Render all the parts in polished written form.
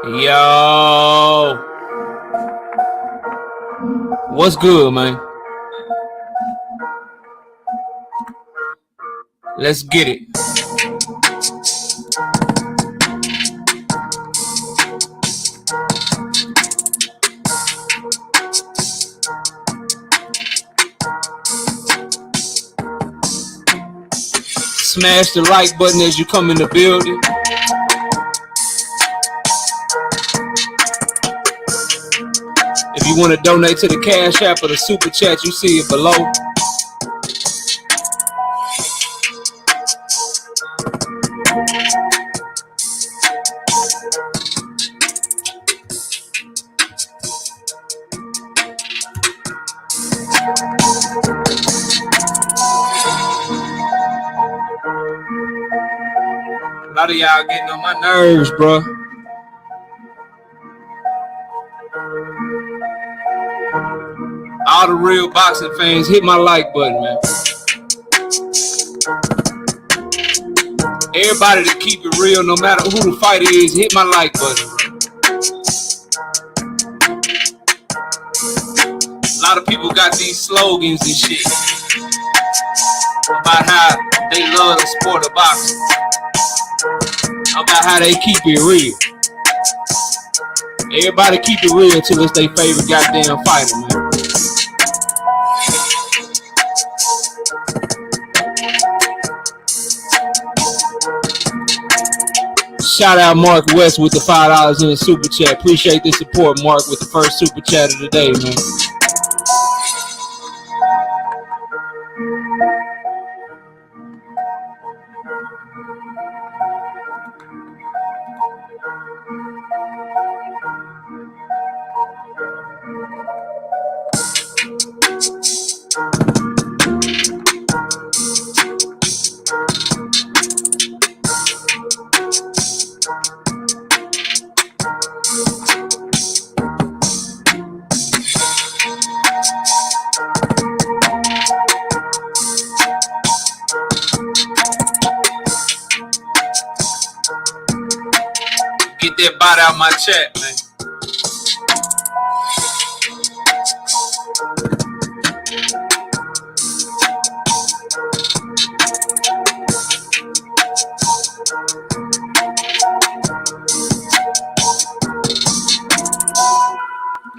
Yo, what's good, man? Let's get it. Smash the like button as you come in the building. If you want to donate to the Cash App or the Super Chat, you see it below. A lot of y'all getting on my nerves, bro. All the real boxing fans, hit my like button, man. Everybody to keep it real, no matter who the fighter is, hit my like button, bro. A lot of people got these slogans and shit about how they love the sport of boxing, about how they keep it real. Everybody keep it real till it's their favorite goddamn fighter, man. Shout out Mark West with the $5 in the super chat. Appreciate the support, Mark, with the first super chat of the day, man. Get that bot out my chat, man.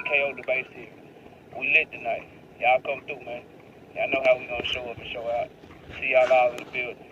KO debate here. We lit tonight. Y'all come through, man. Y'all know how we gonna show up and show out. See y'all all in the building.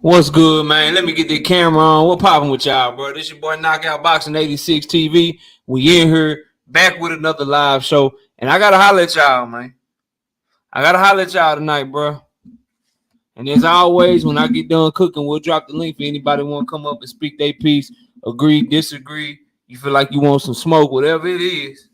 What's good, man? Let me get the camera on. What popping with y'all, bro? This your boy Knockout Boxing 86 TV. We in here back with another live show, and I gotta holler at y'all, man. I gotta holler at y'all tonight, bro. And as always, when I get done cooking, we'll drop the link for anybody want to come up and speak their piece, agree, disagree. You feel like you want some smoke, whatever it is.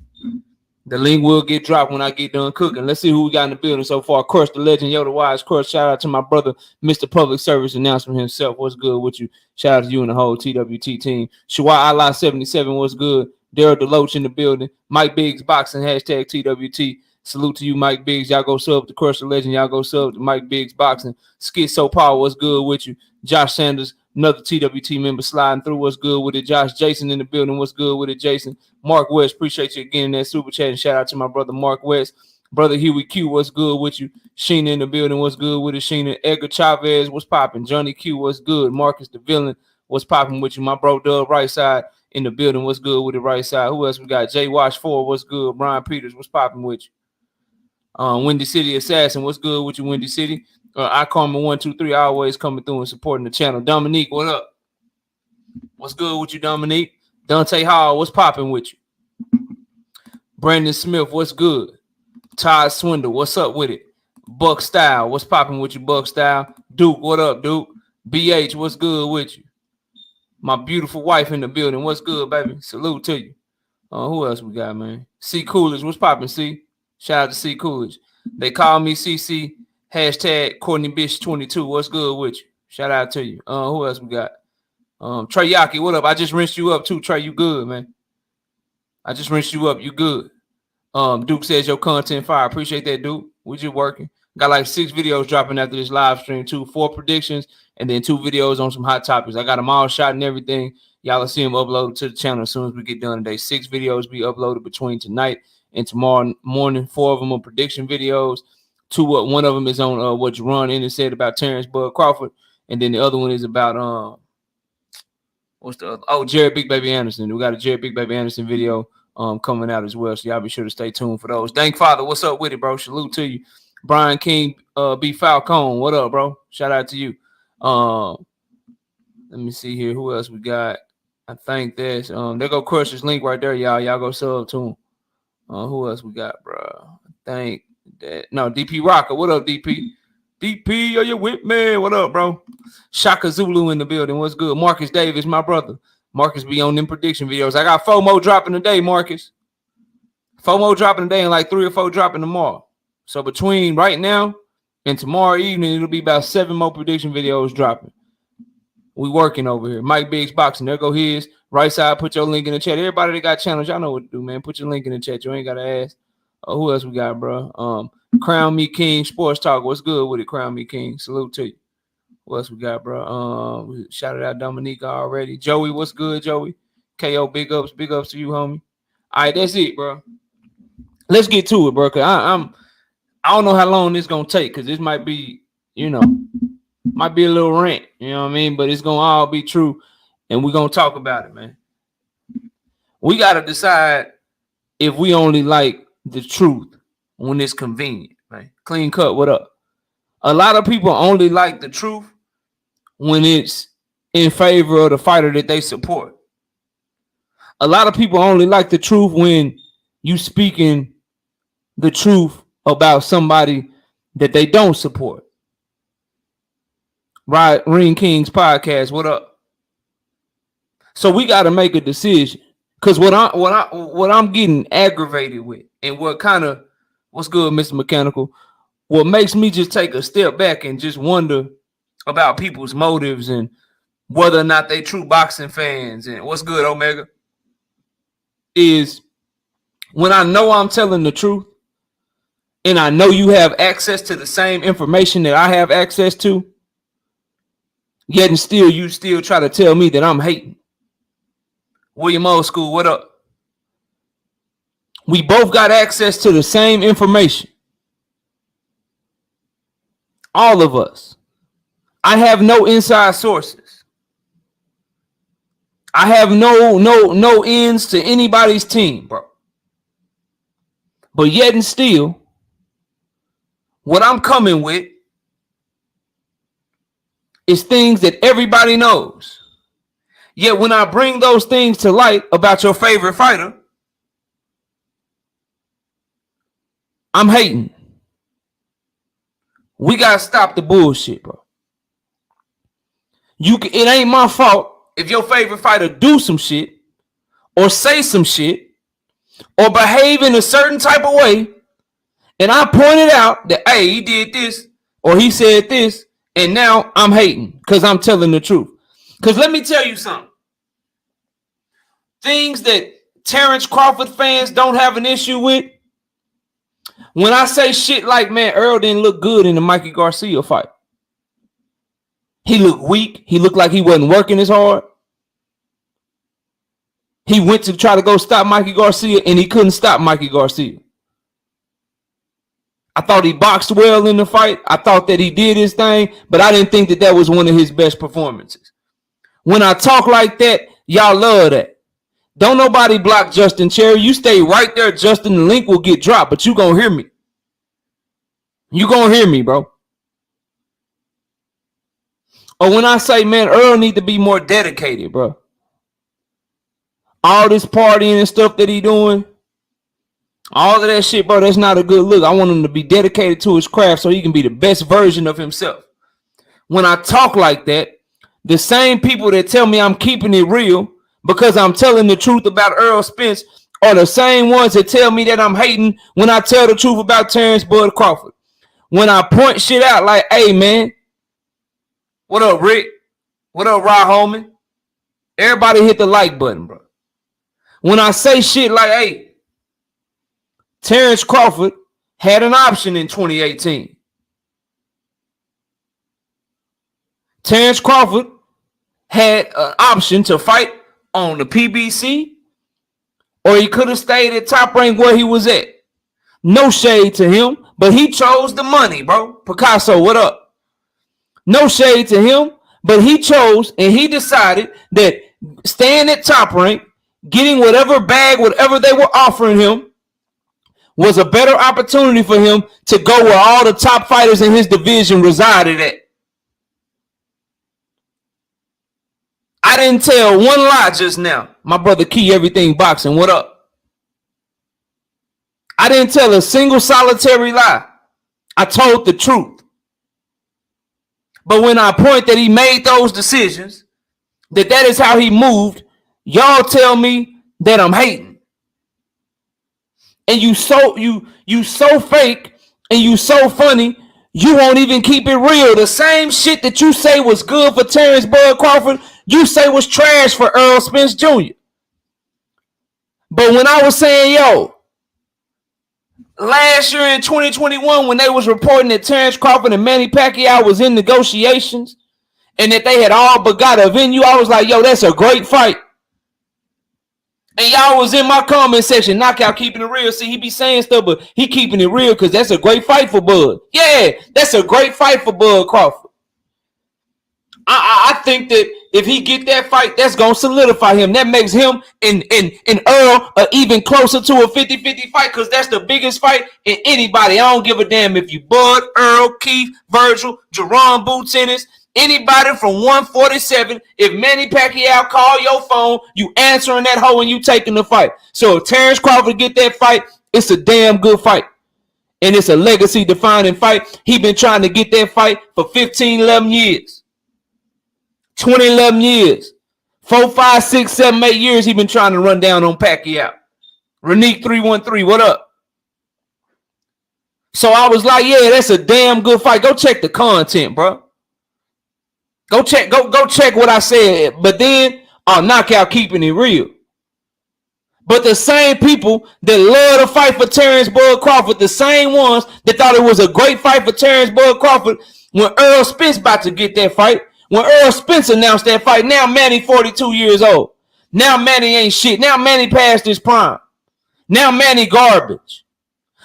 The link will get dropped when I get done cooking. Let's see who we got in the building so far. Crush the legend, Yoda Wise. Crush, shout out to my brother, Mr. Public Service Announcement himself. What's good with you? Shout out to you and the whole TWT team. Shawai Allah 77, what's good? Daryl Deloach in the building. Mike Biggs Boxing, hashtag TWT. Salute to you, Mike Biggs. Y'all go sub to Crush the Legend. Y'all go sub to Mike Biggs Boxing. Schizo Power, what's good with you? Josh Sanders, another TWT member sliding through. What's good with it? Josh Jason in the building. What's good with it, Jason? Mark West, appreciate you again in that super chat. And shout out to my brother Mark West. Brother Huey Q, what's good with you? Sheena in the building. What's good with it, Sheena? Edgar Chavez, what's popping? Johnny Q, what's good? Marcus the Villain, what's popping with you? My bro Dub, right side in the building. What's good with the right side? Who else we got? Jay Wash 4, what's good? Brian Peters, what's popping with you? Windy City Assassin, what's good with you, Windy City? I Karma 123, always coming through and supporting the channel. Dominique, what up? What's good with you, Dominique? Dante Hall, what's popping with you? Brandon Smith, what's good? Todd Swindle, what's up with it? Buck Style, what's popping with you, Buck Style? Duke, what up, Duke? BH, what's good with you? My beautiful wife in the building, what's good, baby? Salute to you. Who else we got, man? C Coolidge, what's popping, C? Shout out to C Coolidge. They call me CC, hashtag Courtney Bish 22. What's good with you? Shout out to you. Who else we got? Trey Yaki, what up? I just rinsed you up too, Trey. You good, man? I just rinsed you up. You good. Duke says your content fire. Appreciate that, Duke. We just working. Got like 6 videos dropping after this live stream too. 4 predictions and then 2 videos on some hot topics. I got them all shot and everything. Y'all will see them uploaded to the channel as soon as we get done today. 6 videos be uploaded between tonight and tomorrow morning. 4 of them are prediction videos. 2, one of them is on what Jerron Ennis said about Terence Crawford, and then the other one is about what's the other? Oh, Jared Big Baby Anderson. We got a Jared Big Baby Anderson video coming out as well, so y'all be sure to stay tuned for those. Thank Father, what's up with it, bro? Salute to you. Brian King, B Falcone, what up, bro? Shout out to you. Let me see here. Who else we got? I think that's there go Crush's link right there, y'all. Y'all go sub to him. Who else we got, bro? I think that DP Rocker. What up, DP? DP, are you with me? What up, bro? Shaka Zulu in the building. What's good? Marcus Davis, my brother. Marcus be on them prediction videos. I got FOMO dropping today, Marcus. FOMO dropping today and like 3 or 4 dropping tomorrow. So between right now and tomorrow evening, it'll be about 7 more prediction videos dropping. We working over here. Mike Biggs Boxing. There go his. Right side, put your link in the chat. Everybody that got channels, y'all know what to do, man. Put your link in the chat. You ain't got to ask. Who else we got, bro? Crown Me King Sports Talk. What's good with it, Crown Me King? Salute to you. What else we got, bro? We shouted out Dominica already. Joey, what's good, Joey? KO, big ups to you, homie. All right, that's it, bro. Let's get to it, bro. Cause I don't know how long this gonna take, because this might be, might be a little rant, you know what I mean? But it's gonna all be true, and we're gonna talk about it, man. We gotta decide if we only like the truth when it's convenient, right? Clean cut, what up? A lot of people only like the truth when it's in favor of the fighter that they support. A lot of people only like the truth when you speaking the truth about somebody that they don't support. Right, Ring Kings podcast, what up? So we got to make a decision, because what I'm getting aggravated with, and what's good, Mr. Mechanical, what makes me just take a step back and just wonder about people's motives and whether or not they true boxing fans, and what's good, Omega, is when I know I'm telling the truth and I know you have access to the same information that I have access to, yet and still you still try to tell me that I'm hating. William Old School, what up? We both got access to the same information. All of us. I have no inside sources. I have no ends to anybody's team, bro. But yet and still, what I'm coming with It's things that everybody knows. Yet when I bring those things to light about your favorite fighter, I'm hating. We gotta stop the bullshit, bro. It ain't my fault if your favorite fighter do some shit or say some shit or behave in a certain type of way, and I pointed out that, hey, he did this or he said this, and now I'm hating because I'm telling the truth. Because let me tell you something. Things that Terence Crawford fans don't have an issue with. When I say shit like, man, Earl didn't look good in the Mikey Garcia fight. He looked weak. He looked like he wasn't working as hard. He went to try to go stop Mikey Garcia, and he couldn't stop Mikey Garcia. I thought he boxed well in the fight. I thought that he did his thing, but I didn't think that that was one of his best performances. When I talk like that, y'all love that. Don't nobody block Justin Cherry. You stay right there, Justin. The link will get dropped, but you gonna hear me. You gonna hear me, bro. Or when I say, man, Earl need to be more dedicated, bro. All this partying and stuff that he doing, all of that shit, bro, that's not a good look. I want him to be dedicated to his craft so he can be the best version of himself. When I talk like that, the same people that tell me I'm keeping it real because I'm telling the truth about Earl Spence are the same ones that tell me that I'm hating when I tell the truth about Terence Bud Crawford. When I point shit out like, hey, man, what up, Rick? What up, Rod Holman? Everybody hit the like button, bro. When I say shit like, hey, Terence Crawford had an option in 2018. Terence Crawford had an option to fight on the PBC, or he could have stayed at Top Rank where he was at. No shade to him, but he chose the money, bro. Picasso, what up? No shade to him, but he chose and he decided that staying at Top Rank, getting whatever bag, whatever they were offering him, was a better opportunity for him to go where all the top fighters in his division resided at. I didn't tell one lie just now. My brother Key, Everything Boxing, what up? I didn't tell a single solitary lie. I told the truth. But when I point that he made those decisions, that is how he moved, y'all tell me that I'm hating. And you so fake and you so funny, you won't even keep it real. The same shit that you say was good for Terence Bud Crawford, you say was trash for Earl Spence Jr. But when I was saying, yo, last year in 2021, when they was reporting that Terence Crawford and Manny Pacquiao was in negotiations and that they had all but got a venue, I was like, yo, that's a great fight. And y'all was in my comment section, Knockout keeping it real. See, he be saying stuff, but he keeping it real because that's a great fight for Bud. Yeah, that's a great fight for Bud Crawford. I think that if he get that fight, that's going to solidify him. That makes him and Earl even closer to a 50-50 fight because that's the biggest fight in anybody. I don't give a damn if you Bud, Earl, Keith, Virgil, Jerome Boots Ennis, anybody from 147. If Manny Pacquiao call your phone, you answering that hoe and you taking the fight. So if Terence Crawford get that fight, it's a damn good fight. And it's a legacy-defining fight. He been trying to get that fight for 15, 11 years. 20, 11 years. 4, 5, 6, 7, 8 years he been trying to run down on Pacquiao. Renique 313, what up? So I was like, yeah, that's a damn good fight. Go check the content, bro. Go check what I said. But then I'll Knockout keeping it real. But the same people that love to fight for Terence Bud Crawford, the same ones that thought it was a great fight for Terence Bud Crawford when Earl Spence about to get that fight. When Earl Spence announced that fight, now Manny 42 years old. Now Manny ain't shit. Now Manny past his prime. Now Manny garbage.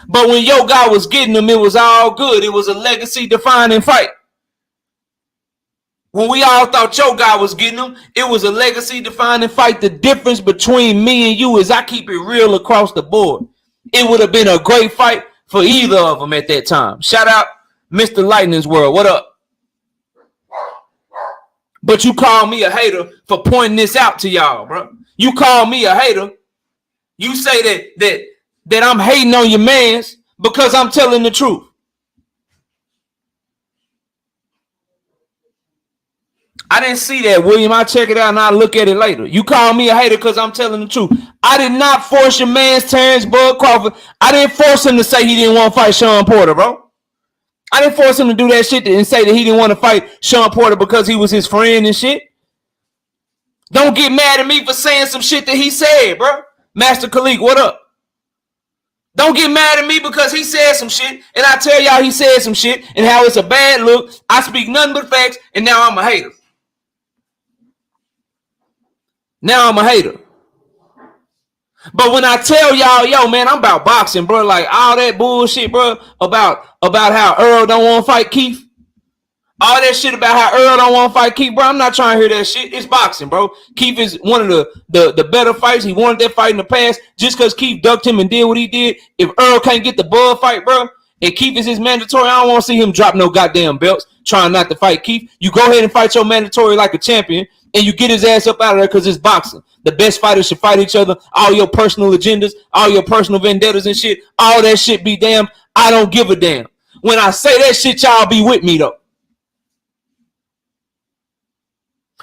But when your guy was getting him, it was all good. It was a legacy-defining fight. When we all thought your guy was getting him, it was a legacy-defining fight. The difference between me and you is I keep it real across the board. It would have been a great fight for either of them at that time. Shout out Mr. Lightning's World. What up? But you call me a hater for pointing this out to y'all, bro. You call me a hater. You say that I'm hating on your mans because I'm telling the truth. I didn't see that, William. I'll check it out and I'll look at it later. You call me a hater because I'm telling the truth. I did not force your man's Terence Bud Crawford. I didn't force him to say he didn't want to fight Sean Porter, bro. I didn't force him to do that shit and say that he didn't want to fight Sean Porter because he was his friend and shit. Don't get mad at me for saying some shit that he said, bro. Master Khalik, what up? Don't get mad at me because he said some shit and I tell y'all he said some shit and how it's a bad look. I speak nothing but facts and now I'm a hater. Now I'm a hater. But when I tell y'all, yo, man, I'm about boxing, bro, like all that bullshit, bro, about how Earl don't want to fight Keith. All that shit about how Earl don't want to fight Keith, bro, I'm not trying to hear that shit. It's boxing, bro. Keith is one of the better fights. He wanted that fight in the past. Just because Keith ducked him and did what he did, if Earl can't get the Bud fight, bro, and Keith is his mandatory, I don't want to see him drop no goddamn belts trying not to fight Keith. You go ahead and fight your mandatory like a champion, and you get his ass up out of there because it's boxing. The best fighters should fight each other. All your personal agendas, all your personal vendettas and shit, all that shit be damned. I don't give a damn. When I say that shit, y'all be with me, though.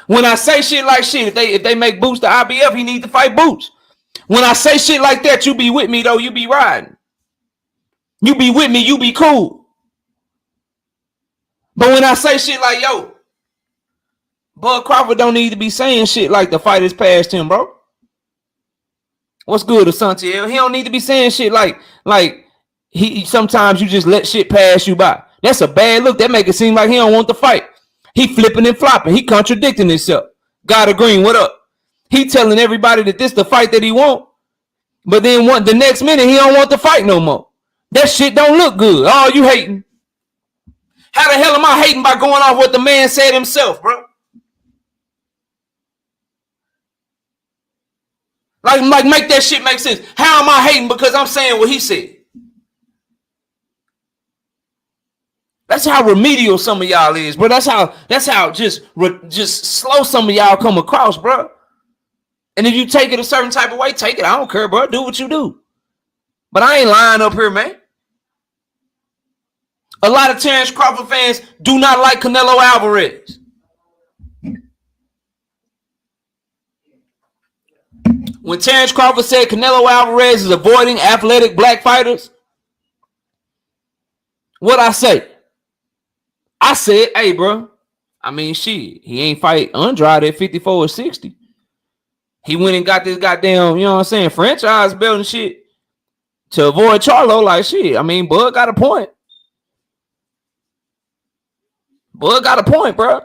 When I say shit like shit, if they make Boots the IBF, he need to fight Boots. When I say shit like that, you be with me, though. You be riding. You be with me. You be cool. But when I say shit like, yo, Bud Crawford don't need to be saying shit like the fight is past him, bro. What's good, Asante? He don't need to be saying shit like he sometimes you just let shit pass you by. That's a bad look. That make it seem like he don't want to fight. He flipping and flopping. He contradicting himself. God Green, what up? He telling everybody that this the fight that he want, but then the next minute he don't want to fight no more. That shit don't look good. Oh, you hating? How the hell am I hating by going off what the man said himself, bro? Like make that shit make sense. How am I hating because I'm saying what he said? That's how remedial some of y'all is, bro. That's how just slow some of y'all come across, bro. And if you take it a certain type of way, take it. I don't care, bro. Do what you do. But I ain't lying up here, man. A lot of Terence Crawford fans do not like Canelo Alvarez. When Terence Crawford said Canelo Alvarez is avoiding athletic black fighters, what I say? I said, hey, bro, I mean, shit, he ain't fight Andrade at 54 or 60. He went and got this goddamn, you know what I'm saying, franchise belt and shit to avoid Charlo. Like, shit, I mean, Bud got a point. Bud got a point, bro.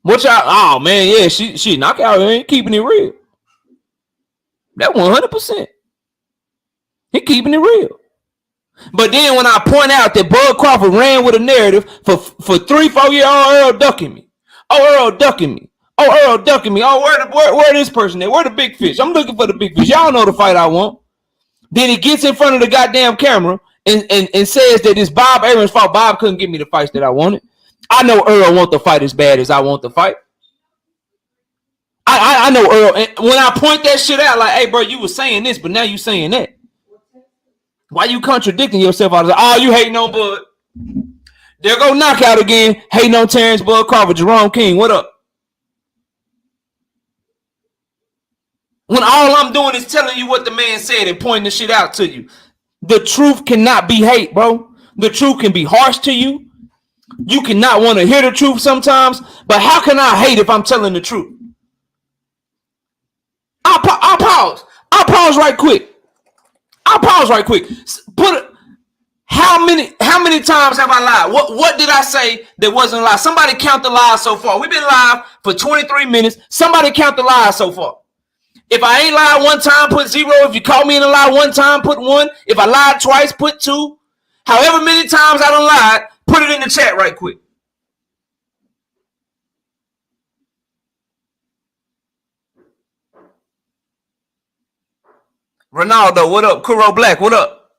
What y'all, oh, man, yeah, she knockout ain't keeping it real. That 100%. He keeping it real. But then when I point out that Bud Crawford ran with a narrative for 3-4 years, oh, Earl ducking me. Oh, Earl ducking me. Oh, Earl ducking me. Oh, where this person at? Where the big fish? I'm looking for the big fish. Y'all know the fight I want. Then he gets in front of the goddamn camera and says that it's Bob Aaron's fault. Bob couldn't give me the fights that I wanted. I know Earl want the fight as bad as I want the fight. I know Earl. And when I point that shit out, like, hey, bro, you was saying this, but now you saying that. Why you contradicting yourself all the time? Oh, you hating on Bud. There go knockout again. Hating on Terence Bud Crawford. Jerome King, what up? When all I'm doing is telling you what the man said and pointing the shit out to you. The truth cannot be hate, bro. The truth can be harsh to you. You cannot want to hear the truth sometimes. But how can I hate if I'm telling the truth? I'll pause. I'll pause right quick. How many times have I lied? What did I say that wasn't a lie? Somebody count the lies so far. We've been live for 23 minutes. Somebody count the lies so far. If I ain't lied one time, put 0. If you caught me in a lie one time, put 1. If I lied twice, put 2. However many times I done lied, put it in the chat right quick. Ronaldo, what up? Kuro Black, what up?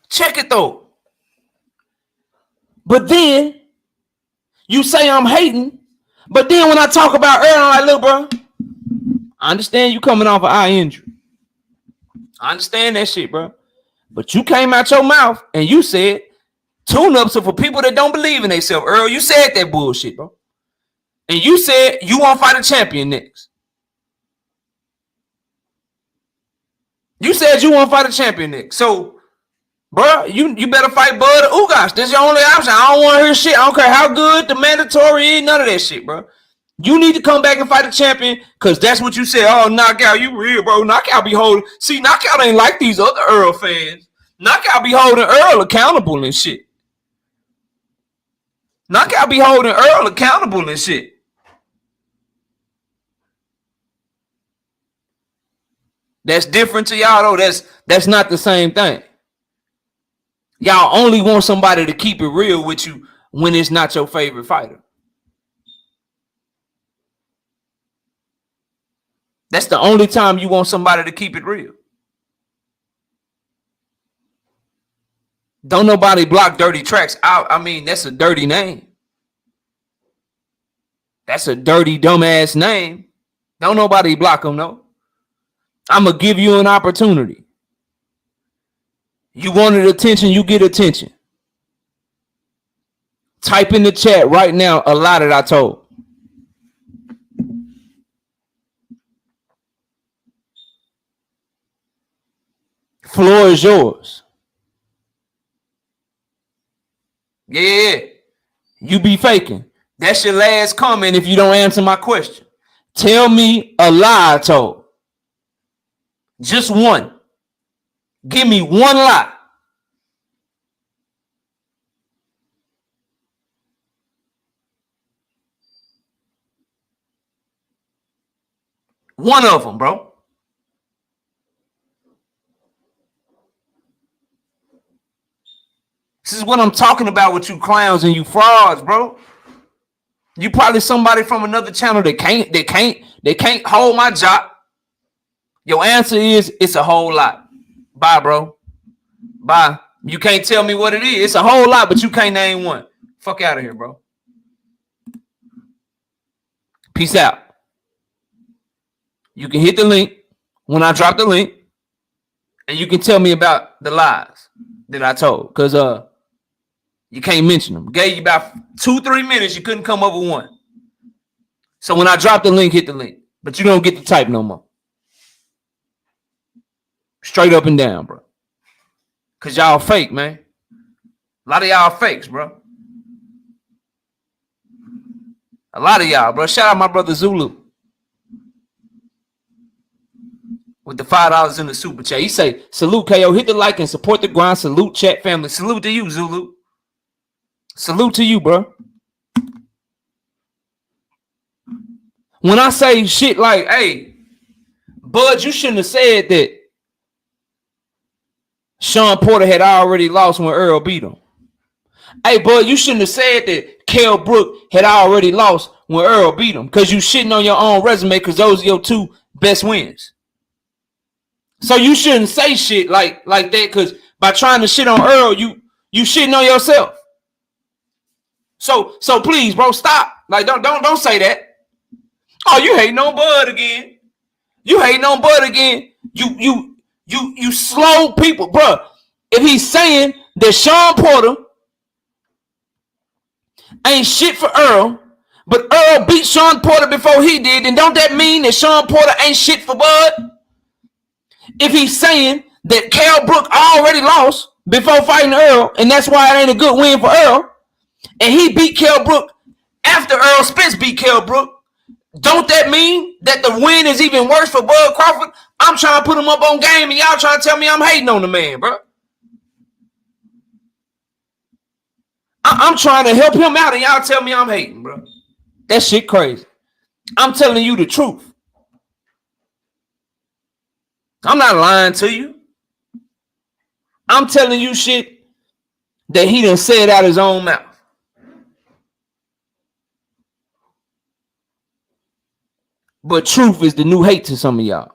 Check it though. But then you say I'm hating. But then when I talk about Earl, I'm like, look, bro, I understand you coming off an eye injury. I understand that shit, bro. But you came out your mouth and you said tune-ups are for people that don't believe in themselves. Earl, you said that bullshit, bro. And you said you want to fight a champion next. You said you want to fight a champion next. So, bro, you better fight Bud or Ugas. That's your only option. I don't want to hear shit. I don't care how good the mandatory is. None of that shit, bro. You need to come back and fight a champion because that's what you said. Oh, Knockout, you real, bro. Knockout be holding. See, Knockout ain't like these other Earl fans. Knockout be holding Earl accountable and shit. Knockout be holding Earl accountable and shit. That's different to y'all, though. That's not the same thing. Y'all only want somebody to keep it real with you when it's not your favorite fighter. That's the only time you want somebody to keep it real. Don't nobody block dirty tracks. I mean, that's a dirty name. That's a dirty, dumbass name. Don't nobody block them, no. I'm going to give you an opportunity. You wanted attention, you get attention. Type in the chat right now a lie that I told. Floor is yours. Yeah. You be faking. That's your last comment if you don't answer my question. Tell me a lie I told. Just one. Give me one lie. One of them, bro. This is what I'm talking about with you clowns and you frauds, bro. You probably somebody from another channel that can't hold my job. Your answer is it's a whole lot. Bye, bro. Bye. You can't tell me what it is. It's a whole lot, but you can't name one. Fuck out of here, bro. Peace out. You can hit the link when I drop the link, and you can tell me about the lies that I told. Because you can't mention them. Gave you about 2-3 minutes. You couldn't come up with one. So when I drop the link, hit the link. But you don't get to type no more. Straight up and down, bro. Because y'all fake, man. A lot of y'all fakes, bro. A lot of y'all, bro. Shout out my brother Zulu. With the $5 in the super chat. He say, salute, KO. Hit the like and support the grind. Salute, chat family. Salute to you, Zulu. Salute to you, bro. When I say shit like, hey, Bud, you shouldn't have said that Sean Porter had already lost when Earl beat him. Hey, Bud, you shouldn't have said that Kell Brook had already lost when Earl beat him because you shitting on your own resume because those are your two best wins. So you shouldn't say shit like that because by trying to shit on Earl, you shitting on yourself. So please, bro, stop. Like don't say that. Oh, you hating on Bud again. You hating on Bud again. You slow people, bro. If he's saying that Sean Porter ain't shit for Earl, but Earl beat Sean Porter before he did, then don't that mean that Sean Porter ain't shit for Bud? If he's saying that Kell Brook already lost before fighting Earl, and that's why it ain't a good win for Earl, and he beat Kell Brook after Earl Spence beat Kell Brook, don't that mean that the win is even worse for Bud Crawford? I'm trying to put him up on game, and y'all trying to tell me I'm hating on the man, bro. I'm trying to help him out, and y'all tell me I'm hating, bro. That shit crazy. I'm telling you the truth. I'm not lying to you. I'm telling you shit that he done said out his own mouth. But truth is the new hate to some of y'all.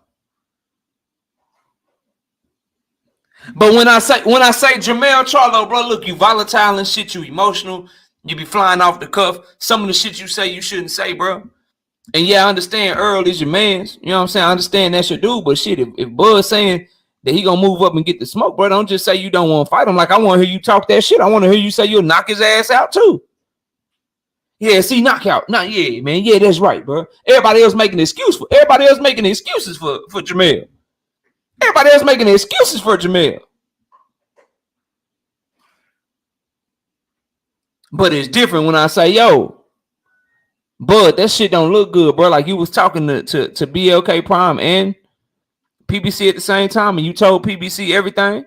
But when I say Jamel Charlo, bro, look, you volatile and shit, you emotional, you be flying off the cuff. Some of the shit you say you shouldn't say, bro. And yeah, I understand Earl is your man's. You know what I'm saying? I understand that's your dude, but shit, if Bud's saying that he gonna move up and get the smoke, bro, don't just say you don't want to fight him. Like, I want to hear you talk that shit. I want to hear you say you'll knock his ass out too. Yeah, see, knockout. Yeah, man. Yeah, that's right, bro. Everybody else making excuses for Jamel. Everybody else making excuses for Jamel. But it's different when I say, yo, Bud, that shit don't look good, bro. Like, you was talking to BLK Prime and PBC at the same time, and you told PBC everything,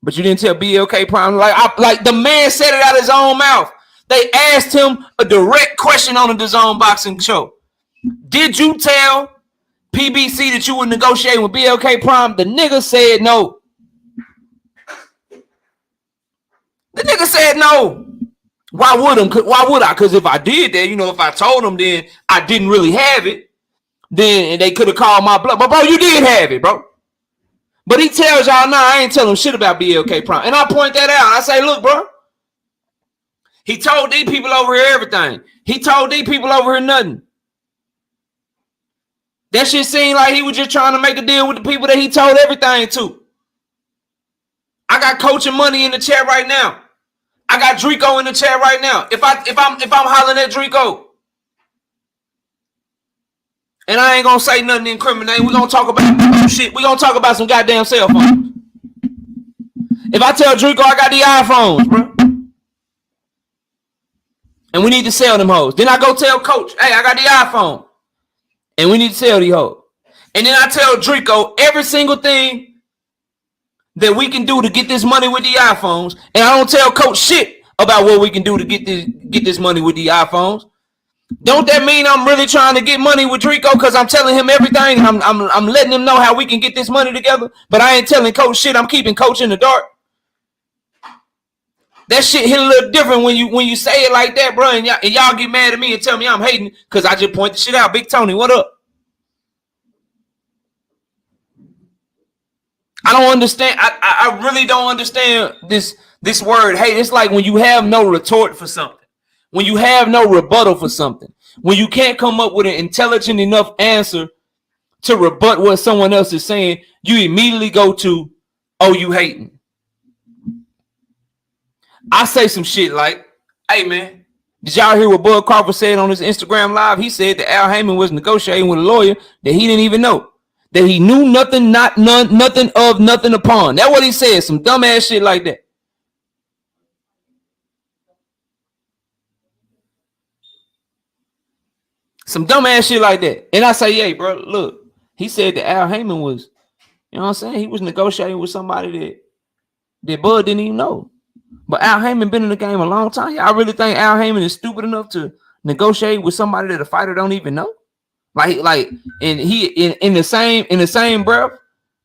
but you didn't tell BLK Prime. Like the man said it out of his own mouth. They asked him a direct question on the DAZN boxing show. Did you tell PBC that you were negotiating with BLK Prime? The nigga said no. The nigga said no. Why would I? Because if I did that, if I told them then I didn't really have it, then they could have called my bluff. But bro, you did have it, bro. But he tells y'all, nah, I ain't telling shit about BLK Prime. And I point that out. I say, look, bro. He told these people over here everything. He told these people over here nothing. That shit seemed like he was just trying to make a deal with the people that he told everything to. I got coaching money in the chat right now. I got Drico in the chat right now. If I'm hollering at Drico, and I ain't gonna say nothing incriminating, we're gonna talk about shit. We're gonna talk about some goddamn cell phones. If I tell Drico I got the iPhones, bro, and we need to sell them hoes, then I go tell Coach, hey, I got the iPhone, and we need to sell these hoes. And then I tell Drico every single thing that we can do to get this money with the iPhones, and I don't tell Coach shit about what we can do to get this money with the iPhones. Don't that mean I'm really trying to get money with Drico because I'm telling him everything? I'm letting him know how we can get this money together, but I ain't telling Coach shit. I'm keeping Coach in the dark. That shit hit a little different when you say it like that, bro, and y'all get mad at me and tell me I'm hating because I just point the shit out. Big Tony, what up? I don't understand. I really don't understand this word hate. It's like when you have no retort for something, when you have no rebuttal for something, when you can't come up with an intelligent enough answer to rebut what someone else is saying, you immediately go to, oh, you hating. I say some shit like, hey, man, did y'all hear what Bud Crawford said on his Instagram live? He said that Al Heyman was negotiating with a lawyer that he didn't even know. That he knew nothing, nothing of, nothing upon. That's what he said. Some dumbass shit like that. Some dumbass shit like that. And I say, hey, bro, look. He said that Al Heyman was, you know what I'm saying? He was negotiating with somebody that Bud didn't even know. But Al Heyman been in the game a long time. Y'all really think Al Heyman is stupid enough to negotiate with somebody that a fighter don't even know? Like, and he in the same breath,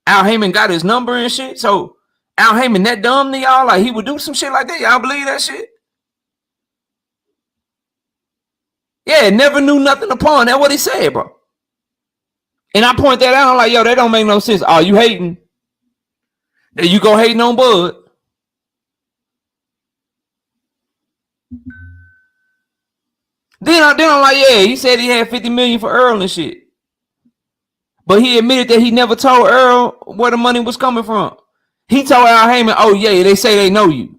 Al Heyman got his number and shit. So Al Heyman that dumb to y'all? Like, he would do some shit like that? Y'all believe that shit? Yeah, never knew nothing upon. That's what he said, bro. And I point that out. I'm like, yo, that don't make no sense. Oh, you hating? Then you go hating on Bud. Then I'm like, yeah, he said he had 50 million for Earl and shit. But he admitted that he never told Earl where the money was coming from. He told Al Heyman, oh yeah, they say they know you.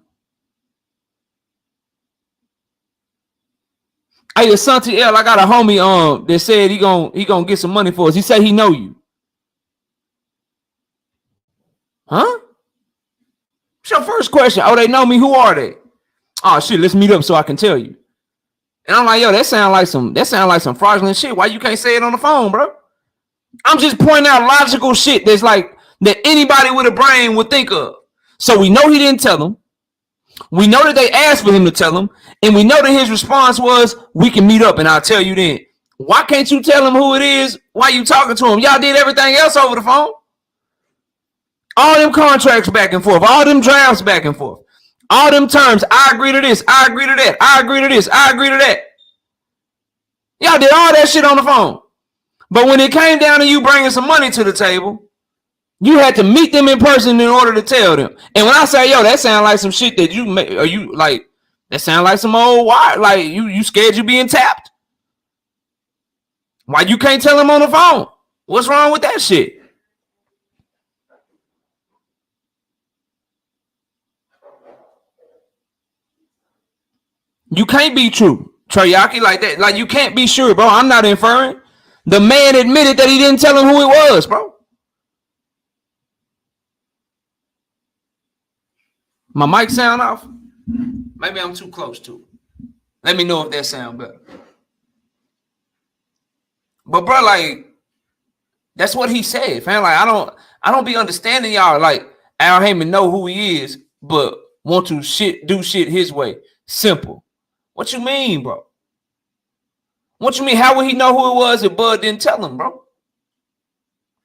Hey, Asante L, I got a homie that said he gonna get some money for us. He said he know you. Huh? What's your first question? Oh, they know me. Who are they? Oh shit, let's meet up so I can tell you. And I'm like, yo, that sound like some fraudulent shit. Why you can't say it on the phone, bro? I'm just pointing out logical shit that's like that anybody with a brain would think of. So we know he didn't tell them. We know that they asked for him to tell them, and we know that his response was, we can meet up and I'll tell you then. Why can't you tell him who it is while you talking to him? Y'all did everything else over the phone. All them contracts back and forth, all them drafts back and forth, all them terms. I agree to this, I agree to that, I agree to this, I agree to that. Y'all did all that shit on the phone. But when it came down to you bringing some money to the table, You had to meet them in person in order to tell them. And when I say, yo, that sound like some shit that you make, or you like, that sound like some old wire. Like you scared you being tapped. Why you can't tell them on the phone? What's wrong with that shit? You can't be true, Treyaki, like that. Like you can't be sure, bro. I'm not inferring. The man admitted that he didn't tell him who it was, bro. My mic sound off? Maybe I'm too close to it. Let me know if that sound better. But bro, like, that's what he said, fam. Like, I don't be understanding y'all. Like, Al Heyman know who he is, but want to do shit his way. Simple. What you mean, bro? What you mean? How would he know who it was if Bud didn't tell him, bro?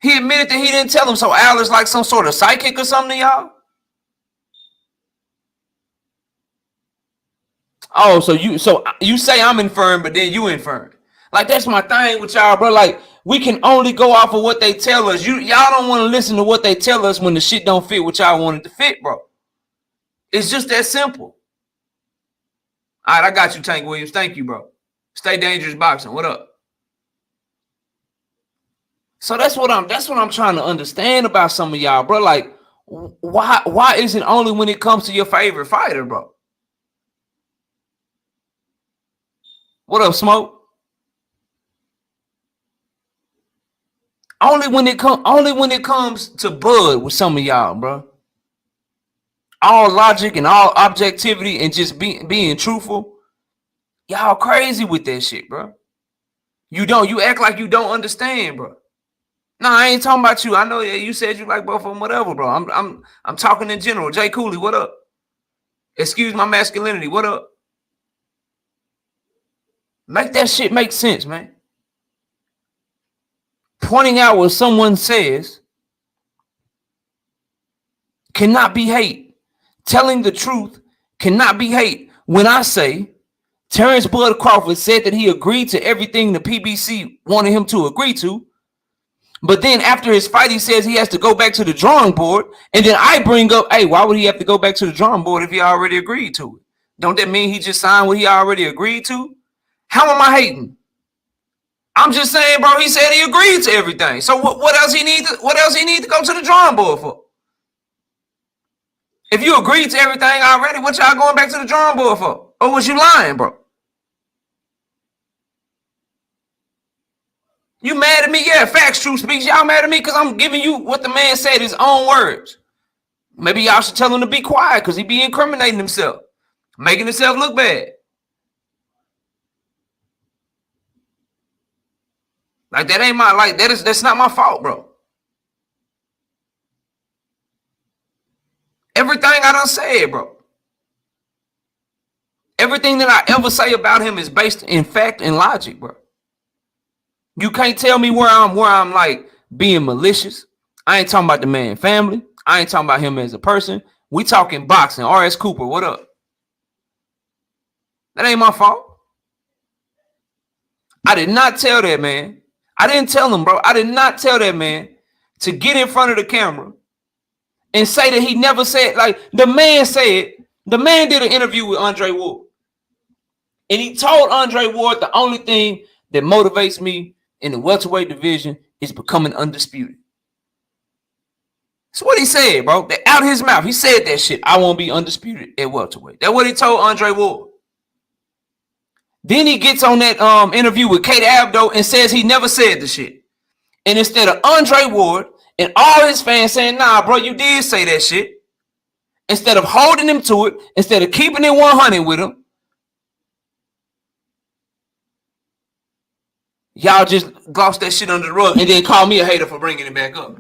He admitted that he didn't tell him, so Al is like some sort of psychic or something to y'all? Oh, so you say I'm inferring, but then you inferring. Like, that's my thing with y'all, bro. Like, we can only go off of what they tell us. Y'all don't want to listen to what they tell us when the shit don't fit what y'all want it to fit, bro. It's just that simple. All right, I got you, Tank Williams. Thank you, bro. Stay dangerous boxing. What up? So that's what I'm trying to understand about some of y'all, bro. Like, why is it only when it comes to your favorite fighter, bro? What up, Smoke? Only when it comes to Bud with some of y'all, bro. All logic and all objectivity and just being truthful. Y'all crazy with that shit, bro. You act like you don't understand, bro. No, I ain't talking about you. I know you said you like both of them, whatever, bro. I'm talking in general. Jay Cooley, what up? Excuse my masculinity, what up? Make that shit make sense, man. Pointing out what someone says cannot be hate. Telling the truth cannot be hate. When I say Terence Bud Crawford said that he agreed to everything the PBC wanted him to agree to, but then after his fight, he says he has to go back to the drawing board, and then I bring up, hey, why would he have to go back to the drawing board if he already agreed to it? Don't that mean he just signed what he already agreed to? How am I hating? I'm just saying, bro, he said he agreed to everything. So what else he need to go to the drawing board for? If you agreed to everything already, what y'all going back to the drawing board for? Or was you lying, bro? You mad at me? Yeah, facts, true speech. Y'all mad at me because I'm giving you what the man said, his own words. Maybe y'all should tell him to be quiet because he be incriminating himself, making himself look bad. Like, that ain't my, like, that's not my fault, bro. Everything I done said, bro. Everything that I ever say about him is based in fact and logic, bro. You can't tell me where I'm like being malicious. I ain't talking about the man family. I ain't talking about him as a person. We talking boxing. R.S. Cooper, what up? That ain't my fault. I did not tell that man. I didn't tell him, bro. I did not tell that man to get in front of the camera and say that he never said, like, the man did an interview with Andre Ward. And he told Andre Ward the only thing that motivates me in the welterweight division is becoming undisputed. That's what he said, bro. That out his mouth. He said that shit. I won't be undisputed at welterweight. That's what he told Andre Ward. Then he gets on that interview with Kate Abdo and says he never said the shit. And instead of Andre Ward and all his fans saying, nah, bro, you did say that shit. Instead of holding him to it, instead of keeping it 100 with him, y'all just glossed that shit under the rug and then call me a hater for bringing it back up.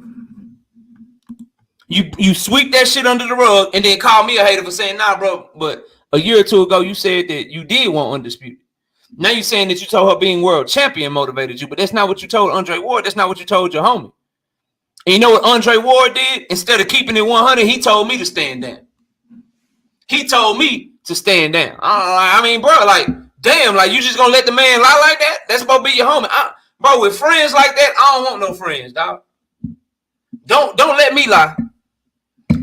You sweep that shit under the rug and then call me a hater for saying, nah, bro, but a year or two ago, you said that you did want undisputed. Now you're saying that you told her being world champion motivated you, but that's not what you told Andre Ward. That's not what you told your homie. And you know what Andre Ward did? Instead of keeping it 100, he told me to stand down. He told me to stand down. I mean, bro, like, damn, like, you just gonna let the man lie like that? That's supposed to be your homie. Bro, with friends like that, I don't want no friends, dog. Don't let me lie.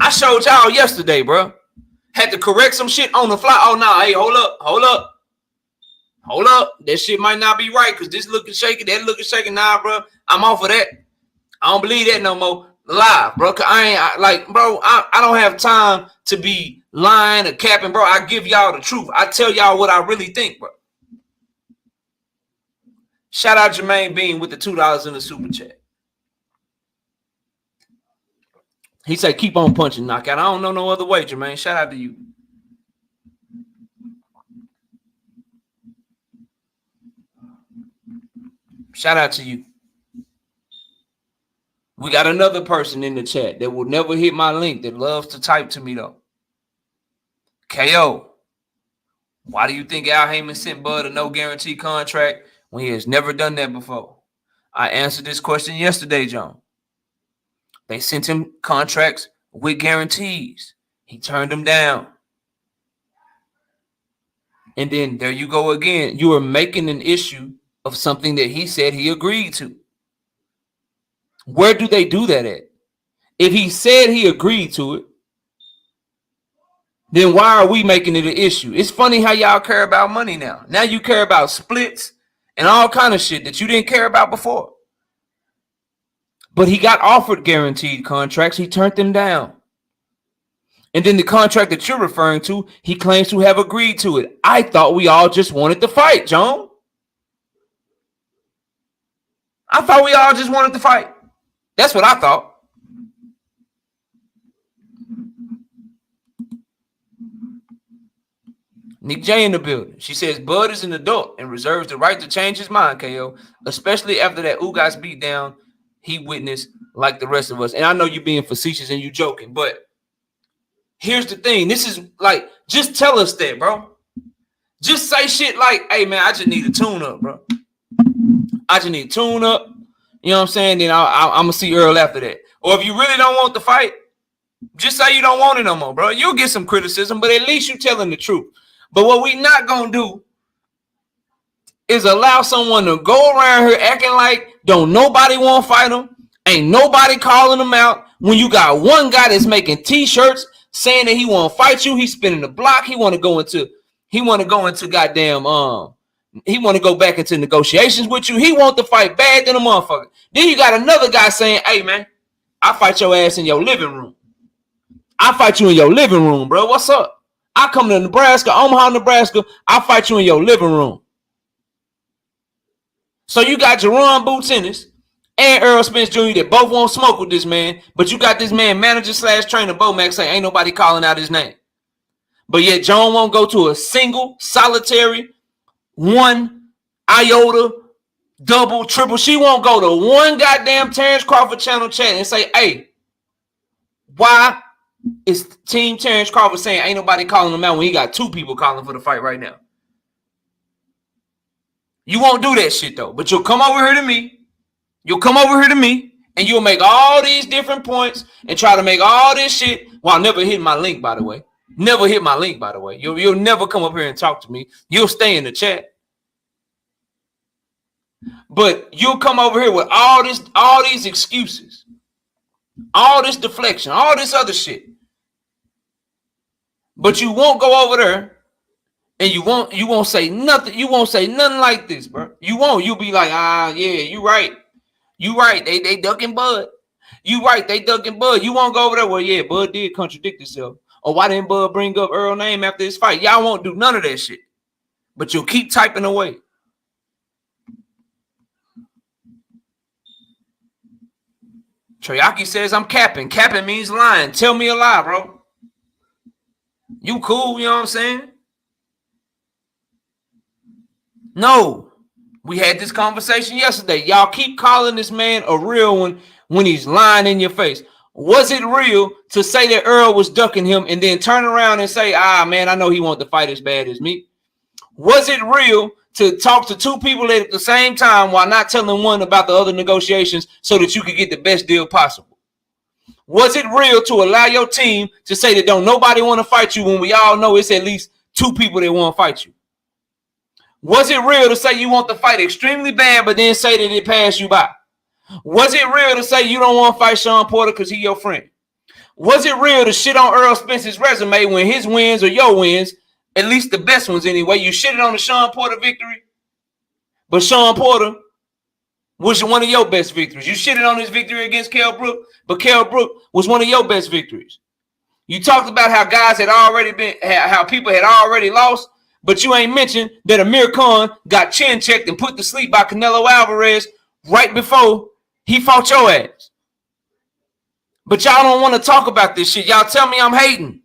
I showed y'all yesterday, bro. Had to correct some shit on the fly. Oh, no. Hey, hold up. That shit might not be right because this looking shaky, that looking shaky. Nah, bro. I'm off of that. I don't believe that no more. Live, bro. I don't have time to be lying or capping, bro. I give y'all the truth. I tell y'all what I really think, bro. Shout out Jermaine Bean with the $2 in the super chat. He said, keep on punching, knockout. I don't know no other way, Jermaine. Shout out to you. Shout out to you. We got another person in the chat that will never hit my link that loves to type to me, though. KO. Why do you think Al Heyman sent Bud a no guarantee contract when he has never done that before? I answered this question yesterday, John. They sent him contracts with guarantees. He turned them down. And then there you go again. You are making an issue of something that he said he agreed to. Where do they do that at? If he said he agreed to it, then why are we making it an issue? It's funny how y'all care about money now. Now you care about splits and all kind of shit that you didn't care about before. But he got offered guaranteed contracts. He turned them down. And then the contract that you're referring to, he claims to have agreed to it. I thought we all just wanted to fight, John. I thought we all just wanted to fight. That's what I thought. Nick J in the building. She says Bud is an adult and reserves the right to change his mind, KO, especially after that Ugas beatdown he witnessed like the rest of us. And I know you're being facetious and you joking, but here's the thing. This is like, just tell us that, bro. Just say shit like, hey, man, I just need a tune-up, bro. I just need a tune-up. You know what I'm saying? Then I'm going to see Earl after that. Or if you really don't want the fight, just say you don't want it no more, bro. You'll get some criticism, but at least you're telling the truth. But what we not going to do is allow someone to go around here acting like don't nobody want to fight them. Ain't nobody calling them out. When you got one guy that's making T-shirts saying that he want to fight you, he's spinning the block. He want to go into goddamn, he want to go back into negotiations with you. He want to fight bad than a motherfucker. Then you got another guy saying, hey, man, I fight your ass in your living room. I fight you in your living room, bro. What's up? I come to Nebraska, Omaha, Nebraska. I fight you in your living room. So you got Jerron Boots Ennis and Earl Spence Jr. that both won't smoke with this man, but you got this man manager / trainer Bo Max saying ain't nobody calling out his name. But yet John won't go to a single, solitary, one iota, double, triple. She won't go to one goddamn Terence Crawford channel chat and say, hey, why is Team Terence Crawford saying ain't nobody calling him out when he got two people calling for the fight right now? You won't do that shit, though. But you'll come over here to me. And you'll make all these different points and try to make all this shit while never hitting my link, by the way. Never hit my link, by the way. You'll never come up here and talk to me. You'll stay in the chat. But you'll come over here with all these excuses, all this deflection, all this other shit. But you won't go over there. And you won't say nothing. You won't say nothing like this, bro. You won't. You'll be like, yeah, you right. You right. They ducking Bud. You right. They ducking Bud. You won't go over there. Well, yeah, Bud did contradict himself. Or why didn't Bud bring up Earl's name after his fight? Y'all won't do none of that shit. But you'll keep typing away. Triaki says I'm capping. Capping means lying. Tell me a lie, bro. You cool, you know what I'm saying? No, we had this conversation yesterday. Y'all keep calling this man a real one when he's lying in your face. Was it real to say that Earl was ducking him and then turn around and say, man, I know he wanted to fight as bad as me? Was it real to talk to two people at the same time while not telling one about the other negotiations so that you could get the best deal possible? Was it real to allow your team to say that don't nobody want to fight you when we all know it's at least two people that want to fight you? Was it real to say you want the fight extremely bad, but then say that it passed you by? Was it real to say you don't want to fight Sean Porter because he your friend? Was it real to shit on Earl Spence's resume when his wins are your wins, at least the best ones anyway? You shitted on the Sean Porter victory, but Sean Porter was one of your best victories. You shitted on his victory against Kell Brook, but Kell Brook was one of your best victories. You talked about how guys had already been, how people had already lost, but you ain't mentioned that Amir Khan got chin checked and put to sleep by Canelo Alvarez right before he fought your ass. But y'all don't want to talk about this shit. Y'all tell me I'm hating.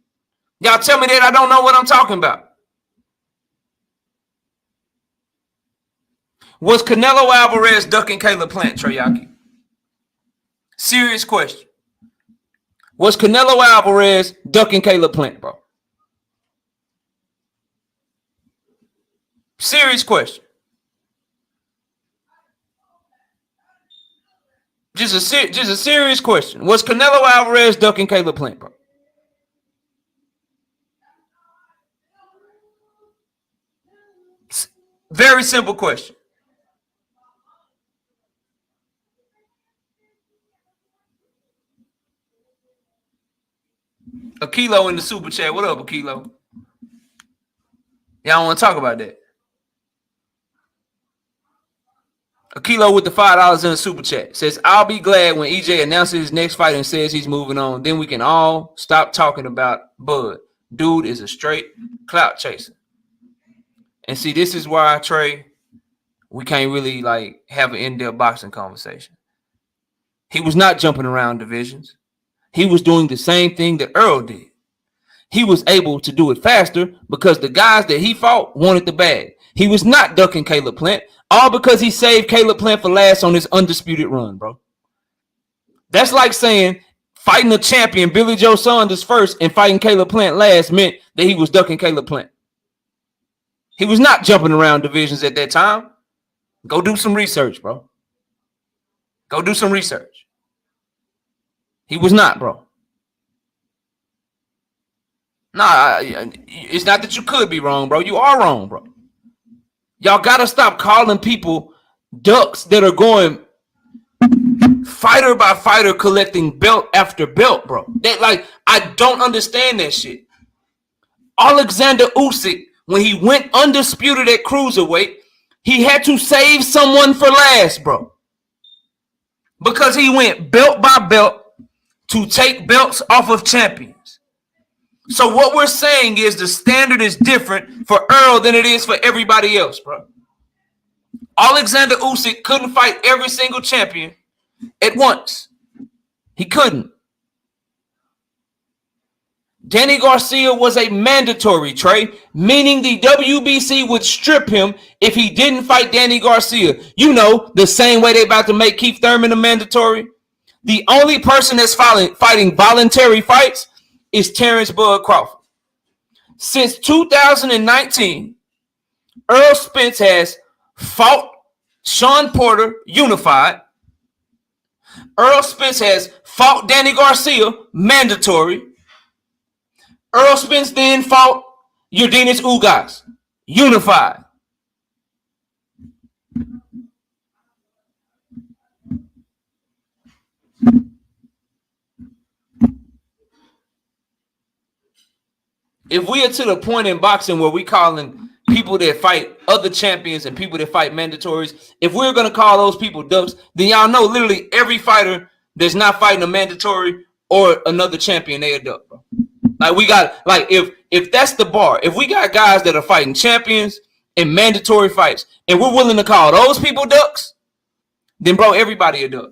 Y'all tell me that I don't know what I'm talking about. Was Canelo Alvarez ducking Caleb Plant, Treyaki? Serious question. Was Canelo Alvarez ducking Caleb Plant, bro? Serious question. Just a serious question. Was Canelo Alvarez ducking Caleb Plant, bro? Very simple question. A kilo in the super chat. What up, a kilo? Y'all want to talk about that? A kilo with the $5 in the super chat says, I'll be glad when EJ announces his next fight and says he's moving on. Then we can all stop talking about Bud. Dude is a straight clout chaser. And see, this is why, Trey, we can't really like have an in-depth boxing conversation. He was not jumping around divisions. He was doing the same thing that Earl did. He was able to do it faster because the guys that he fought wanted the bag. He was not ducking Caleb Plant, all because he saved Caleb Plant for last on his undisputed run, bro. That's like saying fighting a champion, Billy Joe Saunders, first and fighting Caleb Plant last meant that he was ducking Caleb Plant. He was not jumping around divisions at that time. Go do some research, bro. Go do some research. He was not, bro. Nah, it's not that you could be wrong, bro. You are wrong, bro. Y'all got to stop calling people ducks that are going fighter by fighter collecting belt after belt, bro. That, like, I don't understand that shit. Alexander Usyk, when he went undisputed at cruiserweight, he had to save someone for last, bro. Because he went belt by belt to take belts off of champions. So what we're saying is the standard is different for Earl than it is for everybody else, bro. Alexander Usyk couldn't fight every single champion at once. He couldn't. Danny Garcia was a mandatory, Trey, meaning the WBC would strip him if he didn't fight Danny Garcia. You know, the same way they about to make Keith Thurman a mandatory. The only person that's fighting voluntary fights is Terence Bud Crawford. Since 2019, Earl Spence has fought Sean Porter unified. Earl Spence has fought Danny Garcia mandatory. Earl Spence then fought Yordenis Ugas unified. If we are to the point in boxing where we calling people that fight other champions and people that fight mandatories, if we're going to call those people ducks, then y'all know literally every fighter that's not fighting a mandatory or another champion, they a duck, bro. Like we got, like if that's the bar, if we got guys that are fighting champions and mandatory fights and we're willing to call those people ducks, then bro, everybody a duck.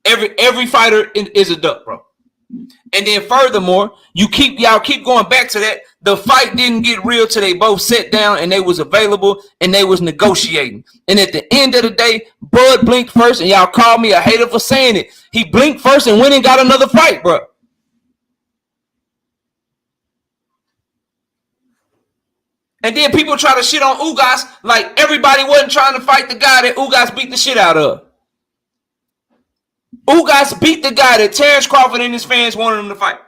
Every fighter is a duck, bro. And then furthermore, y'all keep going back to that. The fight didn't get real till they both sat down and they was available and they was negotiating. And at the end of the day, Bud blinked first, and y'all called me a hater for saying it. He blinked first and went and got another fight, bro. And then people try to shit on Ugas like everybody wasn't trying to fight the guy that Ugas beat the shit out of. Ugas beat the guy that Terence Crawford and his fans wanted him to fight.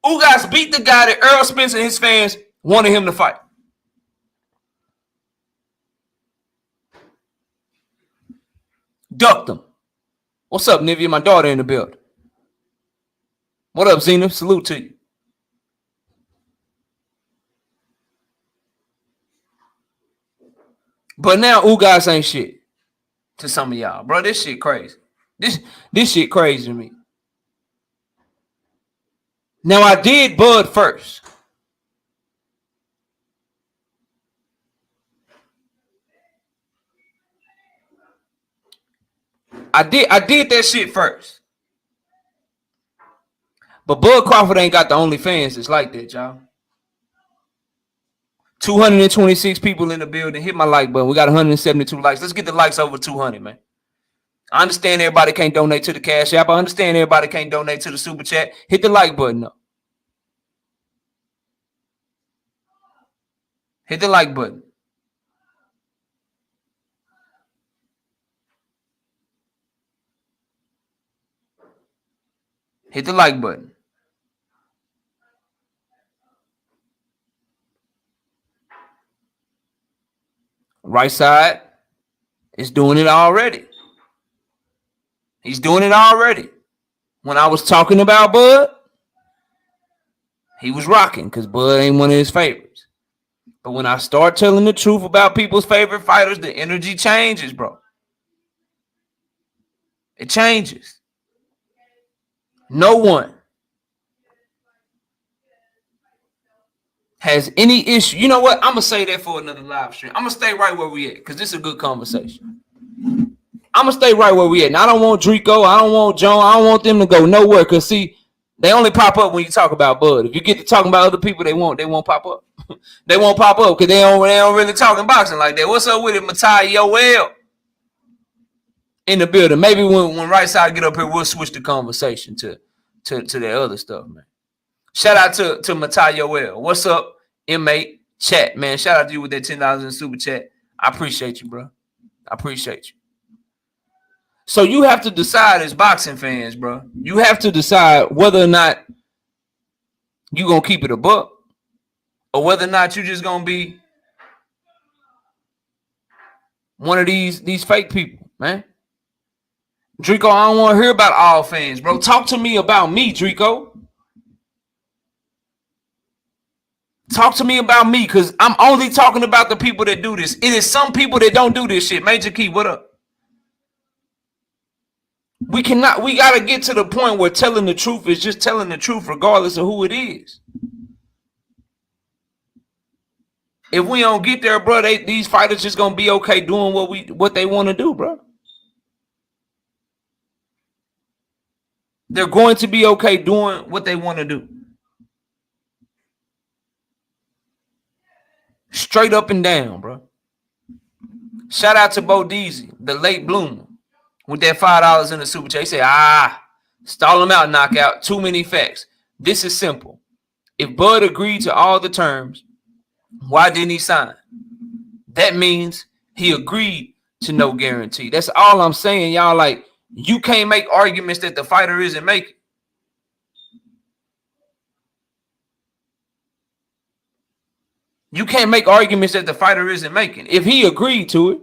Ugas beat the guy that Earl Spence and his fans wanted him to fight. Ducked him. What's up, Nivea? My daughter in the building. What up, Zena? Salute to you. But now Ugas ain't shit to some of y'all, bro. This shit crazy. This shit crazy to me. Now I did Bud first. I did that shit first. But Bud Crawford ain't got the OnlyFans that's like that, y'all. 226 people in the building. Hit my like button. We got 172 likes. Let's get the likes over 200, man. I understand everybody can't donate to the Cash App. I understand everybody can't donate to the Super Chat. Hit the like button up. Hit the like button. Hit the like button. Right side is doing it already. He's doing it already. When I was talking about Bud, he was rocking because Bud ain't one of his favorites. But when I start telling the truth about people's favorite fighters, the energy changes, bro. It changes. No one has any issue. You know what? I'm going to say that for another live stream. I'm going to stay right where we at because this is a good conversation. I'm going to stay right where we at. Now, I don't want Drico. I don't want Joan. I don't want them to go nowhere because, see, they only pop up when you talk about Bud. If you get to talking about other people, they won't pop up. They won't pop up because they don't really talking boxing like that. What's up with it, Matai Yoel? In the building. Maybe when right side get up here, we'll switch the conversation to the other stuff, man. Shout out to Matai Yoel. What's up, inmate? Chat, man. Shout out to you with that $10 in super chat. I appreciate you, bro. I appreciate you. So you have to decide as boxing fans, bro. You have to decide whether or not you gonna keep it a buck or whether or not you just gonna be one of these fake people, man. Drico, I don't want to hear about all fans, bro. Talk to me about me, Drico. Talk to me about me, because I'm only talking about the people that do this. It is some people that don't do this shit. Major Key, what up? We got to get to the point where telling the truth is just telling the truth regardless of who it is. If we don't get there, bro, these fighters just going to be okay doing what they want to do, bro. They're going to be okay doing what they want to do. Straight up and down, bro. Shout out to Bo Deasy, the late bloomer, with that $5 in the super chat. He said, stall him out, knockout. Too many facts. This is simple. If Bud agreed to all the terms, why didn't he sign? That means he agreed to no guarantee. That's all I'm saying, y'all. Like, you can't make arguments that the fighter isn't making. You can't make arguments that the fighter isn't making. If he agreed to it,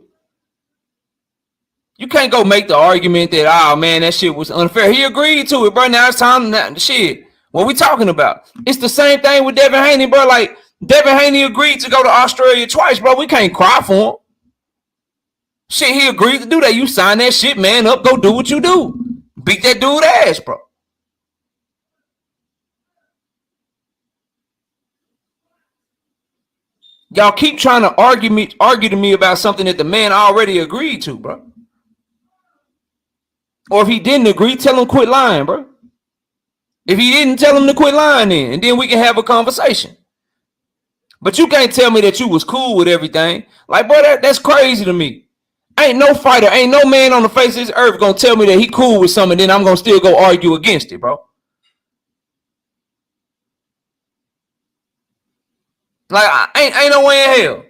you can't go make the argument that, oh, man, that shit was unfair. He agreed to it, bro. Now it's time to shit. What we talking about? It's the same thing with Devin Haney, bro. Like, Devin Haney agreed to go to Australia twice, bro. We can't cry for him. Shit, he agreed to do that. You sign that shit, man, up. Go do what you do. Beat that dude ass, bro. Y'all keep trying to argue to me about something that the man already agreed to, bro. Or if he didn't agree, tell him quit lying, bro. If he didn't, tell him to quit lying then, and then we can have a conversation. But you can't tell me that you was cool with everything. Like, bro, that's crazy to me. Ain't no fighter, ain't no man on the face of this earth gonna tell me that he cool with something, then I'm gonna still go argue against it, bro. Like, ain't no way in hell.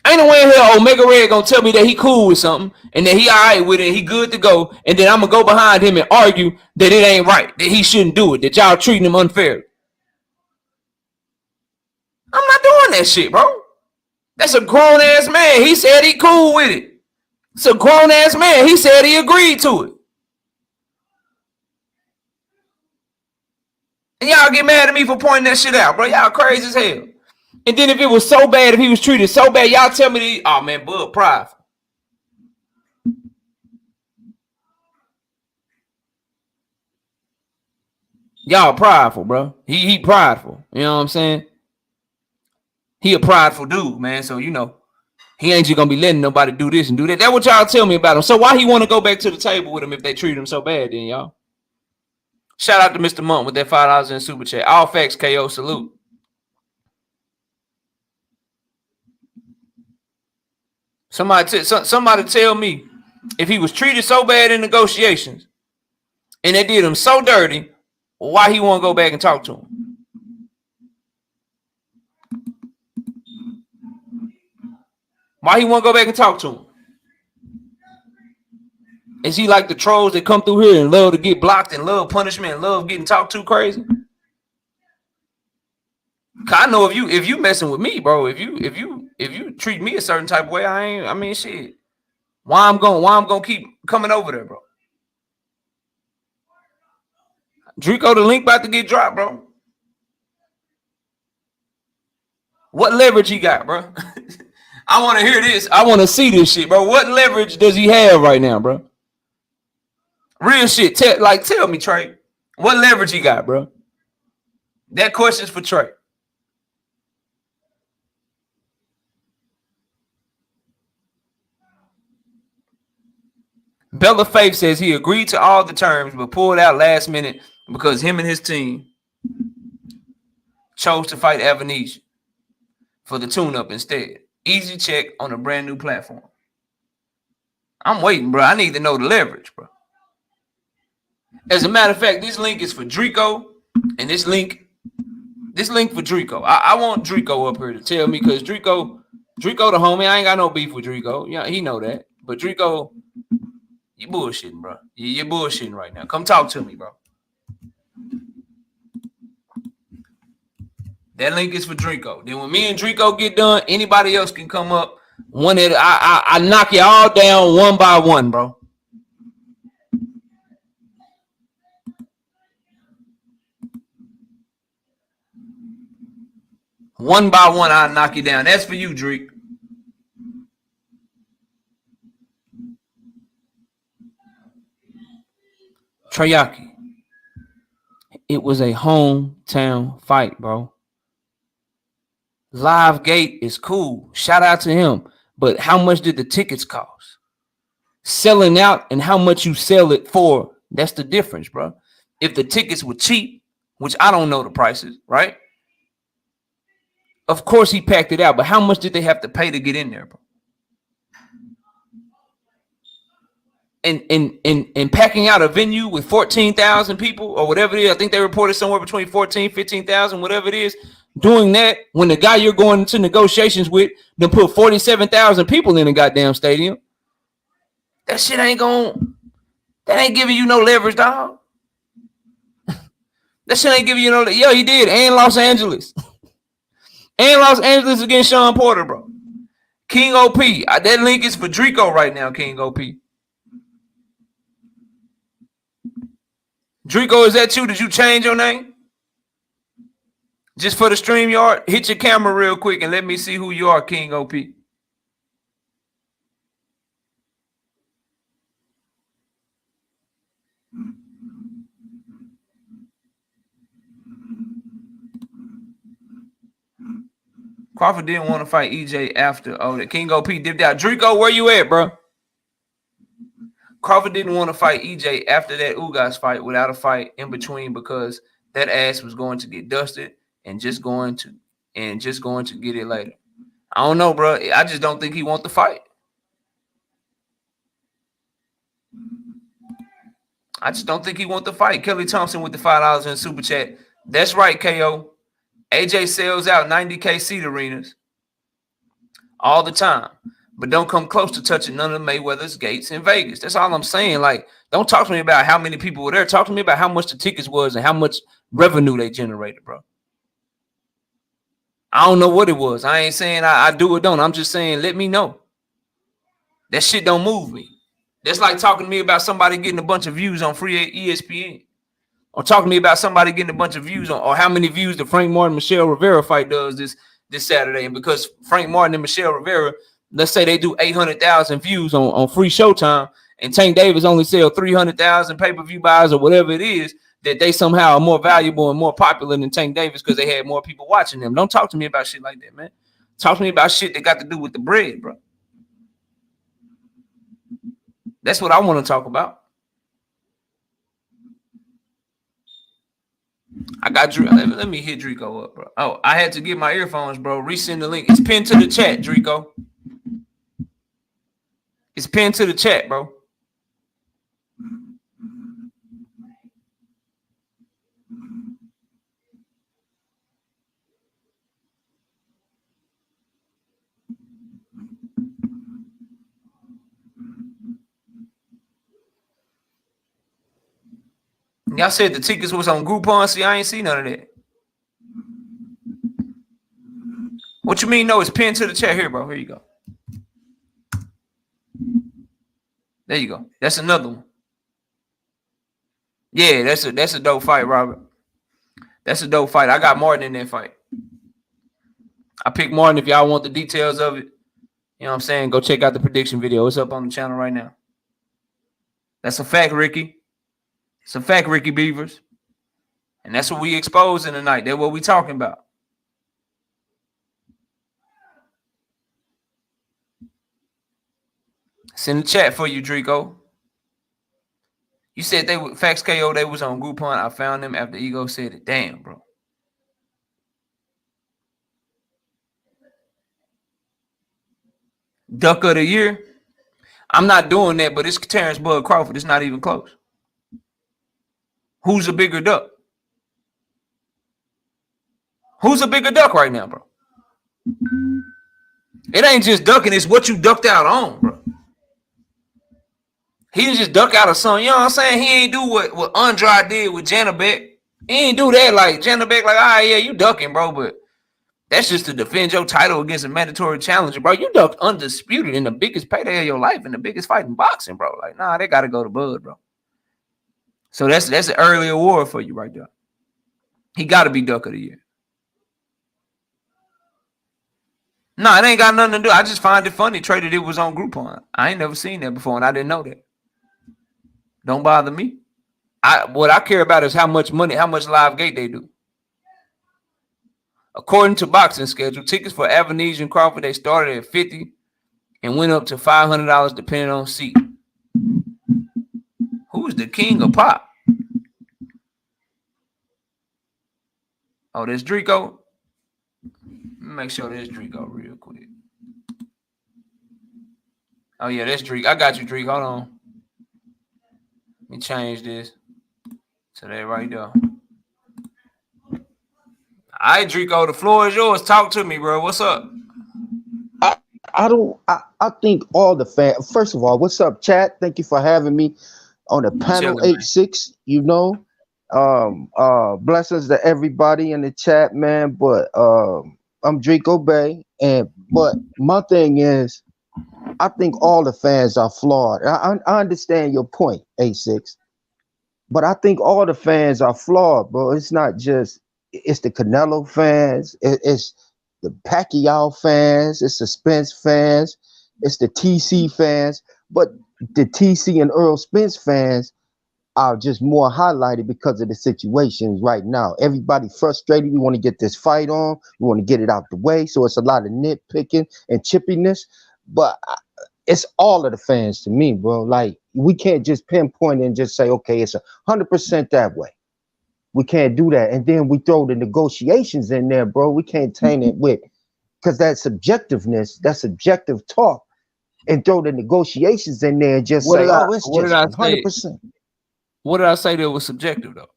Ain't no way in hell Omega Red gonna tell me that he cool with something and that he all right with it and he good to go, and then I'm gonna go behind him and argue that it ain't right, that he shouldn't do it, that y'all treating him unfairly. I'm not doing that shit, bro. That's a grown-ass man. He said he cool with it. It's a grown-ass man. He said he agreed to it. And y'all get mad at me for pointing that shit out, bro. Y'all crazy as hell. And then if it was so bad, if he was treated so bad, y'all tell me, oh man, Bud prideful. Y'all prideful, bro. He prideful. You know what I'm saying? He a prideful dude, man. So, you know, he ain't just gonna be letting nobody do this and do that. That's what y'all tell me about him. So why he want to go back to the table with him if they treat him so bad then, y'all? Shout out to Mr. Monk with that $5 in super chat. All facts, KO, salute. Somebody tell me if he was treated so bad in negotiations and they did him so dirty, why he want to go back and talk to him? Why he want to go back and talk to him? Is he like the trolls that come through here and love to get blocked and love punishment and love getting talked to crazy? Cause I know if you messing with me, bro, if you treat me a certain type of way, I mean shit. Why I'm gonna keep coming over there, bro? Drico, the link about to get dropped, bro. What leverage he got, bro? I want to hear this. I want to see this shit, bro. What leverage does he have right now, bro? Real shit. Tell me, Trey. What leverage he got, bro? That question's for Trey. Bella Faith says he agreed to all the terms, but pulled out last minute because him and his team chose to fight Avanesha for the tune-up instead. Easy check on a brand new platform. I'm waiting, bro. I need to know the leverage, bro. As a matter of fact, this link is for Drico, and this link for Drico. I want Drico up here to tell me, because Drico the homie. I ain't got no beef with Drico. Yeah, he know that. But Drico, you bullshitting, bro. You're bullshitting right now. Come talk to me, bro. That link is for Drico. Then when me and Drico get done, anybody else can come up. I knock you all down one by one, bro. One by one, I'll knock you down. That's for you, Drake. Treyaki. It was a hometown fight, bro. Live Gate is cool. Shout out to him. But how much did the tickets cost? Selling out and how much you sell it for, that's the difference, bro. If the tickets were cheap, which I don't know the prices, right? Of course he packed it out, but how much did they have to pay to get in there, bro? And packing out a venue with 14,000 people or whatever it is, I think they reported somewhere between 14, 15,000, whatever it is, doing that when the guy you're going into negotiations with then put 47,000 people in the goddamn stadium. That shit ain't giving you no leverage, dog. That shit ain't giving you no, yo, he did, and Los Angeles. And Los Angeles against Sean Porter, bro. King OP. That link is for Drico right now, King OP. Drico, is that you? Did you change your name? Just for the StreamYard? Hit your camera real quick and let me see who you are, King OP. Crawford didn't want to fight EJ after. Oh, the King OP dipped out. Drico, where you at, bro? Crawford didn't want to fight EJ after that Ugas fight without a fight in between because that ass was going to get dusted and just going to get it later. I don't know, bro. I just don't think he wants to fight. I just don't think he wants to fight. Kelly Thompson with the $5 in super chat. That's right, KO. AJ sells out 90K seat arenas all the time, but don't come close to touching none of Mayweather's gates in Vegas. That's all I'm saying. Like, don't talk to me about how many people were there. Talk to me about how much the tickets was and how much revenue they generated, bro. I don't know what it was. I ain't saying I do or don't. I'm just saying let me know. That shit don't move me. That's like talking to me about somebody getting a bunch of views on free ESPN. Or talk to me about somebody getting a bunch of views on, or how many views the Frank Martin Michelle Rivera fight does this Saturday. And because Frank Martin and Michelle Rivera, let's say they do 800,000 views on free Showtime, and Tank Davis only sell 300,000 pay-per-view buys or whatever it is, that they somehow are more valuable and more popular than Tank Davis because they had more people watching them. Don't talk to me about shit like that, man. Talk to me about shit that got to do with the bread, bro. That's what I want to talk about. I got Drew. Let me hit Drico up, bro. Oh, I had to get my earphones, bro. Resend the link. It's pinned to the chat, Drico. It's pinned to the chat, bro. Y'all said the tickets was on Groupon. See, I ain't see none of that. What you mean? No, it's pinned to the chat here, bro. Here you go. There you go. That's another one. Yeah, that's a dope fight, Robert. That's a dope fight. I got Martin in that fight. I picked Martin. If y'all want the details of it, you know what I'm saying? Go check out the prediction video. It's up on the channel right now. That's a fact, Ricky. It's a fact, Ricky Beavers. And that's what we exposing tonight. That's what we talking about. It's in the chat for you, Drico. You said they were Facts KO. They was on Groupon. I found them after Ego said it. Damn, bro. Duck of the year. I'm not doing that, but it's Terence Bud Crawford. It's not even close. Who's a bigger duck? Who's a bigger duck right now, bro? It ain't just ducking. It's what you ducked out on, bro. He didn't just duck out of something. You know what I'm saying? He ain't do what Andrade did with Janabek. He ain't do that like Janabek, like, all right, yeah, you ducking, bro, but that's just to defend your title against a mandatory challenger, bro. You ducked undisputed in the biggest payday of your life and the biggest fight in boxing, bro. Like, nah, they got to go to Bud, bro. So that's an early award for you right there. He got to be Duck of the Year. Nah, it ain't got nothing to do. I just find it funny. Traded it was on Groupon. I ain't never seen that before, and I didn't know that. Don't bother me. What I care about is how much money, how much live gate they do. According to boxing schedule, tickets for Avenesian and Crawford, they started at $50 and went up to $500 depending on seat. Who's the king of pop? Oh, there's Drico. Make sure there's Drico real quick. Oh, yeah, that's Drico. I got you, Drico. Hold on. Let me change this to that right there. All right, Drico, the floor is yours. Talk to me, bro. What's up? I think all the fans, first of all, what's up, chat? Thank you for having me on the panel 8-6, you know. Blessings to everybody in the chat, man. But I'm Drico Bay, but my thing is, I think all the fans are flawed. I understand your point, 8-6, but I think all the fans are flawed, bro. It's not just it's the Canelo fans, it's the Pacquiao fans, it's the Spence fans, it's the TC fans, but the TC and Earl Spence fans are just more highlighted because of the situations right now. Everybody frustrated. We want to get this fight on. We want to get it out the way. So it's a lot of nitpicking and chippiness, but it's all of the fans to me, bro. Like, we can't just pinpoint and just say, okay, it's 100% that way. We can't do that. And then we throw the negotiations in there, bro. We can't taint it with, because that subjectiveness, that subjective talk, and throw the negotiations in there and just say, oh, it's just 100%. What did I say that was subjective, though?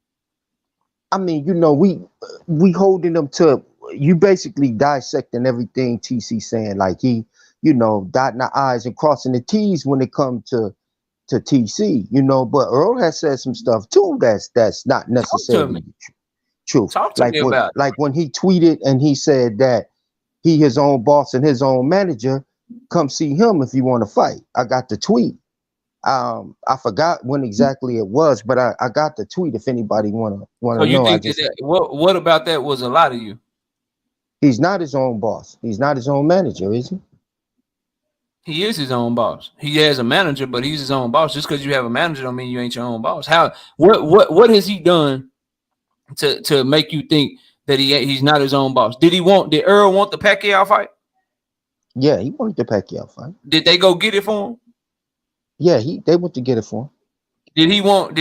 I mean, you know, we holding them to, you basically dissecting everything TC saying, like he, you know, dotting the I's and crossing the T's when it comes to TC, you know, but Earl has said some stuff too that's not necessarily true. Talk to me about it. Like when he tweeted and he said that he his own boss and his own manager, come see him if you want to fight. I got the tweet. I forgot when exactly it was, but I got the tweet if anybody wanna So you know. I think just what about that was a lot of you? He's not his own boss. He's not his own manager, is he? He is his own boss. He has a manager, but he's his own boss. Just because you have a manager don't mean you ain't your own boss. How what has he done to make you think that he's not his own boss? Did Earl want the Pacquiao fight? Yeah, he wanted the Pacquiao fight. Did they go get it for him? Yeah, they went to get it for him. Did he want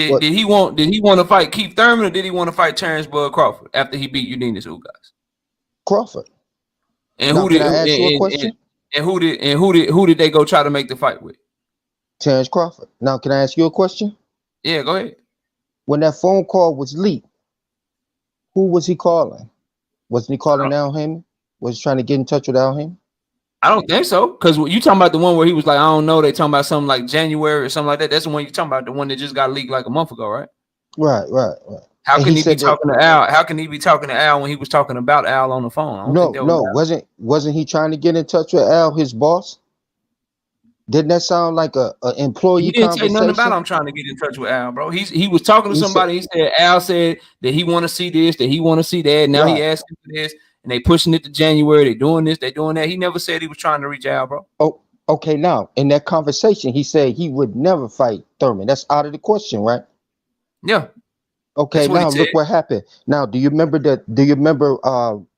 to fight Keith Thurman, or did he want to fight Terence Bud Crawford after he beat Eudenis Ugas? Crawford. And Now, who did can I ask you a question? And who did they go try to make the fight with? Terence Crawford. Now, can I ask you a question? Yeah, go ahead. When that phone call was leaked, who was he calling? Wasn't he calling Al Heyman? Was he trying to get in touch with Al Heyman? I don't think so. Because you talking about the one where he was like, I don't know. They talking about something like January or something like that. That's the one you talking about, the one that just got leaked like a month ago, right? Right. How can he be talking to Al? How can he be talking to Al when he was talking about Al on the phone? Wasn't he trying to get in touch with Al, his boss? Didn't that sound like a employee He didn't conversation? say nothing about I'm trying to get in touch with Al, bro. He was talking to somebody. He said Al said that he want to see this, that he want to see that. Now he asking for this, and they pushing it to January. They doing this, they doing that. He never said he was trying to reach Al, bro. Oh, okay. Now in that conversation, he said he would never fight Thurman. That's out of the question, right? Yeah. Okay. Now look what happened. Now, do you remember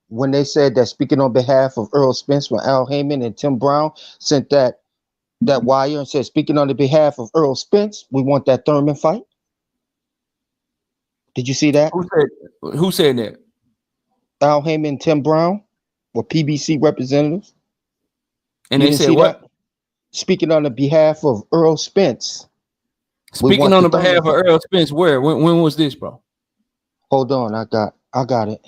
when they said that speaking on behalf of Earl Spence, when Al Heyman and Tim Brown sent that wire and said, speaking on the behalf of Earl Spence, we want that Thurman fight? Did you see that? Who said that? Al Heyman and Tim Brown were PBC representatives. And they said what? That? Speaking on the behalf of Earl Spence. Speaking on the behalf of Earl Spence, where? When was this, bro? Hold on, I got it.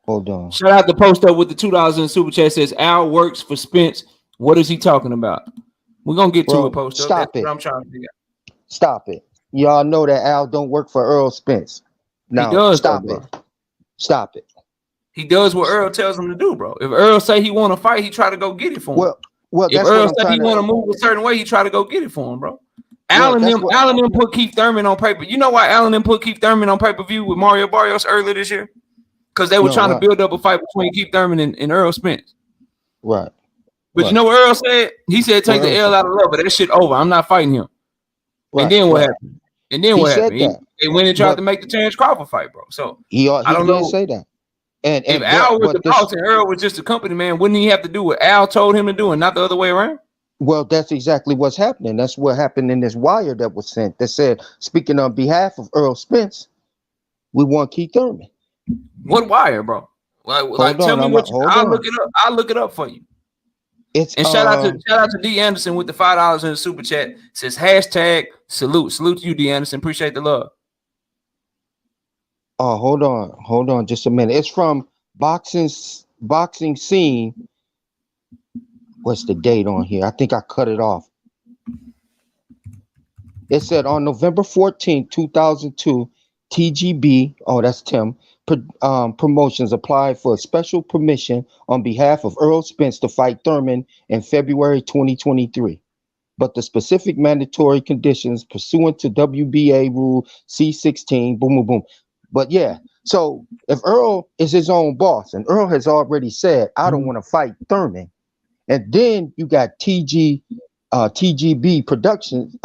Hold on. Shout out the post up with the $2 in the super chat. Says Al works for Spence. What is he talking about? We're gonna get to it. Post up. Stop it. I'm trying to figure out. Stop it. Y'all know that Al don't work for Earl Spence. Now he does, stop though, it. Stop it. He does what Earl tells him to do, bro. If Earl say he want to fight, he try to go get it for him. Well, if Earl say he want to move a certain way, he try to go get it for him, bro. Allen them put Keith Thurman on paper. You know why Allen them put Keith Thurman on pay-per-view with Mario Barrios earlier this year? Because they were trying to build up a fight between Keith Thurman and Earl Spence. Right. But you know what Earl said? He said, take the L out of love, but that shit over. I'm not fighting him. Right. And then what happened? They went and tried to make the Terence Crawford fight, bro. So I don't know. Say that. And if Al was the boss and Earl was just a company man, wouldn't he have to do what Al told him to do and not the other way around? Well, that's exactly what's happening. That's what happened in this wire that was sent that said, speaking on behalf of Earl Spence, we want Keith Thurman. What wire, bro? Like tell me what I'll look it up. I'll look it up for you. Shout out to D Anderson with the $5 in the super chat. It says hashtag salute to you, D Anderson. Appreciate the love. Oh, hold on just a minute. It's from boxing scene. What's the date on here? I think I cut it off. It said on November 14, 2002, TGB, that's Tim, Promotions applied for a special permission on behalf of Earl Spence to fight Thurman in February 2023. But the specific mandatory conditions pursuant to WBA Rule C16, boom, boom, boom. But yeah, so if Earl is his own boss and Earl has already said, I don't want to fight Thurman, and then you got TGB Productions,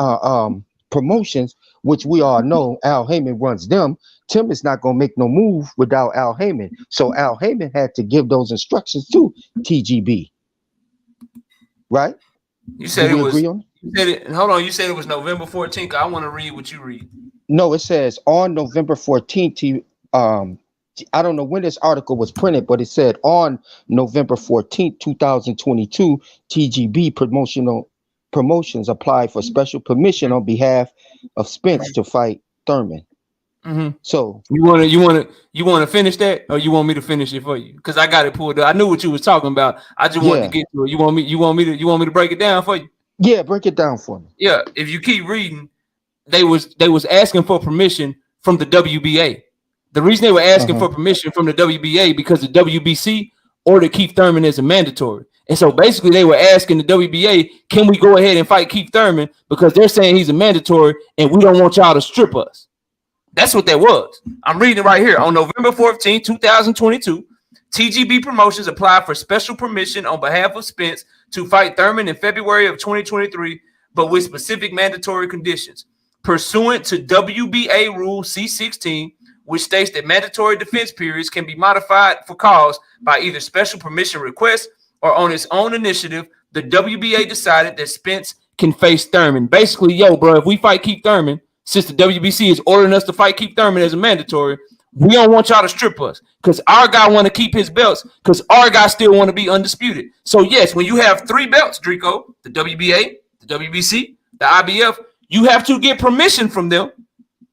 Promotions, which we all know Al Heyman runs them. Tim is not going to make no move without Al Heyman. So Al Heyman had to give those instructions to TGB. Right? You said hold on, you said it was November 14th. I want to read what you read. No, it says on November 14th, I don't know when this article was printed, but it said on November 14th, 2022, TGB Promotions applied for special permission on behalf of Spence to fight Thurman. Mm-hmm. So you want to finish that, or you want me to finish it for you? Because I got it pulled up. I knew what you was talking about. I just wanted to get to it. You want me to break it down for you? Yeah, break it down for me. Yeah, if you keep reading, they was asking for permission from the WBA. The reason they were asking for permission from the WBA because the WBC ordered Keith Thurman as a mandatory. And so basically they were asking the WBA, can we go ahead and fight Keith Thurman because they're saying he's a mandatory and we don't want y'all to strip us. That's what that was. I'm reading it right here. On November 14, 2022, TGB Promotions applied for special permission on behalf of Spence to fight Thurman in February of 2023, but with specific mandatory conditions. Pursuant to WBA Rule C-16, which states that mandatory defense periods can be modified for cause by either special permission request or on its own initiative, the WBA decided that Spence can face Thurman. Basically, yo, bro, if we fight Keith Thurman, since the WBC is ordering us to fight Keith Thurman as a mandatory, we don't want y'all to strip us because our guy want to keep his belts because our guy still want to be undisputed. So, yes, when you have 3 belts, Drico, the WBA, the WBC, the IBF, you have to get permission from them.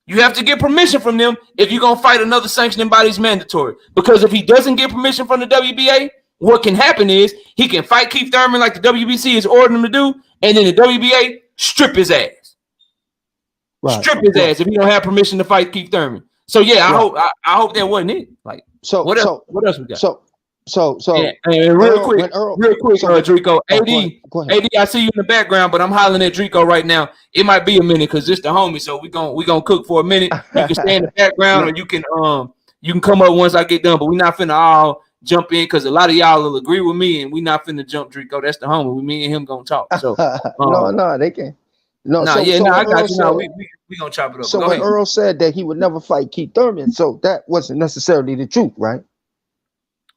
You have to get permission from them if you're going to fight another sanctioning body's mandatory. Because if he doesn't get permission from the WBA, what can happen is he can fight Keith Thurman like the WBC is ordering him to do, and then the WBA strip his ass. Right. Strip his ass if he don't have permission to fight Keith Thurman. So yeah, I hope that wasn't it. Like, what else we got? So yeah, and real quick, Drico, AD, I see you in the background, but I'm hollering at Drico right now. It might be a minute because it's the homie, so we gonna cook for a minute. You can stay in the background, or you can come up once I get done. But we're not finna all jump in because a lot of y'all will agree with me, and we not finna jump Drico. That's the homie. Me and him gonna talk. So no, they can. I got you. No, we gonna chop it up. So when Earl said that he would never fight Keith Thurman, so that wasn't necessarily the truth, right?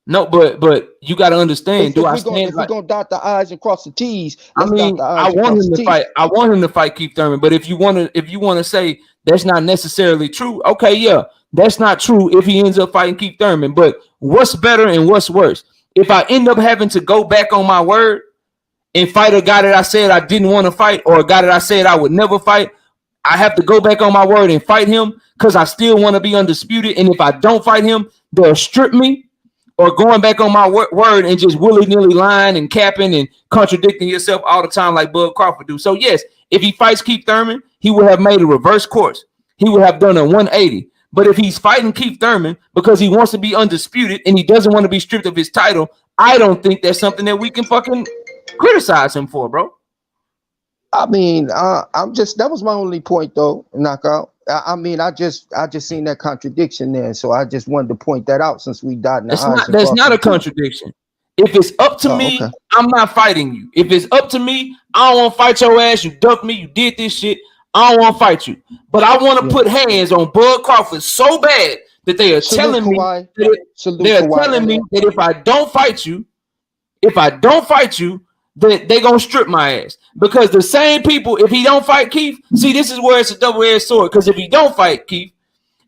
No, but you got to understand. If we're gonna dot the I's and cross the T's, I want him to fight. I want him to fight Keith Thurman. But if you want to say that's not necessarily true, okay, yeah, that's not true if he ends up fighting Keith Thurman. But what's better and what's worse? If I end up having to go back on my word and fight a guy that I said I didn't want to fight, or a guy that I said I would never fight, I have to go back on my word and fight him because I still want to be undisputed. And if I don't fight him, they'll strip me. Or going back on my word and just willy-nilly lying and capping and contradicting yourself all the time like Bud Crawford do. So, yes, if he fights Keith Thurman, he would have made a reverse course. He would have done a 180. But if he's fighting Keith Thurman because he wants to be undisputed and he doesn't want to be stripped of his title, I don't think that's something that we can fucking criticize him for, bro. I mean, that was my only point, though, Knockout. I just seen that contradiction there, so I just wanted to point that out since we died in the eyes. That's not a contradiction. If it's up to me, okay, I'm not fighting you. If it's up to me, I don't want to fight your ass. You ducked me. You did this shit. I don't want to fight you. But I want to put hands on Bud Crawford so bad that they are telling me that if I don't fight you, that they gonna strip my ass. Because the same people, if he don't fight Keith, see, this is where it's a double-edged sword. Because if he don't fight Keith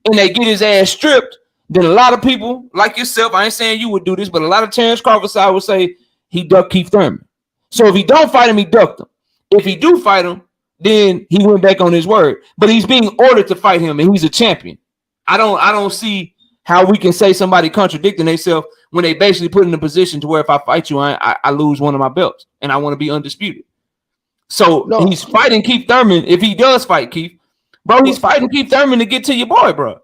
and they get his ass stripped, then a lot of people like yourself, I ain't saying you would do this, but a lot of Terence Crawford side would say he ducked Keith Thurman. So if he don't fight him, he ducked him. If he do fight him, then he went back on his word. But he's being ordered to fight him, and he's a champion. I don't see how we can say somebody contradicting themselves when they basically put in a position to where if I fight you, I lose one of my belts and I want to be undisputed. So he's fighting Keith Thurman. If he does fight Keith, bro, he's fighting Keith Thurman to get to your boy, bro.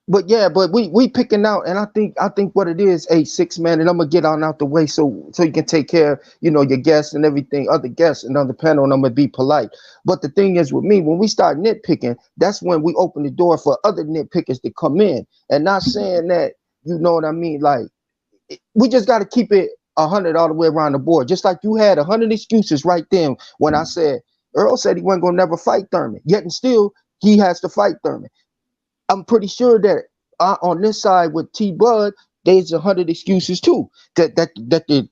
But yeah, but we picking out, and I think what it is, a 6-man, and I'm gonna get on out the way so you can take care of, your guests and everything, other guests and other panel, and I'm gonna be polite. But the thing is with me, when we start nitpicking, that's when we open the door for other nitpickers to come in. And not saying that, you know what I mean, like we just got to keep it 100 all the way around the board. Just like you had 100 excuses right then when I said Earl said he wasn't gonna never fight Thurman, yet and still he has to fight Thurman. I'm pretty sure that on this side with T Bud, there's 100 excuses too that they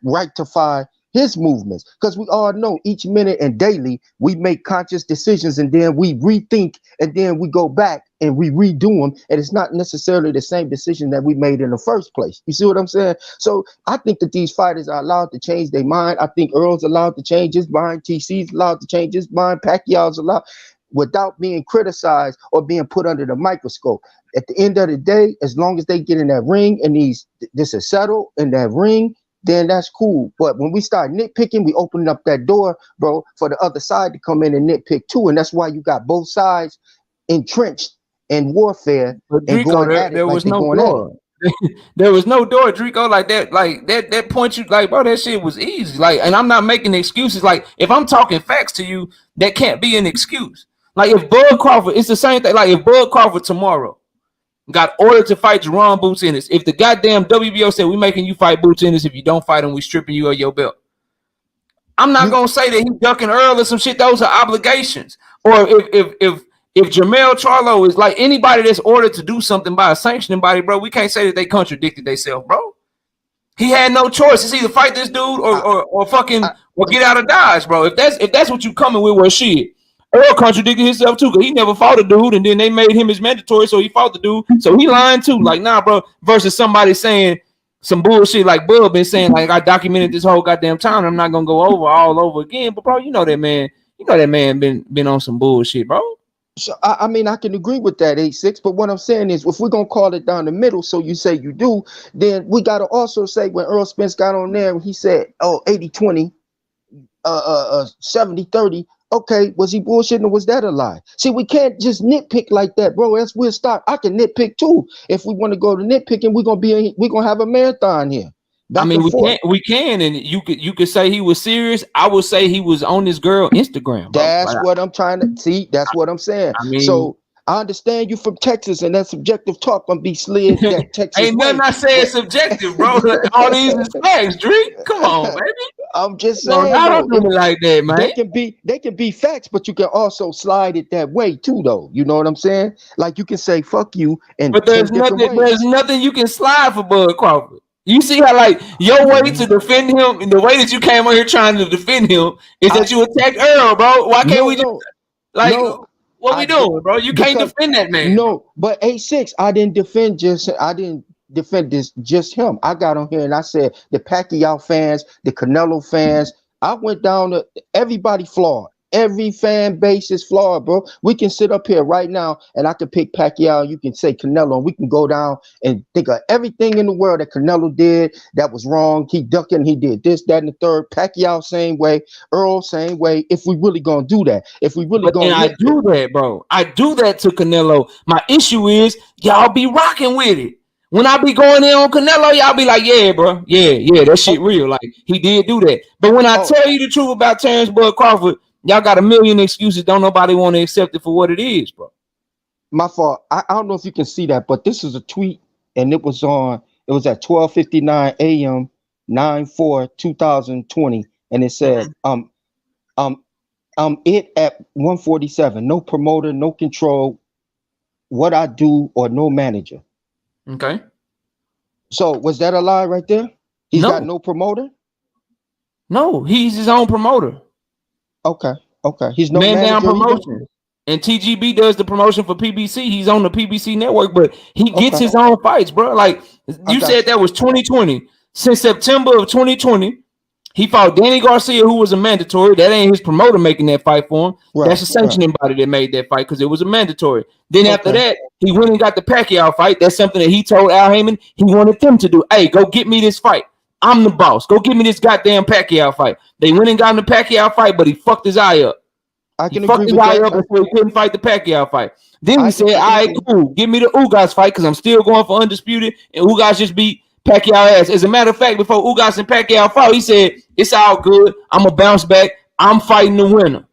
rectify his movements, because we all know each minute and daily we make conscious decisions and then we rethink and then we go back and we redo them, and it's not necessarily the same decision that we made in the first place. You see what I'm saying? So I think that these fighters are allowed to change their mind. I think Earl's allowed to change his mind. TC's allowed to change his mind. Pacquiao's allowed, without being criticized or being put under the microscope. At the end of the day, as long as they get in that ring and this is settled in that ring, then that's cool. But when we start nitpicking, we open up that door, bro, for the other side to come in and nitpick too. And that's why you got both sides entrenched in warfare. But Drico, there was no door. There was no door, Drico, like that. Like that point you like, bro. That shit was easy. Like, and I'm not making excuses. Like, if I'm talking facts to you, that can't be an excuse. Like, if Bud Crawford, it's the same thing. Like, if Bud Crawford tomorrow got ordered to fight Jerron Boots Ennis, if the goddamn WBO said we making you fight Boots Ennis, if you don't fight him, we stripping you of your belt. I'm not gonna say that he ducking Earl or some shit. Those are obligations. Or if Jermell Charlo is like anybody that's ordered to do something by a sanctioning body, bro, we can't say that they contradicted themselves, bro. He had no choice. It's either fight this dude or fucking or get out of Dodge, bro. If that's what you coming with, well, shit. Earl contradicted himself too, because he never fought a dude, and then they made him as mandatory, so he fought the dude. So he lying too. Like, nah, bro. Versus somebody saying some bullshit like Bub been saying, like, I documented this whole goddamn time. I'm not gonna go all over again. But bro, you know that man been on some bullshit, bro. So I mean, I can agree with that 8-6, but what I'm saying is, if we're gonna call it down the middle, so you say you do, then we gotta also say when Earl Spence got on there, he said, oh, 80-20, 70-30. Okay, was he bullshitting or was that a lie? See, we can't just nitpick like that, bro. Else we'll stop. I can nitpick too. If we want to go to nitpicking, we're gonna have a marathon here. I mean, we can, and you could say he was serious. I would say he was on this girl Instagram. Bro. That's what I'm trying to see. That's what I'm saying. I mean, so I understand you from Texas, and that subjective talk gonna be slid that Texas. Ain't nothing I say subjective, bro. All these is facts, Drake. Come on, baby. I'm just saying. I don't do it like that, man. They can be facts, but you can also slide it that way too, though. You know what I'm saying? Like you can say "fuck you," and but there's nothing you can slide for Bud Crawford. You see how like your way to defend him and the way that you came on here trying to defend him is that you attacked Earl, bro. Why can't we just like what we doing, bro? You can't defend that man. No, but 8-6, I didn't defend just him. I got on here and I said the Pacquiao fans, the Canelo fans. I went down to everybody flawed. Every fan base is flawed, bro. We can sit up here right now and I can pick Pacquiao. You can say Canelo, and we can go down and think of everything in the world that Canelo did that was wrong. He ducking, he did this, that, and the third. Pacquiao, same way. Earl, same way. If we really gonna do that, I do that, bro. I do that to Canelo. My issue is y'all be rocking with it. When I be going in on Canelo, y'all be like, yeah, bro. Yeah, that shit real. Like, he did do that. But when I tell you the truth about Terence Bud Crawford, y'all got a million excuses. Don't nobody want to accept it for what it is, bro. My fault. I don't know if you can see that, but this is a tweet, and it was at 12:59 a.m. 9/4/2020, and it said, it at 147. No promoter, no control. What I do or no manager. Okay. So was that a lie right there? He's got no promoter? No, he's his own promoter. Okay. He's no Man Down Promotion. Either? And TGB does the promotion for PBC. He's on the PBC network, but he gets his own fights, bro. Like you said, that was 2020. Since September of 2020, he fought Danny Garcia, who was a mandatory. That ain't his promoter making that fight for him. Right, that's a sanctioning body that made that fight because it was a mandatory. Then after that, he went and got the Pacquiao fight. That's something that he told Al Heyman he wanted them to do. Hey, go get me this fight. I'm the boss. Go give me this goddamn Pacquiao fight. They went and got in the Pacquiao fight, but he fucked his eye up. He fucked his eye up before he couldn't fight the Pacquiao fight. Then he said, all right, cool. Give me the Ugas fight because I'm still going for undisputed, and Ugas just beat Pacquiao ass. As a matter of fact, before Ugas and Pacquiao fought, he said, it's all good. I'm going to bounce back. I'm fighting the winner.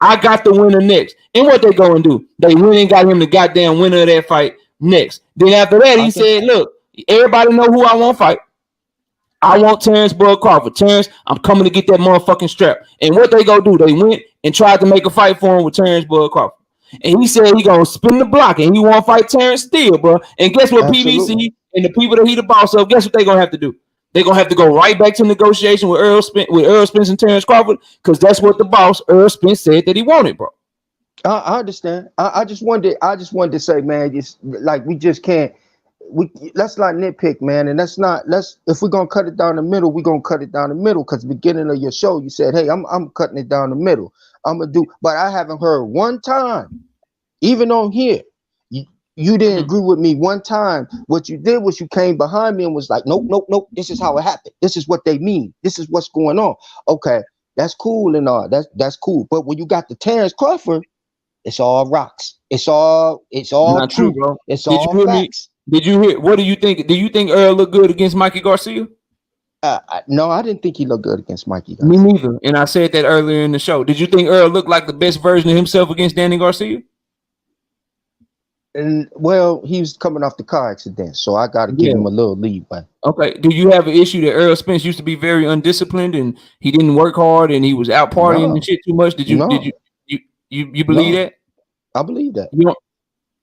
I got the winner next. And what they go and do? They went and got him the goddamn winner of that fight next. Then after that, he said, look, everybody know who I want to fight. I want Terence Bud Crawford. Terence, I'm coming to get that motherfucking strap. And what they go do? They went and tried to make a fight for him with Terence Bud Crawford. And he said he gonna spin the block and he want to fight Terence still, bro. And guess what? PBC and the people that he the boss of, guess what they gonna have to do? They gonna have to go right back to negotiation with Earl Spence and Terence Crawford, because that's what the boss Earl Spence said that he wanted, bro. I understand. I just wanted to say, man, it's like we just can't. Let's not nitpick, man, and if we're gonna cut it down the middle, we're gonna cut it down the middle. Because beginning of your show, you said, hey, I'm cutting it down the middle. I'm gonna do, but I haven't heard one time, even on here, you didn't agree with me one time. What you did was you came behind me and was like, nope, this is how it happened. This is what they mean. This is what's going on. Okay, that's cool and all. That's cool. But when you got the Terence Crawford, it's all rocks. It's all not true, bro. It's all facts. Did you hear? What do you think? Do you think Earl looked good against Mikey Garcia? No, I didn't think he looked good against Mikey Me Garcia. neither. And I said that earlier in the show. Did you think Earl looked like the best version of himself against Danny Garcia? And well, he was coming off the car accident, so I got to give Yeah. him a little leeway. Okay. Do you have an issue that Earl Spence used to be very undisciplined and he didn't work hard and he was out partying No, and shit too much? Did you no, you believe no. that? I believe that. You don't,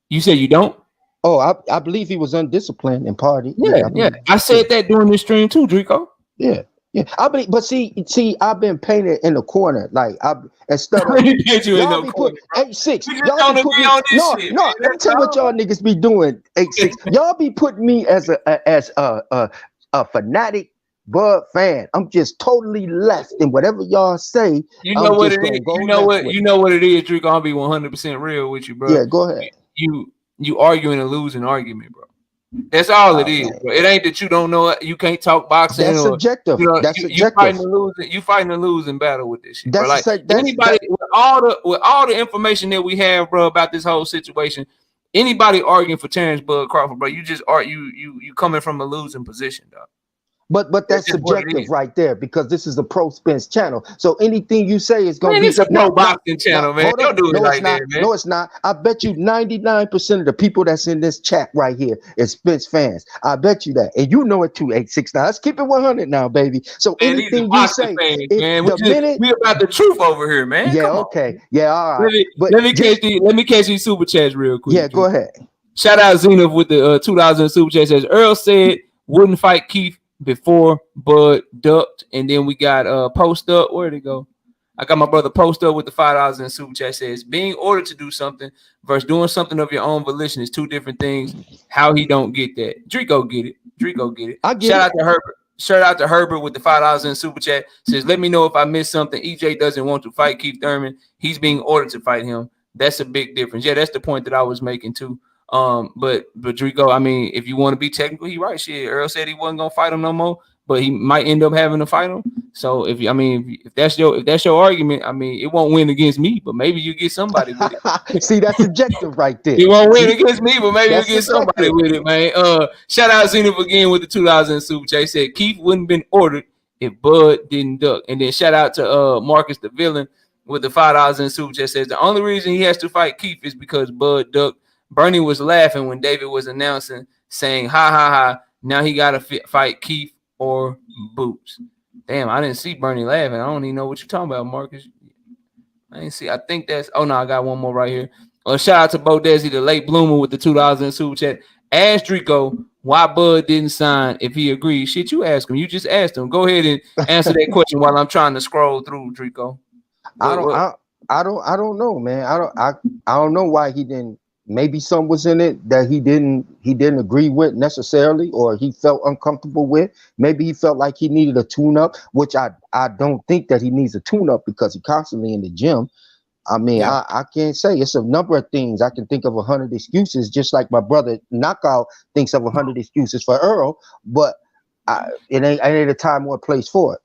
you said you don't? Oh, I believe he was undisciplined and party. Yeah, I yeah. believe. I said that during this stream too, Drico. Yeah, yeah. I believe, but see, I've been painted in the corner, like instead of You ain't y'all no be corner, put 8-6. We just Y'all don't be put agree me. on this No, shit, no. man. Let me tell you what y'all niggas be doing. 8-6. Y'all be putting me as a fanatic Bud fan. I'm just totally left, and whatever y'all say, You know I'm what just it is. gonna go You know left what with you it. know what it is, Drico. I'll be 100% real with you, bro. Yeah, go ahead. You arguing a losing argument, bro. That's all it is, Man, bro. It ain't that you don't know it, you can't talk boxing that's or subjective. That's you subjective. fighting a losing battle with this shit, bro. That's Like that's anybody with all the information that we have, bro, about this whole situation, anybody arguing for Terence Bud Crawford, bro, you just are you coming from a losing position, dog. But That's that's just what it subjective is. right there because this is a pro Spence channel. So anything you say is gonna Man, be it's a pro now. boxing channel, man. Hold Don't up. do it No, it's like not. that, man. No, it's not. I bet you 99% of the people that's in this chat right here is Spence fans. I bet you that. And you know it too, 869. Let's keep it 100 now, baby. So Man, these are anything you boxing say, fans, if man. the minute, We about the truth over here, man. yeah, Come on. okay. Yeah, all Let right. me But let me catch just these super chats real quick. yeah, go ahead. Shout out Zenith with the 2000 super chat. Says Earl said wouldn't fight Keith before Bud ducked, and then we got post up. Where'd it go? I got my brother post up with the $5 in super chat. Says being ordered to do something versus doing something of your own volition is two different things. How he don't get that? Drico get it. Drico get it. I get Shout it. out to Herbert. Shout out to Herbert with the $5 in super chat. Says let me know if I missed something. EJ doesn't want to fight Keith Thurman. He's being ordered to fight him. That's a big difference. Yeah, that's the point that I was making too. But Drico, I mean, if you want to be technical, he right. Shit, Earl said he wasn't gonna fight him no more, but he might end up having to fight him. So if that's your argument, I mean, it won't win against me, but maybe you get somebody with it. See, that's subjective right there. It won't win See, against me, but maybe you that's get somebody subjective. with it, man. Shout out Zenith again with the 2000 super chat. He said Keith wouldn't been ordered if Bud didn't duck. And then shout out to Marcus the villain with the $5 in super chat. Says the only reason he has to fight Keith is because Bud ducked. Bernie was laughing when David was announcing, saying, "Ha ha ha! Now he got to fight Keith or Boots." Damn, I didn't see Bernie laughing. I don't even know what you're talking about, Marcus. I didn't see. I think that's. Oh no, I got one more right here. Shout out to Bo Desi, the late bloomer, with the $2 in super chat. Ask Drico why Bud didn't sign if he agreed. Shit, you ask him. You just asked him. Go ahead and answer that question while I'm trying to scroll through, Drico. I don't know, man. I don't know why he didn't. Maybe something was in it that he didn't agree with necessarily, or he felt uncomfortable with. Maybe he felt like he needed a tune up, which I don't think that he needs a tune up because he's constantly in the gym. I mean, Yeah. I can't say it's a number of things. I can think of 100 excuses, just like my brother Knockout thinks of 100 excuses for Earl, but it ain't a time or a place for it.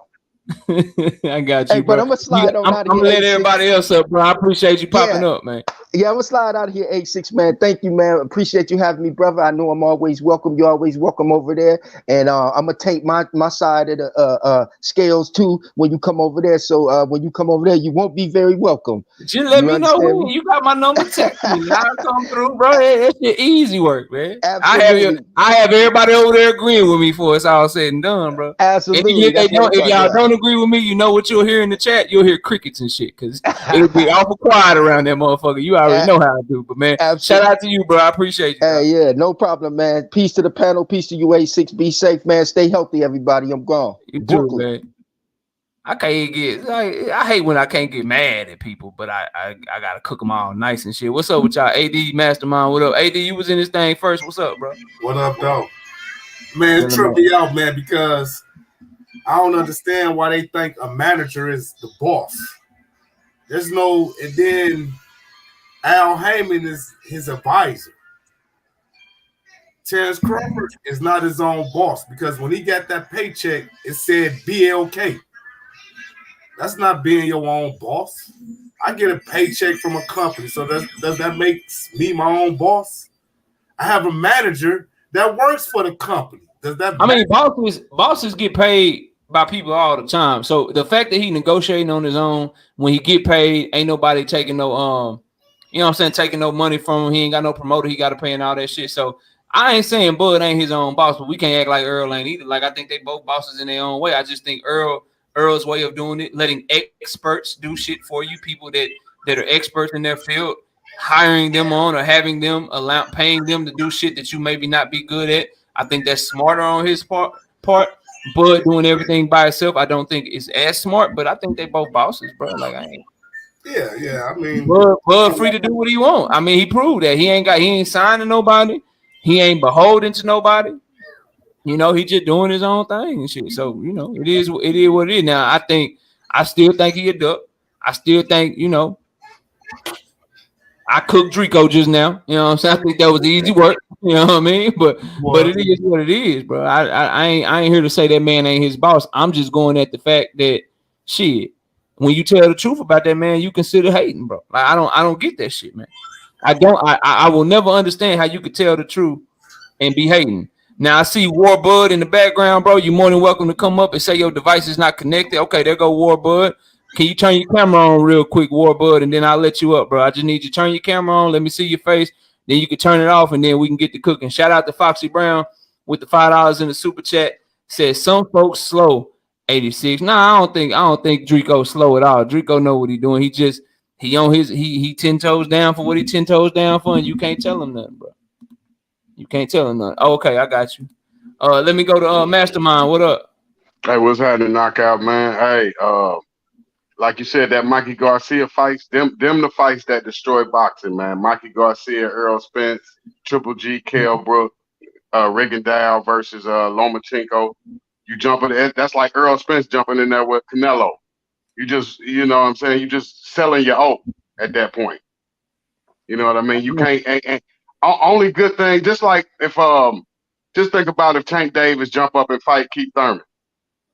I got you, Hey, bro. but I'm gonna slide on out of I'm here. gonna let everybody else up, bro. I appreciate you popping Yeah. up, man. Yeah, I'm gonna slide out of here, 8-6, man. Thank you, man. Appreciate you having me, brother. I know I'm always welcome. You're always welcome over there. And I'm gonna take my side of the scales too when you come over there. So when you come over there, you won't be very welcome. Just let You me know understand when me? you got my number. Text me. I'll come through, bro. That's shit easy work, man. Absolutely. I have everybody over there agreeing with me before it's all said and done, bro. And even Absolutely. if That's what I'm if talking y'all about. don't agree with me, you know what you'll hear in the chat. You'll hear crickets and shit because it'll be awful quiet around that motherfucker. You already know how I do, but man, shout out to you, bro. I appreciate you. Hey, yeah, no problem, man. Peace to the panel. Peace to you, 8-6. Be safe, man. Stay healthy, everybody. I'm gone. You too, Brooklyn. man. I can't get. I hate when I can't get mad at people, but I gotta cook them all nice and shit. What's up with y'all? AD Mastermind, what up? AD, you was in this thing first. What's up, bro? What up, though? Man, it tripped me out, man, because I don't understand why they think a manager is the boss. There's no, and then Al Heyman is his advisor. Terence Crawford is not his own boss because when he got that paycheck, it said BLK. That's not being your own boss. I get a paycheck from a company, so does that make me my own boss? I have a manager that works for the company. Does that? I mean, bosses get paid by people all the time. So the fact that he negotiating on his own, when he get paid, ain't nobody taking no you know what I'm saying, taking no money from him. He ain't got no promoter. He got to pay and all that shit. So I ain't saying Bud ain't his own boss, but we can't act like Earl ain't either. Like I think they both bosses in their own way. I just think Earl's way of doing it, letting experts do shit for you, people that are experts in their field, hiring them on or having them paying them to do shit that you maybe not be good at. I think that's smarter on his part. Bud doing everything by himself, I don't think is as smart. But I think they both bosses, bro. Like I ain't. Yeah. I mean, Bud free to do what he want. I mean, he proved that he ain't signing nobody. He ain't beholden to nobody. You know, he just doing his own thing and shit. So you know, it is what it is. Now I still think he a duck. I still think, you know, I cooked Drico just now. You know what I'm saying? I think that was easy work. You know what I mean? But it is what it is, bro. I ain't here to say that man ain't his boss. I'm just going at the fact that shit, when you tell the truth about that man, you consider hating, bro. Like I don't get that shit, man. I will never understand how you could tell the truth and be hating. Now I see Warbud in the background, bro. You're more than welcome to come up and say your device is not connected. Okay, there go Warbud. Can you turn your camera on real quick, Warbud, and then I'll let you up, bro. I just need you to turn your camera on. Let me see your face. Then you can turn it off, and then we can get to cooking. Shout out to Foxy Brown with the $5 in the super chat. Says some folks slow. 86. Nah, I don't think Drico slow at all. Drico know what he doing. He on his he 10 toes down for what he 10 toes down for, and you can't tell him nothing, bro. You can't tell him nothing. Oh, okay, I got you. Let me go to Mastermind. What up? Hey, what's happening, Knockout, man? Hey, like you said, that Mikey Garcia fights, them the fights that destroy boxing, man. Mikey Garcia, Earl Spence, Triple G, Kell Brook, Rigondeaux versus Lomachenko. You jumping, that's like Earl Spence jumping in there with Canelo. You know what I'm saying? You just selling your oat at that point. You know what I mean? You can't. Only good thing, just like if just think about if Tank Davis jump up and fight Keith Thurman.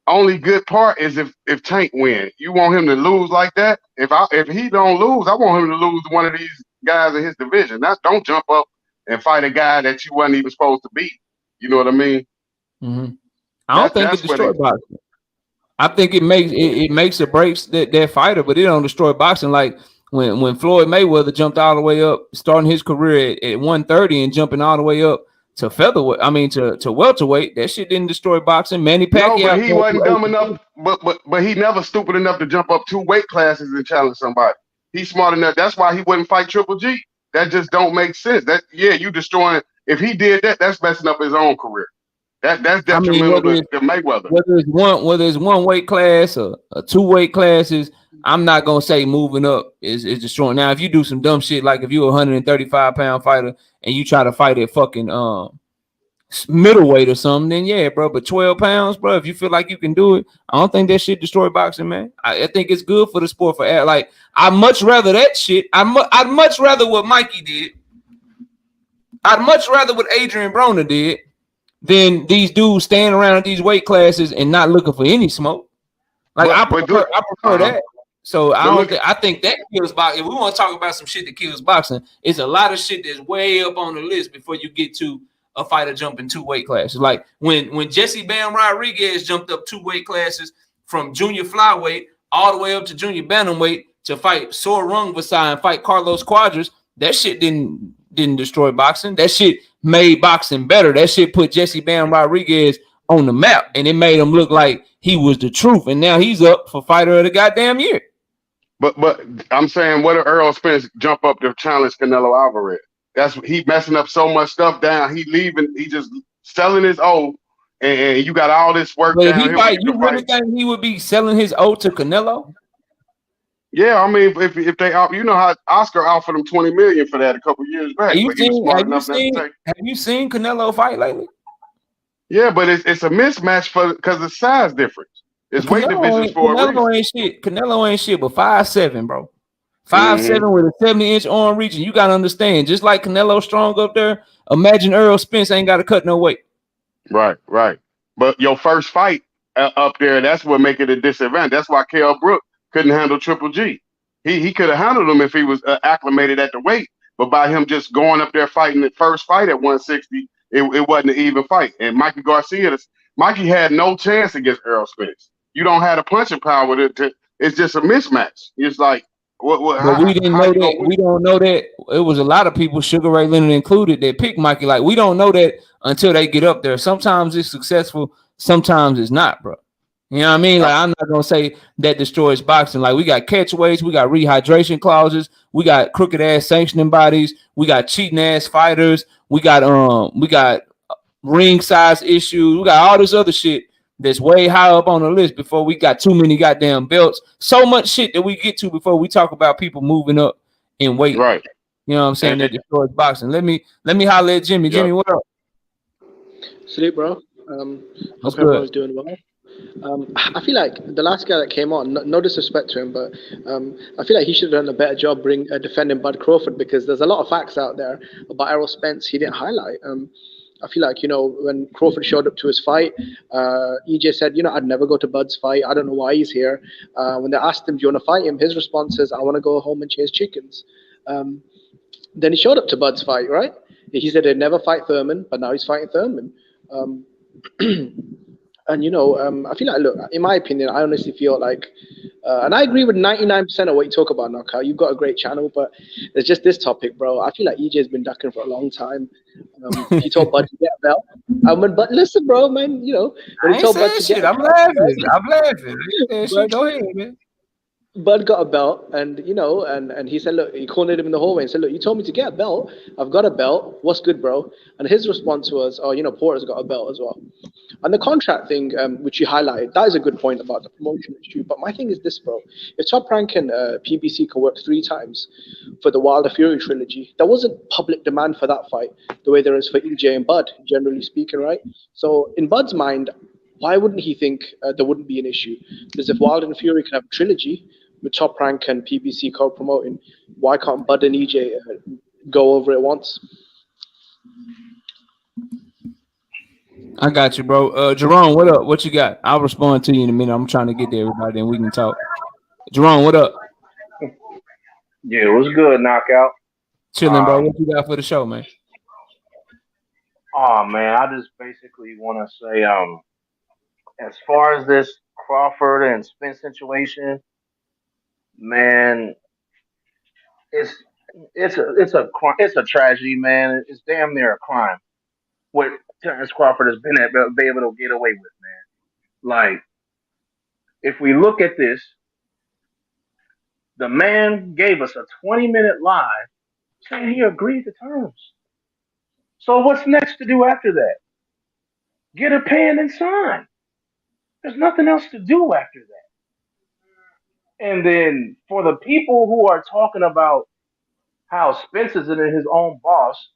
Only good part is if Tank win. You want him to lose like that? If he don't lose, I want him to lose to one of these guys in his division. Don't jump up and fight a guy that you wasn't even supposed to beat. You know what I mean? Mm-hmm. I don't think it destroys boxing. I think it makes or breaks that fighter, but it don't destroy boxing. Like when Floyd Mayweather jumped all the way up, starting his career at 130 and jumping all the way up to featherweight, I mean to welterweight, that shit didn't destroy boxing. Manny Pacquiao. No, but he wasn't dumb enough. But he never stupid enough to jump up 2 weight classes and challenge somebody. He's smart enough. That's why he wouldn't fight Triple G. That just don't make sense. You destroying. If he did that, that's messing up his own career. That's detrimental to Mayweather. Whether it's one weight class or 2 weight classes, I'm not gonna say moving up is destroying. Now, if you do some dumb shit, like if you're a 135-pound fighter and you try to fight at fucking middleweight or something, then yeah, bro. But 12 pounds, bro, if you feel like you can do it, I don't think that shit destroy boxing, man. I think it's good for the sport like I'd much rather that shit. I'd much rather what Mikey did. I'd much rather what Adrian Broner did than these dudes standing around at these weight classes and not looking for any smoke. Like I prefer that. So I think that kills boxing. If we want to talk about some shit that kills boxing, it's a lot of shit that's way up on the list before you get to a fighter jumping 2 weight classes. Like when Jesse Bam Rodriguez jumped up 2 weight classes from junior flyweight all the way up to junior bantamweight to fight Sor Rungvisai and fight Carlos Quadras, that shit didn't destroy boxing. That shit made boxing better. That shit put Jesse Bam Rodriguez on the map, and it made him look like he was the truth. And now he's up for fighter of the goddamn year. But I'm saying, what if Earl Spence jump up to challenge Canelo Alvarez? He messing up so much stuff down. He leaving. He just selling his oath, and you got all this work. But if he fight, you really think he would be selling his oath to Canelo? Yeah, I mean, if they, you know how Oscar offered him $20 million for that a couple years back. Have you seen Canelo fight lately? Yeah, but it's a mismatch because of size difference. It's weight divisions for a reason. Canelo ain't shit, but 5'7", bro. 5'7" with a 70-inch arm reach. And you gotta understand, just like Canelo strong up there, imagine Earl Spence ain't got to cut no weight. Right. But your first fight up there, that's what make it a disadvantage. That's why Kell Brook couldn't handle Triple G. He could have handled him if he was acclimated at the weight. But by him just going up there fighting the first fight at 160, it wasn't an even fight. And Mikey had no chance against Errol Spence. You don't have the punching power with it. It's just a mismatch. It's like, But we didn't how know you that. gonna win? We don't know that. It was a lot of people, Sugar Ray Leonard included, that picked Mikey. Like, we don't know that until they get up there. Sometimes it's successful, sometimes it's not, bro. You know what I mean? Like, I'm not gonna say that destroys boxing. Like, we got catch weights, we got rehydration clauses, we got crooked ass sanctioning bodies, we got cheating ass fighters, we got ring size issues, we got all this other shit that's way high up on the list before we got too many goddamn belts. So much shit that we get to before we talk about people moving up in weight. Right. You know what I'm saying? That destroys boxing. Let me holler at Jimmy. Yep. Jimmy, what up? Salute, bro. What's Hope good? everyone's doing well. I feel like the last guy that came on, no disrespect to him, but I feel like he should have done a better job defending Bud Crawford, because there's a lot of facts out there about Errol Spence he didn't highlight. I feel like, when Crawford showed up to his fight, EJ said, I'd never go to Bud's fight. I don't know why he's here. When they asked him, do you want to fight him? His response is, I want to go home and chase chickens. Then he showed up to Bud's fight, right? He said he'd never fight Thurman, but now he's fighting Thurman. And I feel like, look, in my opinion, I honestly feel like, and I agree with 99% of what you talk about, Knockout. You've got a great channel, but there's just this topic, bro. I feel like EJ's been ducking for a long time. He told Bud to get a belt. But listen, bro, man, when he told Bud to get a I'm belt, laughing. I'm laughing. Bud, Go ahead, man. Bud got a belt, and and he said, look, he cornered him in the hallway and said, look, you told me to get a belt. I've got a belt. What's good, bro? And his response was, oh, Porter's got a belt as well. And the contract thing, which you highlighted, that is a good point about the promotion issue. But my thing is this, bro. If Top Rank and PBC can work 3 times for the Wilder Fury trilogy, there wasn't public demand for that fight the way there is for EJ and Bud, generally speaking, right? So in Bud's mind, why wouldn't he think there wouldn't be an issue? Because if Wilder and Fury can have a trilogy with Top Rank and PBC co-promoting, why can't Bud and EJ go over it once? I got you, bro. Jerome, what up? What you got? I'll respond to you in a minute. I'm trying to get to everybody, and we can talk. Jerome, what up? Yeah, what's good, Knockout? Chilling, bro. What you got for the show, man? Oh man, I just basically want to say, as far as this Crawford and Spence situation, man, it's a tragedy, man. It's damn near a crime what Terence Crawford has been able to get away with, man. Like, if we look at this, the man gave us a 20-minute live saying he agreed to terms. So what's next to do after that? Get a pen and sign. There's nothing else to do after that. And then for the people who are talking about how Spence is his own boss,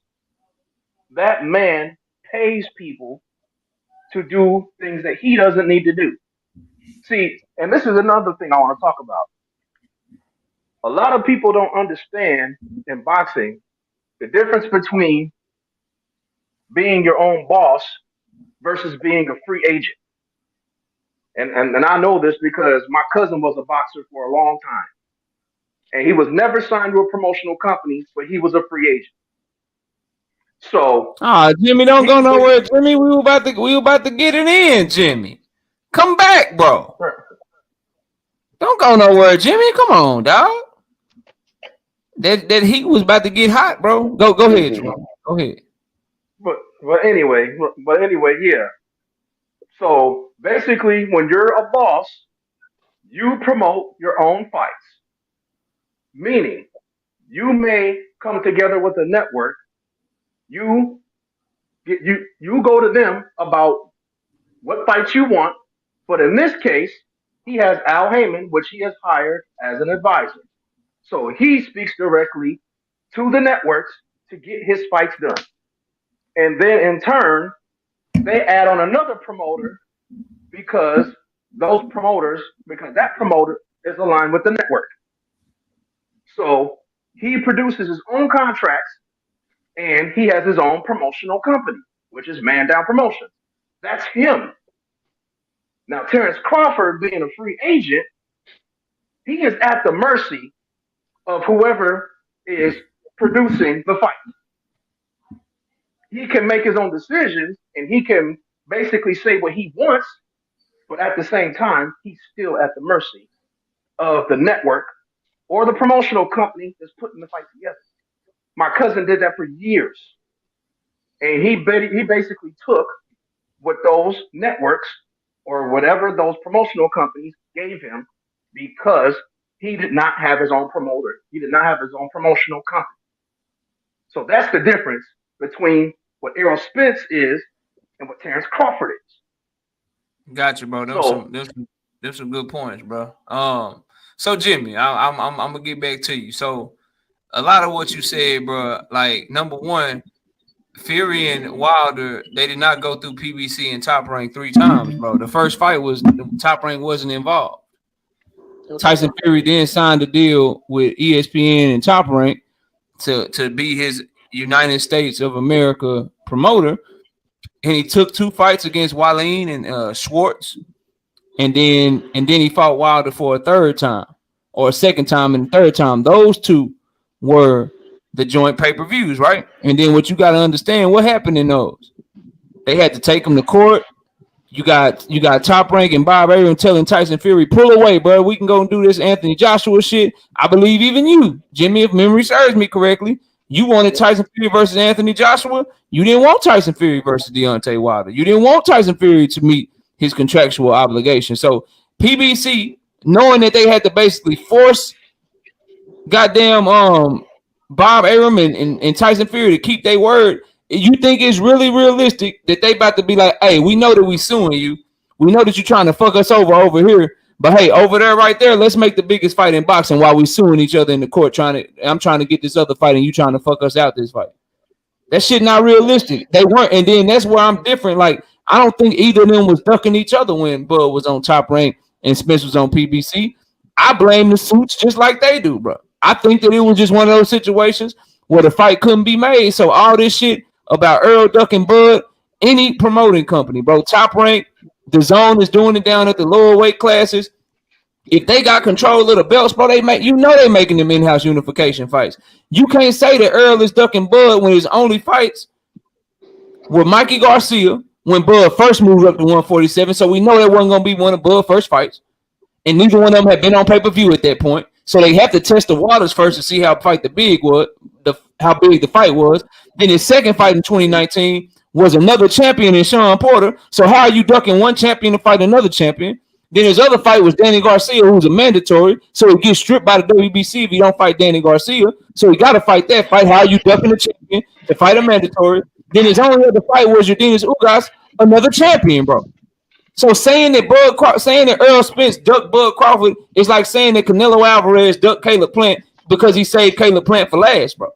that man pays people to do things that he doesn't need to do. See, and this is another thing I want to talk about. A lot of people don't understand in boxing the difference between being your own boss versus being a free agent. And I know this because my cousin was a boxer for a long time. And he was never signed to a promotional company, but he was a free agent. So Jimmy, don't go nowhere, Jimmy. We were about to get it in, Jimmy. Come back, bro. Don't go nowhere, Jimmy. Come on, dog. That heat was about to get hot, bro. Go ahead, Jerome. Go ahead. But anyway, yeah. So basically, when you're a boss, you promote your own fights. Meaning, you may come together with a network. You go to them about what fights you want. But in this case, he has Al Heyman, which he has hired as an advisor. So he speaks directly to the networks to get his fights done. And then in turn, they add on another promoter because that promoter is aligned with the network. So he produces his own contracts and he has his own promotional company, which is Man Down Promotions. That's him. Now, Terence Crawford, being a free agent, he is at the mercy of whoever is producing the fight. he can make his own decisions and he can basically say what he wants, but at the same time, he's still at the mercy of the network or the promotional company that's putting the fight together. My cousin did that for years, and he basically took what those networks or whatever those promotional companies gave him because he did not have his own promoter. He did not have his own promotional company. So that's the difference between what Errol Spence is and what Terence Crawford is. Gotcha, bro. So There's some good points, bro. So Jimmy, I'm gonna get back to you. So a lot of what you said, bro, like number one, Fury and Wilder, they did not go through PBC and Top Rank 3 times, bro. The first fight was Top Rank wasn't involved. Tyson Fury then signed a deal with ESPN and Top Rank to be his United States of America promoter, and he took 2 fights against Wallin and Schwartz, and then he fought Wilder for a third time, or a second time and a third time. Those 2 were the joint pay-per-views, right? And then what you got to understand, what happened in those? They had to take him to court. You got Top Rank and Bob Arum telling Tyson Fury, pull away, bro. We can go and do this Anthony Joshua shit. I believe even you, Jimmy, if memory serves me correctly, you wanted Tyson Fury versus Anthony Joshua. You didn't want Tyson Fury versus Deontay Wilder. You didn't want Tyson Fury to meet his contractual obligation. So PBC, knowing that they had to basically force goddamn Bob Arum and Tyson Fury to keep their word, you think it's really realistic that they about to be like, hey, we know that we suing you. We know that you're trying to fuck us over here. But hey, over there, right there, let's make the biggest fight in boxing while we suing each other in the court. I'm trying to get this other fight and you trying to fuck us out this fight. That shit not realistic. They weren't. And then that's where I'm different. Like, I don't think either of them was ducking each other when Bud was on Top Rank and Spence was on PBC. I blame the suits just like they do, bro. I think that it was just one of those situations where the fight couldn't be made. So all this shit about Earl ducking Bud, any promoting company, bro, Top Rank, the Zone is doing it down at the lower weight classes. If they got control of the belts, bro, they making them in-house unification fights. You can't say that Earl is ducking Bud when his only fights were Mikey Garcia when Bud first moved up to 147. So we know that wasn't going to be one of Bud's first fights. And neither one of them had been on pay-per-view at that point. So they have to test the waters first to see how big the fight was. Then his second fight in 2019 was another champion in Sean Porter. So how are you ducking one champion to fight another champion? Then his other fight was Danny Garcia, who's a mandatory. So he gets stripped by the WBC if he don't fight Danny Garcia. So he got to fight that fight. How are you ducking a champion to fight a mandatory? Then his only other fight was Jordanis Ugas, another champion, bro. So saying that Earl Spence ducked Bud Crawford is like saying that Canelo Alvarez ducked Caleb Plant because he saved Caleb Plant for last, bro.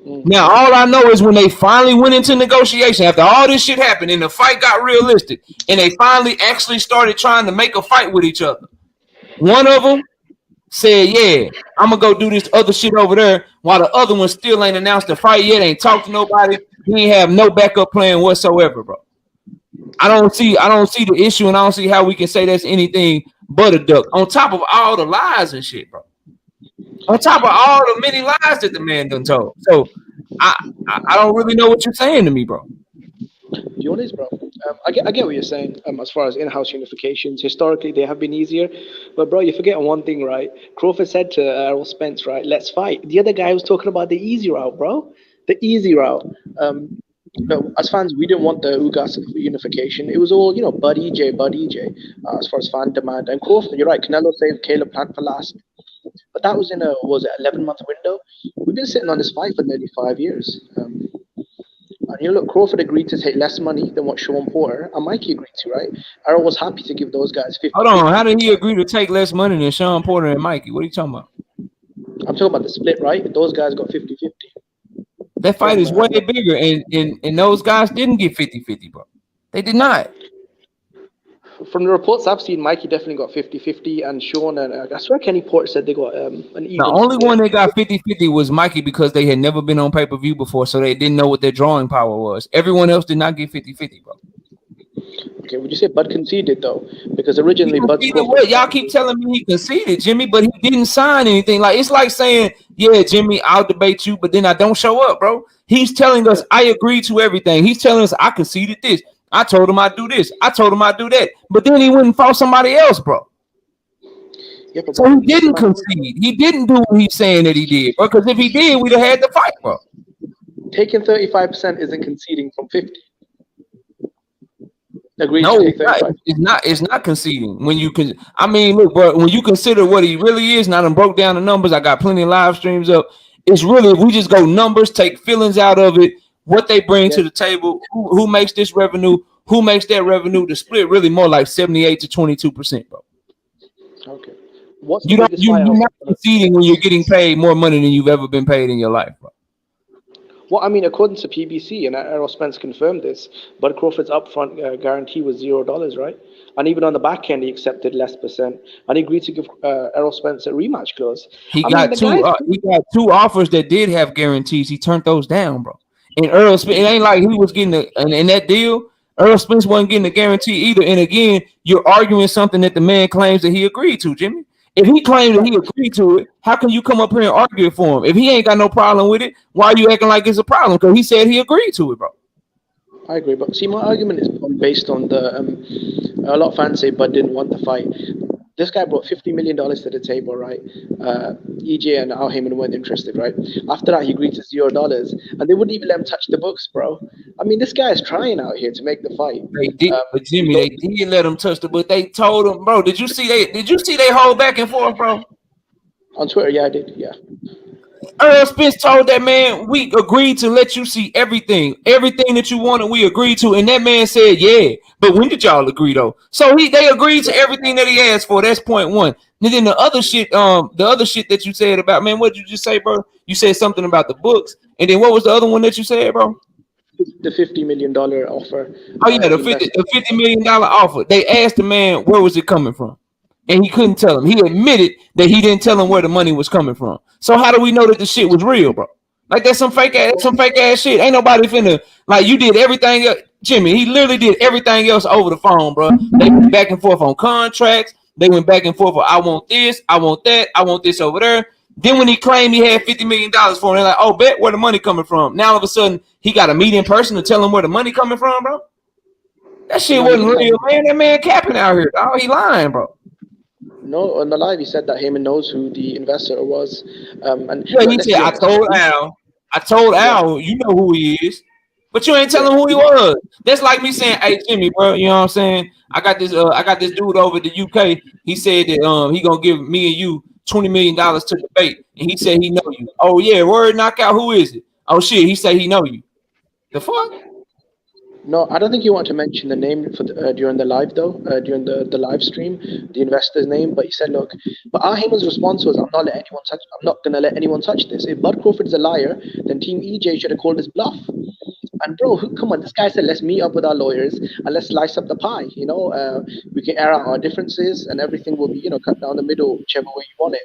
Now, all I know is when they finally went into negotiation, after all this shit happened and the fight got realistic, and they finally actually started trying to make a fight with each other, one of them said, yeah, I'm going to go do this other shit over there, while the other one still ain't announced the fight yet, ain't talked to nobody, he ain't have no backup plan whatsoever, bro. I don't see the issue, and I don't see how we can say that's anything but a duck. On top of all the lies and shit, bro. On top of all the many lies that the man done told. So I don't really know what you're saying to me, bro. You know what it is, bro? I get what you're saying. As far as in-house unifications, historically they have been easier, but bro, you're forgetting one thing, right? Crawford said to Errol Spence, right, let's fight. The other guy was talking about the easy route, bro. The easy route. No, as fans, we didn't want the Ugas unification. It was all, Bud EJ, as far as fan demand. And Crawford, you're right, Canelo saved Caleb Plant for last. But that was in a, 11-month window? We've been sitting on this fight for nearly 5 years. And look, Crawford agreed to take less money than what Sean Porter and Mikey agreed to, right? Errol was happy to give those guys 50. Hold on, how did he agree to take less money than Sean Porter and Mikey? What are you talking about? I'm talking about the split, right? Those guys got 50-50. That fight is way bigger, and those guys didn't get 50-50, bro. They did not. From the reports I've seen, Mikey definitely got 50-50, and Sean and I swear Kenny Porter said they got an even. The only one that got 50-50 was Mikey because they had never been on pay-per-view before, so they didn't know what their drawing power was. Everyone else did not get 50-50, bro. Okay, would you say Bud conceded though? Because originally Bud's Conceded Crawford. what? Y'all keep telling me he conceded, Jimmy, but he didn't sign anything. Like it's like saying, yeah, Jimmy, I'll debate you, but then I don't show up, bro. He's telling us I agree to everything. He's telling us I conceded this. I told him I'd do this. I told him I'd do that. But then he went and fought somebody else, bro. Yeah, but So he didn't concede. He didn't do what he's saying that he did, bro. Because if he did, we'd have had the fight, bro. taking 35% isn't conceding from 50. Agreed No, to take 35. it's not conceding. When you can, I mean, look, bro, when you consider what he really is, now I broke down the numbers. I got plenty of live streams up. It's really, if we just go numbers, take feelings out of it, what they bring to the table, who makes this revenue, who makes that revenue, the split really more like 78 to 22%, bro. Okay. What's You're not conceding when you're getting paid more money than you've ever been paid in your life, bro. Well, I mean, according to PBC, and Errol Spence confirmed this, Bud Crawford's upfront guarantee was $0, right? And even on the back end, he accepted less percent, and he agreed to give Errol Spence a rematch clause. He got two offers that did have guarantees. He turned those down, bro. And Earl Spence, it ain't like he was getting in that deal. Earl Spence wasn't getting a guarantee either. And again, you're arguing something that the man claims that he agreed to, Jimmy. If he claimed that he agreed to it, how can you come up here and argue it for him? If he ain't got no problem with it, why are you acting like it's a problem? Because he said he agreed to it, bro. I agree, but see, my argument is based on the a lot of fans say Bud didn't want the fight. This guy brought $50 million to the table, right? EJ and Al Heyman weren't interested, right? After that, he agreed to $0, and they wouldn't even let him touch the books, bro. I mean, this guy is trying out here to make the fight. They did, but Jimmy, they didn't let him touch the book. They told him, bro. Did you see they hold back and forth, bro? On Twitter, yeah, I did, yeah. Earl Spence told that man, we agreed to let you see everything that you wanted. We agreed to, and that man said, yeah. But when did y'all agree though? So they agreed to everything that he asked for. That's point one. And then the other shit that you said about, man, what did you just say, bro? You said something about the books, and then what was the other one that you said, bro? The $50 million offer. Oh yeah, the $50 million offer. They asked the man where was it coming from, and he couldn't tell him. He admitted that he didn't tell him where the money was coming from. So how do we know that the shit was real, bro? Like that's some fake ass shit. Ain't nobody finna, like, you did everything else. Jimmy, he literally did everything else over the phone, bro. They went back and forth on contracts. They went back and forth on, I want this, I want that, I want this over there. Then when he claimed he had $50 million for him, they're like, oh, bet where the money coming from. Now all of a sudden he got a meet in person to tell him where the money coming from, bro. That shit wasn't real, man. That man capping out here, dog. He lying, bro. No, on the live he said that Heyman knows who the investor was. And yeah, he said, I told Al, you know who he is, but you ain't telling who he was. That's like me saying, hey Jimmy, bro, you know what I'm saying? I got this dude over at the UK. He said that he gonna give me and you $20 million to debate, and he said he know you. Oh yeah, word knockout. Who is it? Oh shit, he said he know you. The fuck? No, I don't think you want to mention the name for during the live though. During the live stream, the investor's name. But he said, look, but Heyman's response was, I'm not gonna let anyone touch this. If Bud Crawford is a liar, then Team EJ should have called his bluff. And bro, come on, this guy said, let's meet up with our lawyers and let's slice up the pie. You know, we can air out our differences and everything will be, you know, cut down the middle, whichever way you want it.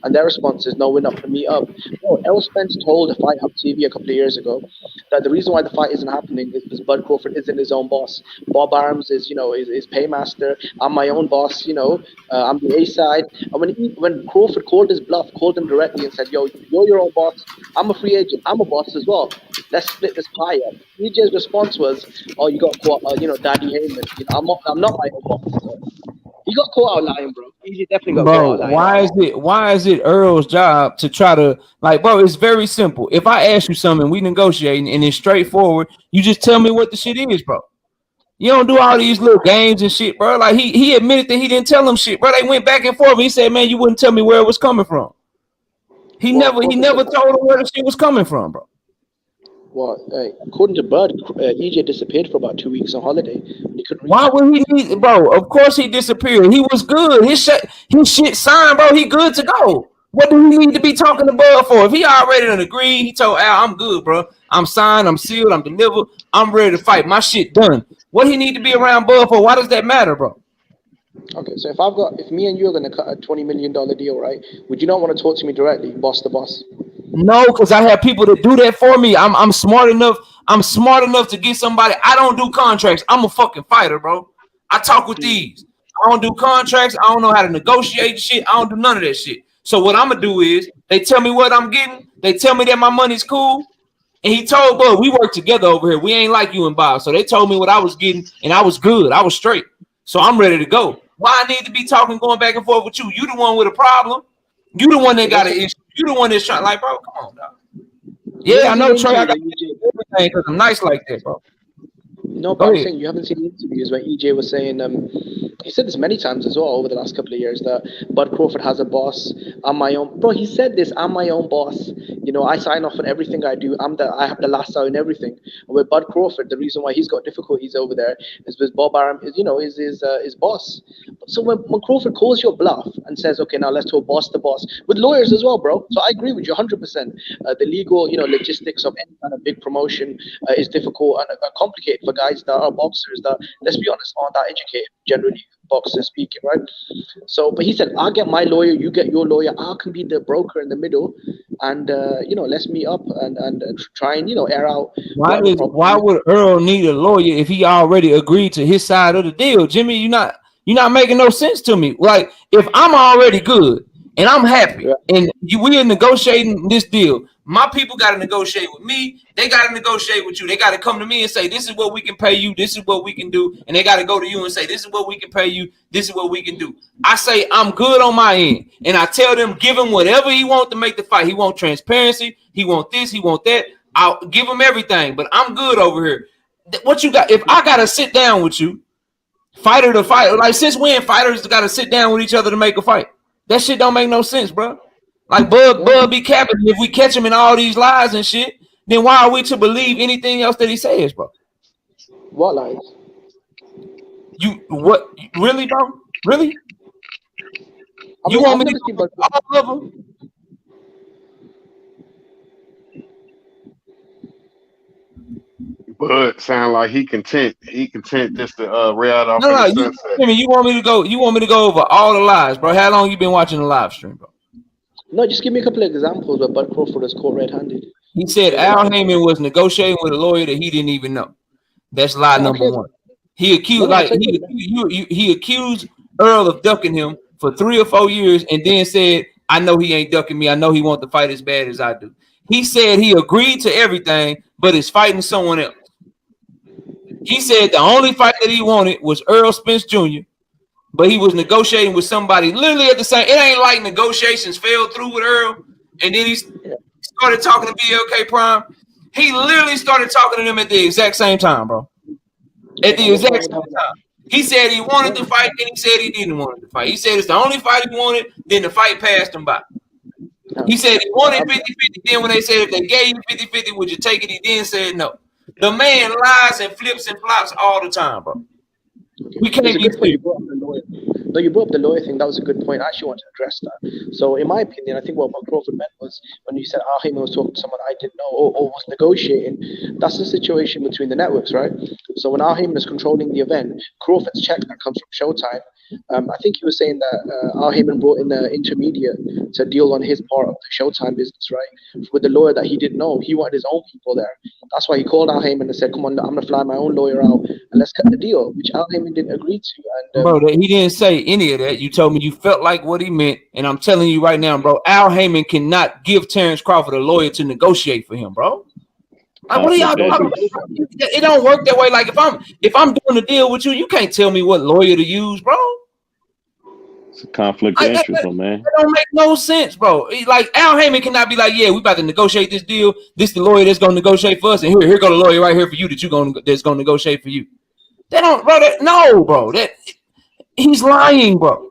And their response is, no, we're not going to meet up. Bro, Errol Spence told Fight Hub TV a couple of years ago that the reason why the fight isn't happening is because Bud Crawford isn't his own boss. Bob Arms is, you know, is paymaster. I'm my own boss. You know, I'm the A side. And when Crawford called his bluff, called him directly and said, yo, you're your own boss. I'm a free agent. I'm a boss as well. Let's split this pie up. EJ's response was, "Oh, you got caught, you know, Daddy Heyman. You know, I'm not my own boss." He got caught out lying, bro. EJ definitely got caught out lying. Why is it Earl's job to try to, like, bro? It's very simple. If I ask you something, we negotiating, and it's straightforward. You just tell me what the shit is, bro. You don't do all these little games and shit, bro. Like he admitted that he didn't tell him shit, bro. They went back and forth. He said, "Man, you wouldn't tell me where it was coming from." He never told him where the shit was coming from, bro. Well, according to Bud, EJ disappeared for about 2 weeks on holiday. Why would he need, bro? Of course he disappeared. He was good. His shit signed, bro. He good to go. What do he need to be talking to Bud for? If he already done agreed, he told Al, I'm good, bro. I'm signed, I'm sealed, I'm delivered, I'm ready to fight. My shit done. What he need to be around Bud for? Why does that matter, bro? Okay, so if me and you are gonna cut a $20 million deal, right? Would you not want to talk to me directly, boss to boss? No, because I have people that do that for me. I'm smart enough. I'm smart enough to get somebody. I don't do contracts. I'm a fucking fighter, bro. I talk with these. I don't do contracts. I don't know how to negotiate shit. I don't do none of that shit. So what I'm gonna do is they tell me what I'm getting. They tell me that my money's cool. And he told Bud, we work together over here. We ain't like you and Bob. So they told me what I was getting, and I was good. I was straight. So I'm ready to go. Why I need to be talking, going back and forth with you? You the one with a problem. You the one that got an issue. You the one that's trying, like, bro, come on, dog. Yeah, I know, Trey. I got everything because I'm nice like that, bro. No, but I'm saying you haven't seen the interviews where EJ was saying, he said this many times as well over the last couple of years, that Bud Crawford has a boss. I'm my own, bro. He said this. I'm my own boss. You know, I sign off on everything I do. I have the last say in everything. And with Bud Crawford, the reason why he's got difficulties over there is because Bob Arum is, you know, is his boss. So when Crawford calls your bluff and says, okay, now let's talk boss to boss with lawyers as well, bro. So I agree with you 100%. The legal, you know, logistics of any kind of big promotion is difficult and complicated for guys that are boxers that, let's be honest, aren't that educated generally, boxers speaking, right? So, but he said, I'll get my lawyer, you get your lawyer. I can be the broker in the middle, and you know, let's meet up and try and, you know, air out. Why would Earl need a lawyer if he already agreed to his side of the deal, Jimmy? You're not making no sense to me. Like, if I'm already good and I'm happy, and we are negotiating this deal, my people got to negotiate with me. They got to negotiate with you. They got to come to me and say, this is what we can pay you. This is what we can do. And they got to go to you and say, this is what we can pay you. This is what we can do. I say, I'm good on my end. And I tell them, give him whatever he wants to make the fight. He want transparency. He want this. He want that. I'll give him everything. But I'm good over here. What you got? If I got to sit down with you, fighter to fighter, like since when fighters got to sit down with each other to make a fight? That shit don't make no sense, bro. Like Bud be capping. If we catch him in all these lies and shit, then why are we to believe anything else that he says, bro? What lies? You what? Really, bro? Really? You want me to go all of them? Bud sound like he content. He content just to ride off in the sunset. You want me to go? You want me to go over all the lies, bro? How long you been watching the live stream, bro? No, just give me a couple of examples where Bud Crawford was caught red-handed. He said Al Heyman was negotiating with a lawyer that he didn't even know. That's lie number one. He accused he accused Earl of ducking him for 3 or 4 years, and then said, "I know he ain't ducking me. I know he wants to fight as bad as I do." He said he agreed to everything, but is fighting someone else. He said the only fight that he wanted was Earl Spence Jr., but he was negotiating with somebody literally at the same. It ain't like negotiations fell through with Earl, and then he started talking to BLK Prime. He literally started talking to them at the exact same time, bro. At the exact same time. He said he wanted to fight, then he said he didn't want to fight. He said it's the only fight he wanted, then the fight passed him by. He said he wanted 50-50, then when they said if they gave you 50-50, would you take it? He then said no. The man lies and flips and flops all the time, bro. We can't be clear. No, you brought up the lawyer thing. That was a good point. I actually want to address that. So, in my opinion, I think what Crawford meant was when you said Al Heyman was talking to someone I didn't know or was negotiating, that's the situation between the networks, right? So, when Al Heyman is controlling the event, Crawford's check that comes from Showtime, I think he was saying that Al Heyman brought in an intermediate to deal on his part of the Showtime business, right? With the lawyer that he didn't know. He wanted his own people there. That's why he called Al Heyman and said, come on, I'm going to fly my own lawyer out and let's cut the deal, which Al Heyman didn't agree to. And, bro, he didn't say any of that. You told me you felt like what he meant, and I'm telling you right now, bro, Al Heyman cannot give Terence Crawford a lawyer to negotiate for him, bro. Like, what are y'all talking about? It don't work that way. Like, if I'm doing a deal with you, you can't tell me what lawyer to use, bro. It's a conflict of interest, man. That don't make no sense, bro. Like, Al Heyman cannot be like, yeah, we about to negotiate this deal. This the lawyer that's gonna negotiate for us, and here go the lawyer right here for you that's gonna negotiate for you. They don't, bro. No, bro. He's lying, bro.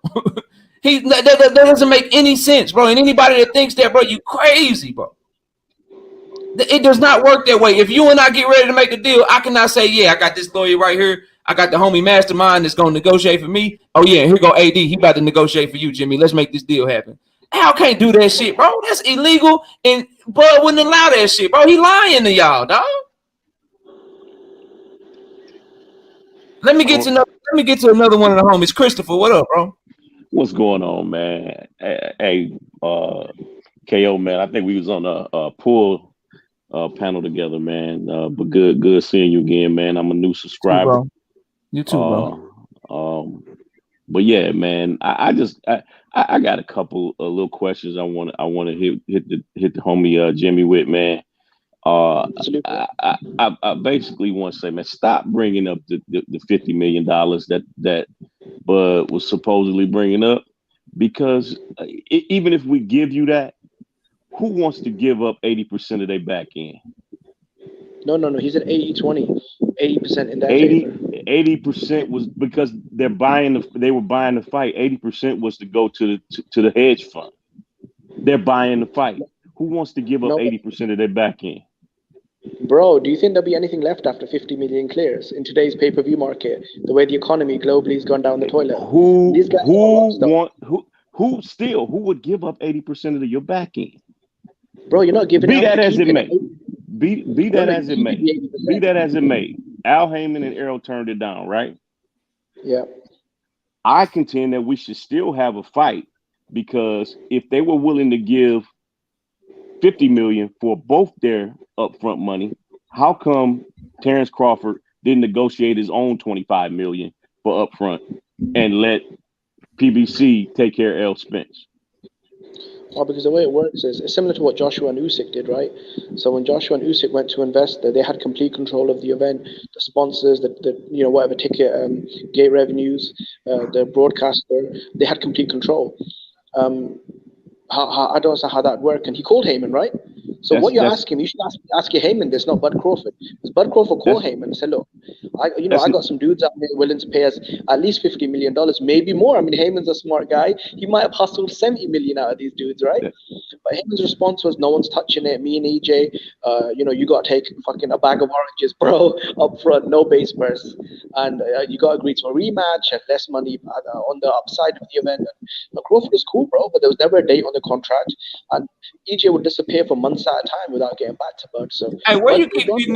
That doesn't make any sense, bro. And anybody that thinks that, bro, you crazy, bro. It does not work that way. If you and I get ready to make a deal, I cannot say, yeah, I got this lawyer right here. I got the homie mastermind that's going to negotiate for me. Oh, yeah, here go AD. He about to negotiate for you, Jimmy. Let's make this deal happen. Al can't do that shit, bro. That's illegal, and Bud wouldn't allow that shit, bro. He lying to y'all, dog. Let me get to another one of the homies. Christopher, what up, bro? What's going on, man? Hey, KO, man. I think we was on a pool panel together, man. But good seeing you again, man. I'm a new subscriber. Bro. You too, bro. But yeah, man, I got a couple of little questions I want to hit the homie Jimmy with, man. I basically want to say, man, stop bringing up the $50 million that Bud was supposedly bringing up, because even if we give you that, who wants to give up 80% of their back end? No. He said 80-20, 80% in that favor. 80% was because they were buying the fight. 80% was to go to the hedge fund. They're buying the fight. Who wants to give up 80% of their back end? Bro, do you think there'll be anything left after 50 million clears in today's pay-per-view market? The way the economy globally has gone down the toilet. Who would give up 80% of your back end? Bro, you're not giving. Be that as it may. Be that as it may. Be that as it may. Al Heyman and Errol turned it down, right? Yeah. I contend that we should still have a fight, because if they were willing to give $50 million for both their upfront money, how come Terence Crawford didn't negotiate his own $25 million for upfront and let PBC take care of L. Spence? Well, because the way it works is it's similar to what Joshua and Usyk did, right? So when Joshua and Usyk went to invest, they had complete control of the event, the sponsors, the whatever ticket, gate revenues, the broadcaster. They had complete control. I don't know how that worked, and he called Heyman, right? So what you're asking, you should ask your Heyman this, not Bud Crawford. Because Bud Crawford called Heyman and said, look, I got some dudes out there willing to pay us at least $50 million, maybe more. I mean, Heyman's a smart guy. He might have hustled $70 million out of these dudes, right? But Heyman's response was, no one's touching it. Me and EJ, you got to take fucking a bag of oranges, bro, up front, no base purse. And you got to agree to a rematch and less money on the upside of the event. And Crawford was cool, bro, but there was never a date on the contract. And EJ would disappear for months at a time without getting back to Bud. So, hey, where you keep getting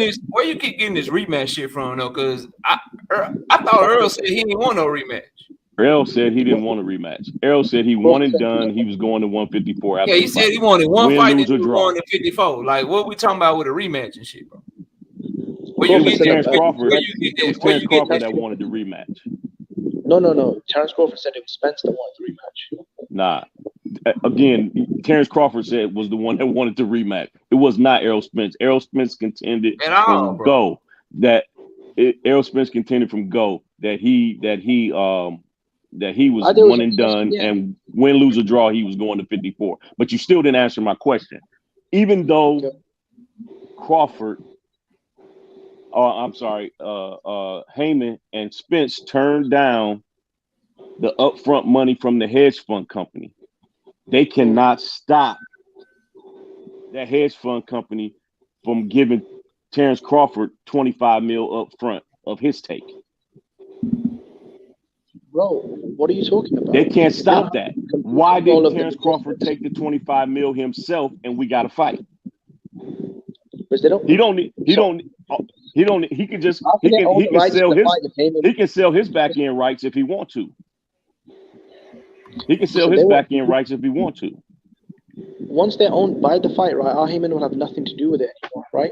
this rematch shit from, though? Because I thought Earl said he didn't want no rematch. Earl said he didn't want a rematch. Earl said he one and done. He was going to 154 after. Yeah, he said he wanted one fight and he was draw. going to 54. Like, what we talking about with a rematch and shit, bro? Where you get Terence Crawford? It was Terence Crawford that wanted the rematch. No. Terence Crawford said it was Spence that wanted the rematch. Nah. Again, Terence Crawford said was the one that wanted the rematch. It was not Errol Spence. Errol Spence contended from go that Errol Spence contended from go that he was one and done, and win, lose, or draw, he was going to 54. But you still didn't answer my question. Even though Heyman and Spence turned down the upfront money from the hedge fund company, they cannot stop that hedge fund company from giving Terence Crawford $25 million up front of his take. Bro, what are you talking about? They can't stop that. Why did Terence Crawford take the $25 million himself and we got to fight? Because they don't. He can sell his back end rights if he want to. He can sell his back end rights if he want to. Once they're owned by the fight, right? Al Heyman will have nothing to do with it anymore, right?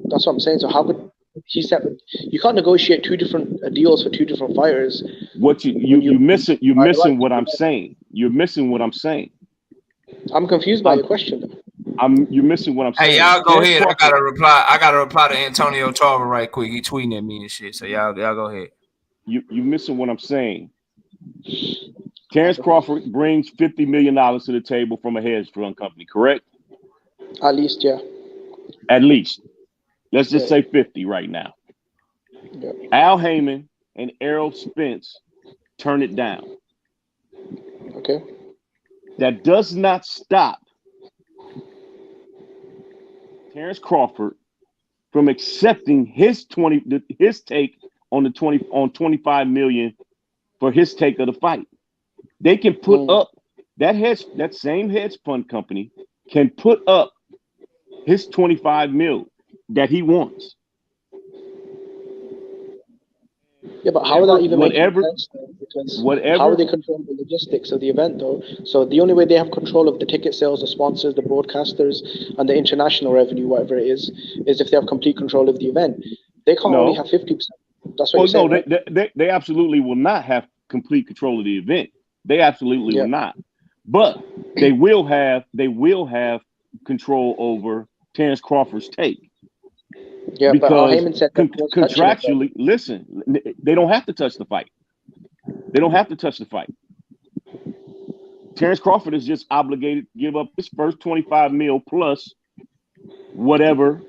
That's what I'm saying. So how could he said you can't negotiate two different deals for two different fighters? What you're missing what I'm saying. You're missing what I'm saying. I'm confused by your question, though. You're missing what I'm saying. Hey, y'all go ahead. I gotta reply to Antonio Tarver right quick. He tweeting at me and shit. So y'all go ahead. You're missing what I'm saying. Terence Crawford brings $50 million to the table from a hedge fund company, correct? At least, yeah. At least. Let's just say 50 right now. Yeah. Al Heyman and Errol Spence turn it down. Okay. That does not stop Terence Crawford from accepting his take on $25 million for his take of the fight. They can put up that same hedge fund company can put up his $25 million that he wants. Yeah, but how would that even whatever, make sense? Though? Because whatever. how are they controlling the logistics of the event, though? So the only way they have control of the ticket sales, the sponsors, the broadcasters, and the international revenue, whatever it is if they have complete control of the event. They can't only have 50%. That's what you're saying, right? They absolutely will not have complete control of the event. They absolutely will not. But they will have control over Terence Crawford's take. Yeah, because but Heyman said contractually, listen, they don't have to touch the fight. They don't have to touch the fight. Terence Crawford is just obligated to give up his first 25 mil plus whatever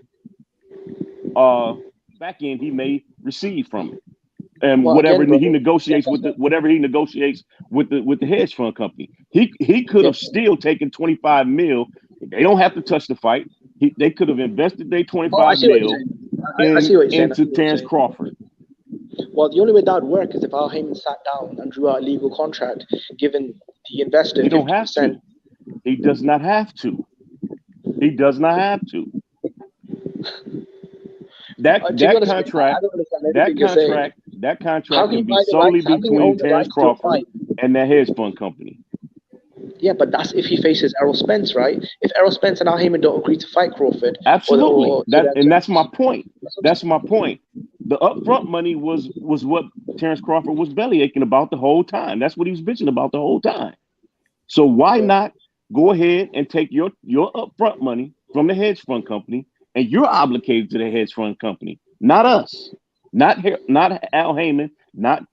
back end he may receive from it. And whatever he negotiates with the hedge fund company. He could have still taken 25 mil. They don't have to touch the fight. They could have invested their 25 mil into Terence Crawford. Well, the only way that would work is if Al Heyman sat down and drew out a legal contract, giving the investor 50%. He don't have to. He does not have to. He does not have to. That contract can be solely between Terence Crawford and that hedge fund company. Yeah, but that's if he faces Errol Spence, right? If Errol Spence and Al Heyman don't agree to fight Crawford, absolutely. That's my point. That's my point. The upfront money was what Terence Crawford was bellyaching about the whole time. That's what he was bitching about the whole time. So why not go ahead and take your upfront money from the hedge fund company, and you're obligated to the hedge fund company, not us, not Al Heyman, not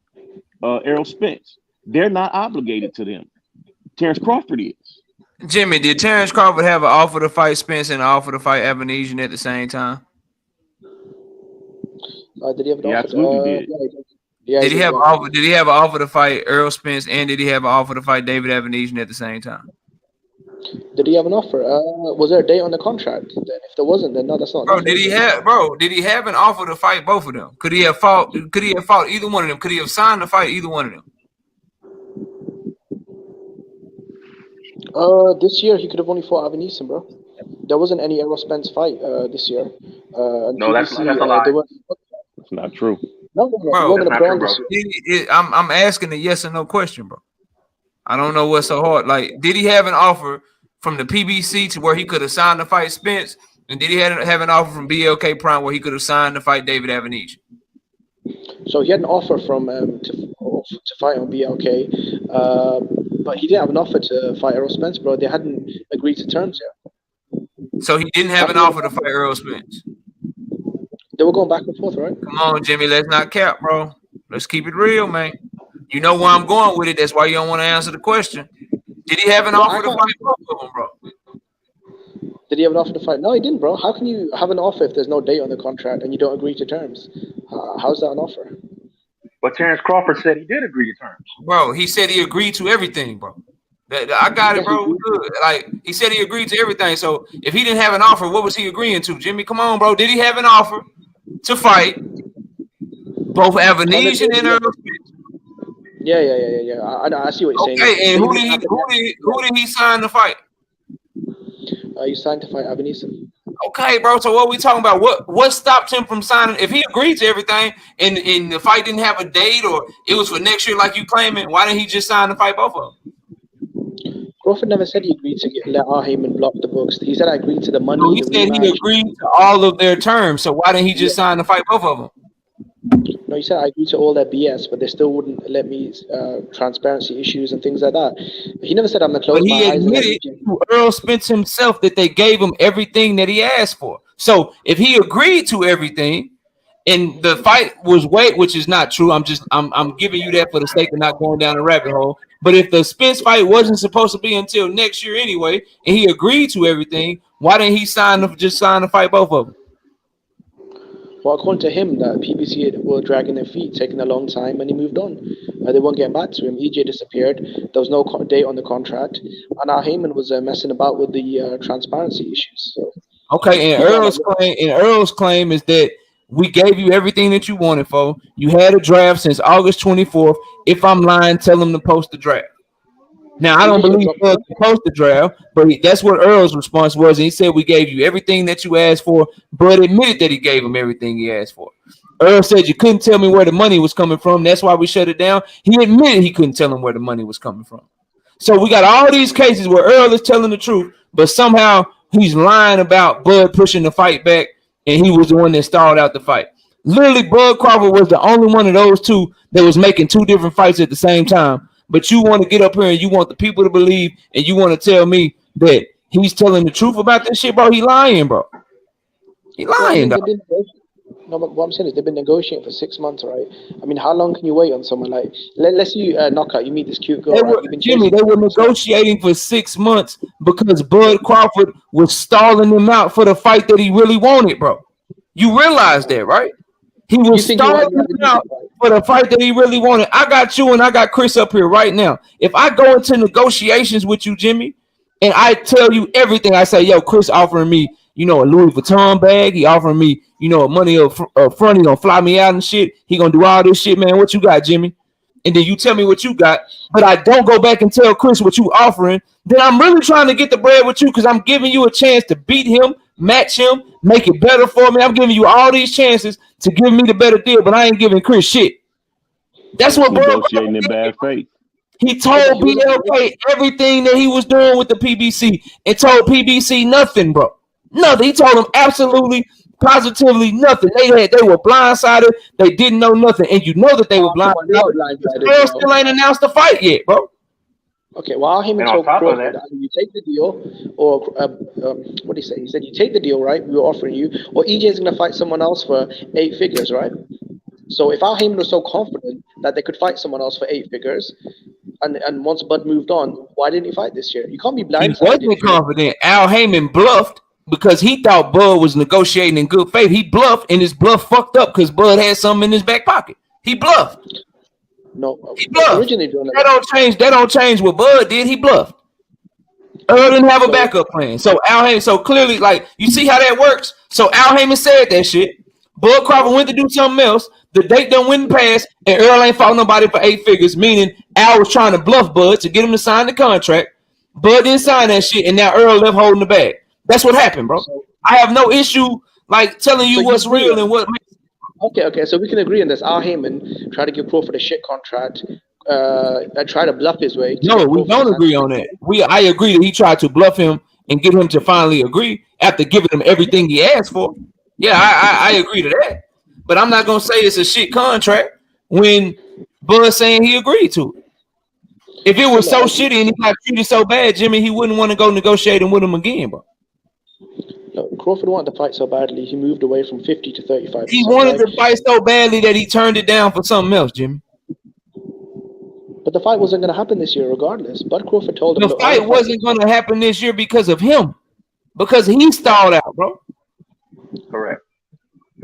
Errol Spence. They're not obligated to them. Terence Crawford is. Jimmy, did Terence Crawford have an offer to fight Spence and an offer to fight Evanesian at the same time? Did he have an offer? He absolutely did. Yeah, did he have an offer? Did he have an offer to fight Errol Spence, and did he have an offer to fight David Evanesian at the same time? Did he have an offer? Was there a date on the contract? Then if there wasn't, then no, that's not. Bro, did he have an offer to fight both of them? Could he have fought either one of them? Could he have signed to fight either one of them? This year he could have only fought Evanesian, bro. There wasn't any Errol Spence fight this year. No, that's a lie. That's not true. No, bro, I'm asking a yes or no question, bro. I don't know what's so hard. Like, did he have an offer from the PBC to where he could have signed to fight Spence? And did he have an offer from BLK Prime where he could have signed to fight David Evanesian? So he had an offer from to fight on BLK, but he didn't have an offer to fight Errol Spence, bro. They hadn't agreed to terms yet. So he didn't have an offer to fight Errol Spence. They were going back and forth, right? Come on, Jimmy. Let's not cap, bro. Let's keep it real, man. You know where I'm going with it. That's why you don't want to answer the question. Did he have an offer to fight both of them, bro? Did he have an offer to fight? No, he didn't, bro. How can you have an offer if there's no date on the contract and you don't agree to terms? How's that an offer? But Terence Crawford said he did agree to terms. Bro, he said he agreed to everything, bro. I got it, bro. Good. Like, he said he agreed to everything. So if he didn't have an offer, what was he agreeing to? Jimmy, come on, bro. Did he have an offer to fight both Evanesian and Errol Spence? Yeah. I see what you're saying. Okay, and who did he sign to fight? He signed to fight Evanesian. Okay, bro. So what we talking about? What stopped him from signing? If he agreed to everything and the fight didn't have a date or it was for next year, like you claiming, why didn't he just sign to fight both of them? Crawford never said he agreed to let Al Heyman block the books. He said I agreed to the money. No, he said he agreed to all of their terms. So why didn't he just sign to fight both of them? No, he said I agreed to all that BS, but they still wouldn't let me transparency issues and things like that. He never said I'm gonna close my eyes. But he admitted to Earl Spence himself that they gave him everything that he asked for. So if he agreed to everything, and the fight was which is not true. I'm giving you that for the sake of not going down a rabbit hole. But if the Spence fight wasn't supposed to be until next year anyway, and he agreed to everything, why didn't he sign to fight both of them? Well, according to him, that PBC were dragging their feet, taking a long time, and he moved on. They weren't getting back to him. EJ disappeared. There was no date on the contract, and Al Heyman was messing about with the transparency issues. So. Okay, and Earl's claim is that we gave you everything that you wanted for. You had a draft since August 24th. If I'm lying, tell him to post the draft. Now, I don't believe Earl to post the draft, but that's what Earl's response was. And he said, we gave you everything that you asked for, but admitted that he gave him everything he asked for. Earl said you couldn't tell me where the money was coming from. That's why we shut it down. He admitted he couldn't tell him where the money was coming from. So we got all these cases where Earl is telling the truth, but somehow he's lying about Bud pushing the fight back, and he was the one that stalled out the fight. Literally, Bud Crawford was the only one of those two that was making two different fights at the same time. But you want to get up here and you want the people to believe, and you want to tell me that he's telling the truth about this shit, bro. He lying, bro. He lying, dog. No, but what I'm saying is they've been negotiating for 6 months, right? I mean, how long can you wait on someone like? Let's say you knockout, you meet this cute girl. They were negotiating for 6 months because Bud Crawford was stalling him out for the fight that he really wanted, bro. You realize that, right? He was stalling him out for the fight that he really wanted. I got you and I got Chris up here right now. If I go into negotiations with you, Jimmy, and I tell you everything, I say, yo, Chris offering me, a Louis Vuitton bag. He offering me, money up front. He gonna fly me out and shit. He gonna do all this shit, man. What you got, Jimmy? And then you tell me what you got, but I don't go back and tell Chris what you offering. Then I'm really trying to get the bread with you because I'm giving you a chance to beat him, match him, make it better for me. I'm giving you all these chances to give me the better deal, but I ain't giving Chris shit. That's what negotiating in bad faith. He told BLK everything that he was doing with the PBC and told PBC nothing, bro. Nothing. He told them absolutely, positively nothing. They were blindsided. They didn't know nothing, and you know that they were blindsided. They still ain't announced the fight yet, bro. Okay, well, him and told Crawford, you take the deal, or what did he say? He said, you take the deal, right? We're offering you, or EJ's going to fight someone else for 8 figures, right? So if Al Heyman was so confident that they could fight someone else for 8 figures, and once Bud moved on, why didn't he fight this year? You can't be blindsided. He wasn't confident. Al Heyman bluffed because he thought Bud was negotiating in good faith. He bluffed, and his bluff fucked up because Bud had something in his back pocket. He bluffed. No, he bluffed. That don't change what Bud did. He bluffed. Earl didn't have a backup plan. So Al Heyman, so clearly, like, you see how that works? So Al Heyman said that shit. Bud Crawford went to do something else. The date done went past, and Earl ain't fought nobody for 8 figures, meaning Al was trying to bluff Bud to get him to sign the contract. Bud didn't sign that shit, and now Earl left holding the bag. That's what happened, bro. I have no issue, like, telling you what's real and what. Okay, so we can agree on this. Al Heyman tried to give Crawford a shit contract, tried to bluff his way. No, we don't agree on that. I agree that he tried to bluff him and get him to finally agree after giving him everything he asked for. Yeah, I agree to that. But I'm not gonna say it's a shit contract when Bud saying he agreed to it. If it was so shitty and he got treated so bad, Jimmy, he wouldn't want to go negotiating with him again, bro. No, Crawford wanted to fight so badly, he moved away from 50 to 35. He wanted to fight so badly that he turned it down for something else, Jimmy. But the fight wasn't going to happen this year regardless. Bud Crawford told him the fight wasn't going to happen this year because of him. Because he stalled out, bro. Correct.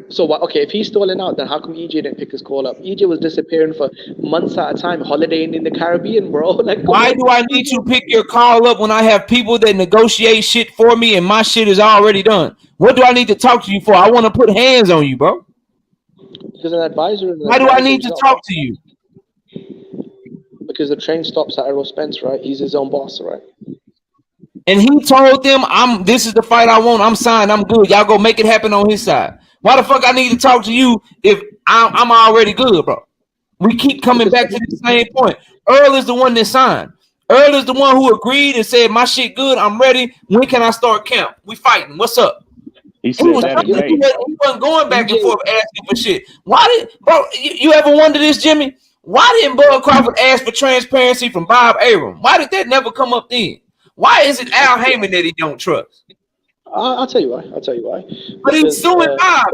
So, okay, if he's stalling out, then how come EJ didn't pick his call up? EJ was disappearing for months at a time, holidaying in the Caribbean, bro. Like, why do I need to pick your call up when I have people that negotiate shit for me and my shit is already done? What do I need to talk to you for? I want to put hands on you, bro. Because an advisor. Why do I need to talk to you? Because the train stops at Errol Spence, right? He's his own boss, right? And he told them, this is the fight I want. I'm signed. I'm good. Y'all go make it happen on his side. Why the fuck I need to talk to you if I'm already good, bro? We keep coming back to the same point. Earl is the one that signed. Earl is the one who agreed and said, my shit good. I'm ready. When can I start camp? We fighting. What's up? He wasn't going back and forth asking for shit. Why you ever wonder this, Jimmy? Why didn't Bud Crawford ask for transparency from Bob Arum? Why did that never come up then? Why is it Al Heyman that he don't trust? I'll tell you why. But he's suing Bob.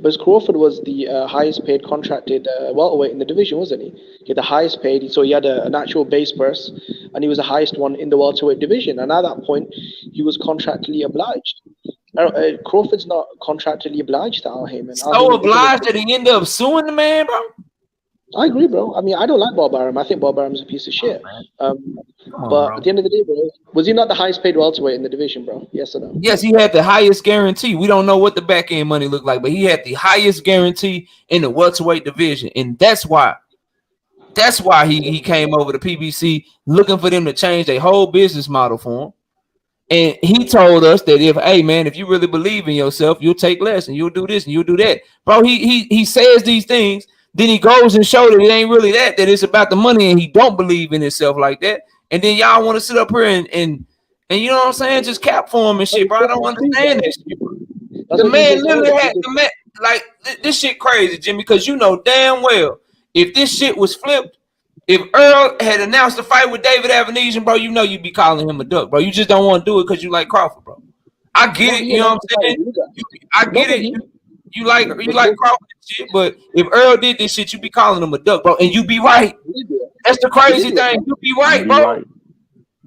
But Crawford was the highest paid contracted welterweight in the division, wasn't he? He had the highest paid, so he had an actual base purse, and he was the highest one in the welterweight division. And at that point, he was contractually obliged. Crawford's not contractually obliged to Al Heyman. So obliged that he ended up suing the man, bro? I agree, bro. I mean, I don't like Bob Arum. I think Bob Arum's a piece of shit. But at the end of the day, bro, was he not the highest paid welterweight in the division, bro? Yes or no? Yes, he had the highest guarantee. We don't know what the back end money looked like, but he had the highest guarantee in the welterweight division, and that's why he came over to PBC looking for them to change their whole business model for him. And he told us that hey man, if you really believe in yourself, you'll take less and you'll do this and you'll do that. Bro, he says these things, then he goes and shows that it ain't really that it's about the money, and he don't believe in himself like that. And then y'all want to sit up here and you know what I'm saying, just cap for him and shit, bro. I don't understand this shit, bro. The man literally had the man, like this shit crazy, Jimmy, because you know damn well if this shit was flipped, if Earl had announced a fight with David Avenesian, bro, you know you'd be calling him a duck, bro. You just don't want to do it because you like Crawford, bro. I get it, you know what I'm saying? I get it. You like Crawford and shit, but if Earl did this shit, you be calling him a duck, bro, and you be right. That's the crazy thing. You be right, bro.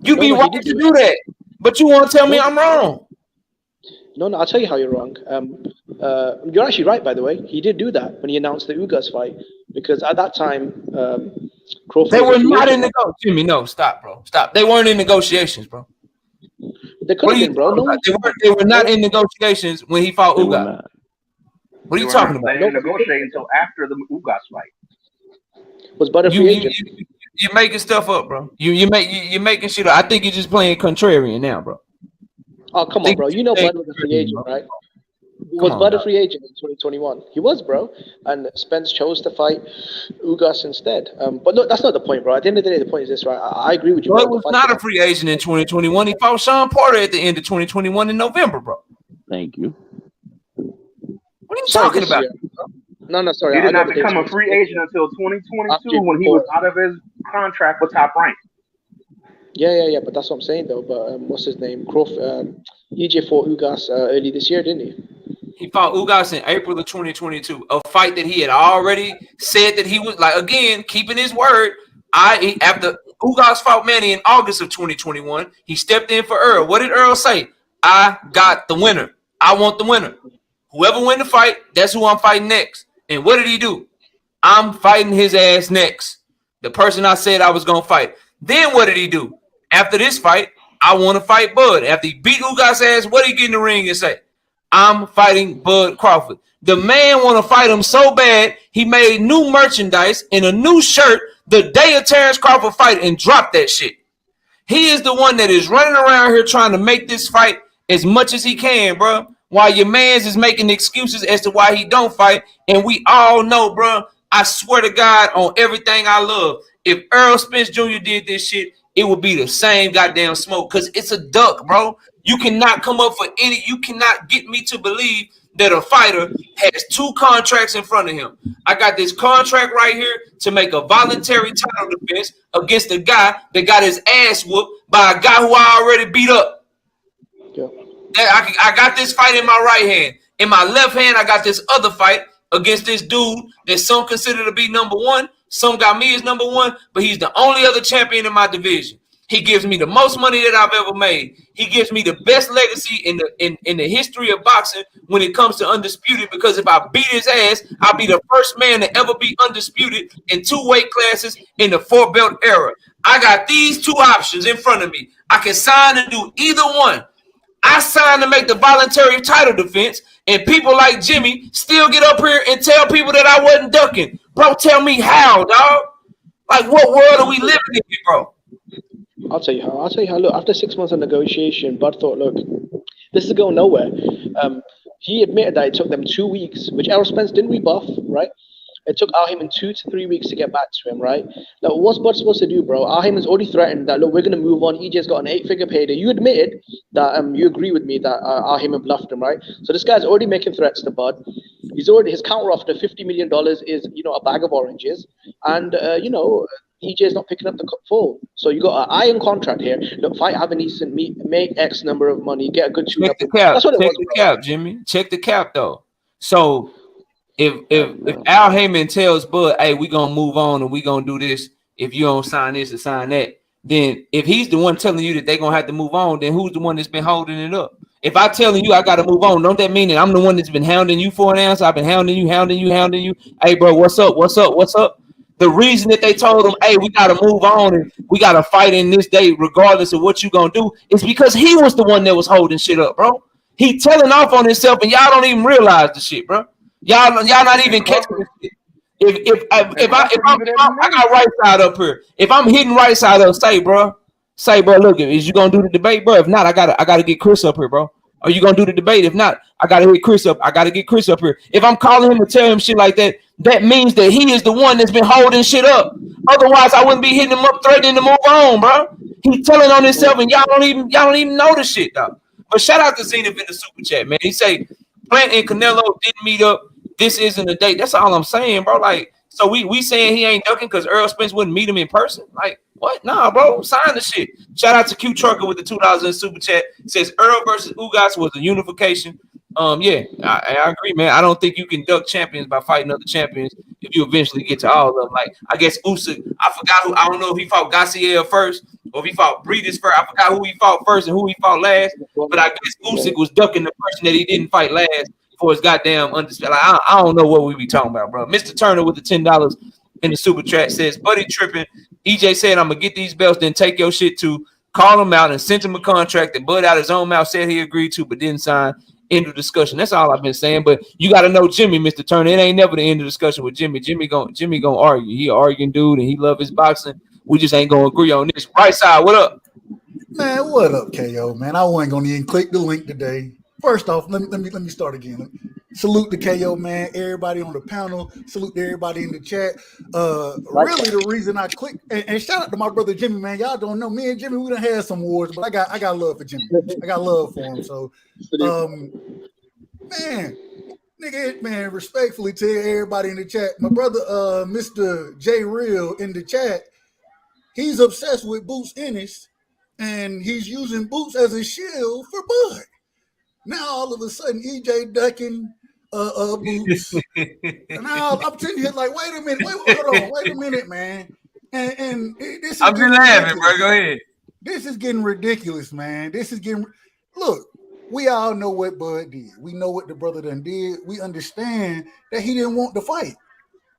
You be right to do that, but you want to tell me I'm wrong. No, I'll tell you how you're wrong. You're actually right, by the way. He did do that when he announced the Ugas fight, because at that time, Crawford. They were not in negotiations. Jimmy, no, stop, bro. Stop. They weren't in negotiations, bro. They could have been, bro. No, they were not in negotiations when he fought Ugas. What are you talking about? They didn't negotiate until after the Ugas fight. Was Bud a free agent? You're making stuff up, bro. You're making shit up. I think you're just playing contrarian now, bro. Oh, come on, bro. You know Bud was a free agent, right? Was Bud a free agent in 2021? He was, bro. And Spence chose to fight Ugas instead. But look, that's not the point, bro. At the end of the day, the point is this, right? I agree with you. Bud was not a free agent in 2021. He fought Sean Porter at the end of 2021 in November, bro. Thank you. What are you talking about? No, sorry. He did not become a free agent until 2022 when he was out of his contract with Top Rank. Yeah. But that's what I'm saying, though. But what's his name? Crawford. EJ fought Ugas early this year, didn't he? He fought Ugas in April of 2022, a fight that he had already said that he was, like, again, keeping his word. After Ugas fought Manny in August of 2021, he stepped in for Earl. What did Earl say? I got the winner. I want the winner. Whoever win the fight, that's who I'm fighting next. And what did he do? I'm fighting his ass next. The person I said I was going to fight. Then what did he do? After this fight, I want to fight Bud. After he beat Ugas' ass, what did he get in the ring and say? I'm fighting Bud Crawford. The man want to fight him so bad, he made new merchandise and a new shirt the day of Terence Crawford fight and dropped that shit. He is the one that is running around here trying to make this fight as much as he can, bro. While your man's is making excuses as to why he don't fight. And we all know, bro, I swear to God on everything I love, if Earl Spence Jr. did this shit, it would be the same goddamn smoke, because it's a duck, bro. You cannot come up for you cannot get me to believe that a fighter has two contracts in front of him. I got this contract right here to make a voluntary title defense against a guy that got his ass whooped by a guy who I already beat up. Yeah. I got this fight in my right hand. In my left hand, I got this other fight against this dude that some consider to be number one. Some got me as number one, but he's the only other champion in my division. He gives me the most money that I've ever made. He gives me the best legacy in the history of boxing when it comes to undisputed, because if I beat his ass, I'll be the first man to ever be undisputed in two weight classes in the 4-belt era. I got these two options in front of me. I can sign and do either one. I signed to make the voluntary title defense, and people like Jimmy still get up here and tell people that I wasn't ducking. Bro, tell me how, dog. Like, what world are we living in, bro? I'll tell you how. Look, after 6 months of negotiation, Bud thought, look, this is going nowhere. He admitted that it took them 2 weeks, which Errol Spence didn't rebuff, right? It took Al Heyman 2 to 3 weeks to get back to him, right? Now, what's Bud supposed to do, bro? Al Heyman's already threatened that, look, we're going to move on. EJ's got an 8-figure payday. You admitted that, you agree with me that Al Heyman bluffed him, right? So this guy's already making threats to Bud. His counter offer of $50 million is, a bag of oranges. And, EJ's not picking up the phone. So you got an iron contract here. Look, fight Avanesan, make X number of money, get a good tune. Check the cap. That's what Check the cap, Jimmy. Check the cap, though. So if Al Heyman tells Bud, hey, we're going to move on and we're going to do this, if you don't sign this or sign that, then if he's the one telling you that they're going to have to move on, then who's the one that's been holding it up? If I'm telling you I got to move on, don't that mean that I'm the one that's been hounding you for an answer? I've been hounding you. Hey, bro, what's up? The reason that they told him, hey, we got to move on and we got to fight in this day regardless of what you going to do is because he was the one that was holding shit up, bro. He telling off on himself and y'all don't even realize the shit, bro. Y'all not even catching the shit. If I got right side up here, if I'm hitting right side up, say, bro, Say, bro, look, is you gonna do the debate, bro? If not, I gotta get Chris up here, bro. Are you gonna do the debate? If not, I gotta hit Chris up. I gotta get Chris up here. If I'm calling him to tell him shit like that, that means that he is the one that's been holding shit up. Otherwise, I wouldn't be hitting him up, threatening to move on, bro. He's telling on himself, and y'all don't even know the shit, though. But shout out to Zenith in the super chat, man. He say Plant and Canelo didn't meet up. This isn't a date. That's all I'm saying, bro. Like, so we saying he ain't ducking because Earl Spence wouldn't meet him in person? Like, what? Nah, bro. Sign the shit. Shout out to Q Trucker with the $2 in the super chat. Says Earl versus Ugas was a unification. Yeah, I agree, man. I don't think you can duck champions by fighting other champions if you eventually get to all of them. Like, I guess Usyk, I don't know if he fought Garcia first or if he fought Breedis first. I forgot who he fought first and who he fought last. But I guess Usyk was ducking the person that he didn't fight last for his goddamn undisputed. Like, I don't know what we be talking about, bro. Mr. Turner with the $10 in the super chat says, buddy tripping. EJ said, I'm going to get these belts, then take your shit too. Call him out and sent him a contract that Bud out his own mouth said he agreed to, but didn't sign. End of discussion. That's all I've been saying. But you got to know Jimmy, Mr. Turner. It ain't never the end of discussion with Jimmy. Jimmy gonna argue. He an arguing dude, and he love his boxing. We just ain't gonna agree on this. Right side, what up? Man, what up, KO? Man, I wasn't gonna even click the link today. First off, let me start again. Salute to KO, man. Everybody on the panel. Salute to everybody in the chat. Really, the reason I clicked and shout out to my brother Jimmy, man. Y'all don't know me and Jimmy. We done had some wars, but I got love for Jimmy. I got love for him. So, man, respectfully to everybody in the chat. My brother, Mr. J Real in the chat. He's obsessed with Boots Ennis, and he's using Boots as a shield for Bud. Now all of a sudden, EJ ducking Boots. Now I'm sitting here like, wait a minute, man. And this is I'm just laughing, bro. Go ahead. This is getting ridiculous, man. Look, we all know what Bud did. We know what the brother done did. We understand that he didn't want to fight.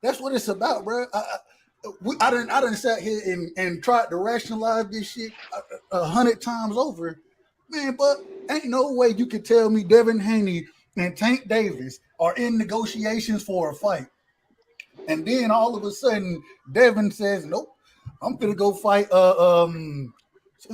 That's what it's about, bro. I done sat here and tried to rationalize this shit 100 times over. Man, but ain't no way you could tell me Devin Haney and Tank Davis are in negotiations for a fight. And then all of a sudden, Devin says, nope, I'm finna go fight. I'm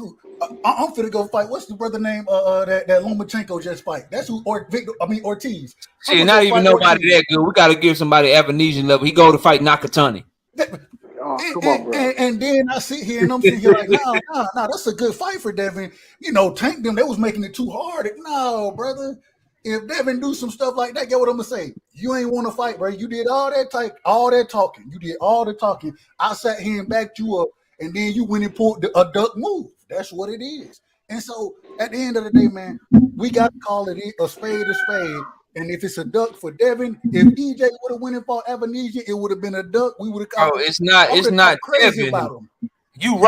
finna go fight. What's the brother name? That Lomachenko just fight. That's who. Ortiz. See, not even nobody that good. We gotta give somebody Avanesian level. He go to fight Nakatani. Come on, bro. And then I sit here and I'm sitting here like, no, that's a good fight for Devin. You know, Tank them, they was making it too hard. No, brother. If Devin do some stuff like that, get what I'm gonna say. You ain't want to fight, bro. You did all that talking. You did all the talking. I sat here and backed you up, and then you went and pulled a duck move. That's what it is. And so at the end of the day, man, we got to call it a spade a spade. And if it's a duck for Devin, if DJ would have went and fought Avanesian, it would have been a duck. We would have called it's not crazy Devin. About him. You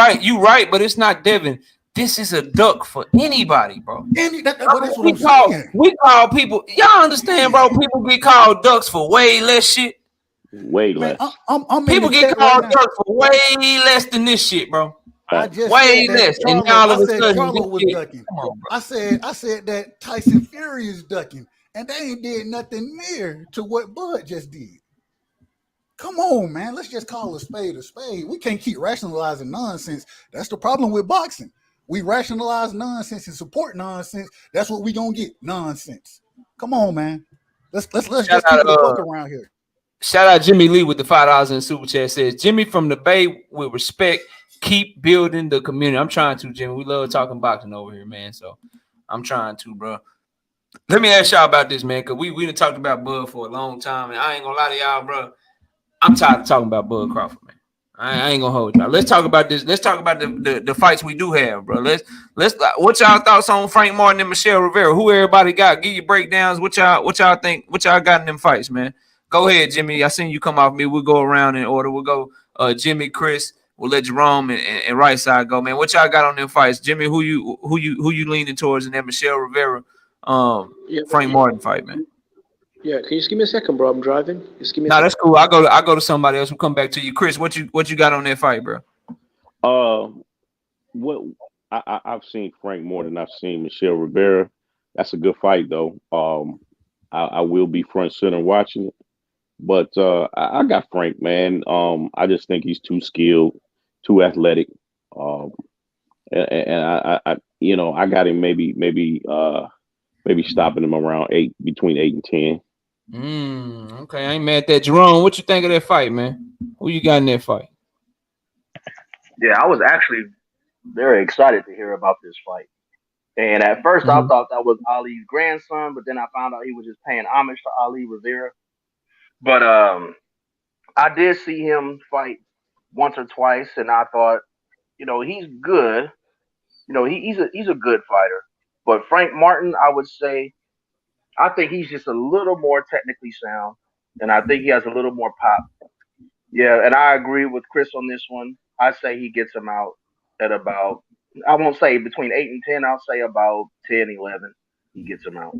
right, but it's not Devin. This is a duck for anybody, bro. That's what I'm saying. We call people, y'all understand, bro? People get called ducks for way less shit. Way less. I'm people get called ducks for way less than this shit, bro. Way less. Charlo, and now all of a sudden, Charlo was ducking. On, I said that Tyson Fury is ducking. And they ain't did nothing near to what Bud just did. Come on, man. Let's just call a spade a spade. We can't keep rationalizing nonsense. That's the problem with boxing. We rationalize nonsense and support nonsense. That's what we gonna get. Nonsense. Come on, man. Let's just keep the fuck around here. Shout out Jimmy Lee with the $5 in the super chat. Says Jimmy from the Bay with respect. Keep building the community. I'm trying to, Jimmy. We love talking boxing over here, man. So I'm trying to, bro. Let me ask y'all about this, man, because we done talked about Bud for a long time, and I ain't gonna lie to y'all, bro. I'm tired of talking about Bud Crawford, man. I ain't gonna hold y'all. Let's talk about this. Let's talk about the fights we do have, bro. Let's what y'all thoughts on Frank Martin and Michelle Rivera? Who everybody got? Give your breakdowns. What y'all think? What y'all got in them fights, man? Go ahead, Jimmy. I seen you come off me. We'll go around in order. We'll go Jimmy, Chris. We'll let Jerome and right side go, man. What y'all got on them fights? Jimmy, who you leaning towards in that Michelle Rivera? Frank Martin fight, man. Yeah, can you just give me a second, bro? I'm driving. Just give me. That's cool. I go to somebody else. We'll come back to you, Chris. What you got on that fight, bro? What I've seen Frank Martin. I've seen Michelle Rivera. That's a good fight, though. I will be front center watching it, but I got Frank, man. I just think he's too skilled, too athletic. and I you know, I got him maybe stopping him around between 8 and 10. Okay, I ain't mad at that. Jerome, what you think of that fight, man? Who you got in that fight? Yeah, I was actually very excited to hear about this fight. And at first, I Mhm. thought that was Ali's grandson, but then I found out he was just paying homage to Ali Rivera. But I did see him fight once or twice, and I thought, he's good. He's a good fighter. But Frank Martin, I would say, I think he's just a little more technically sound, and I think he has a little more pop. Yeah, and I agree with Chris on this one. I say he gets him out at about, I won't say between 8 and 10, I'll say about 10, 11. He gets him out.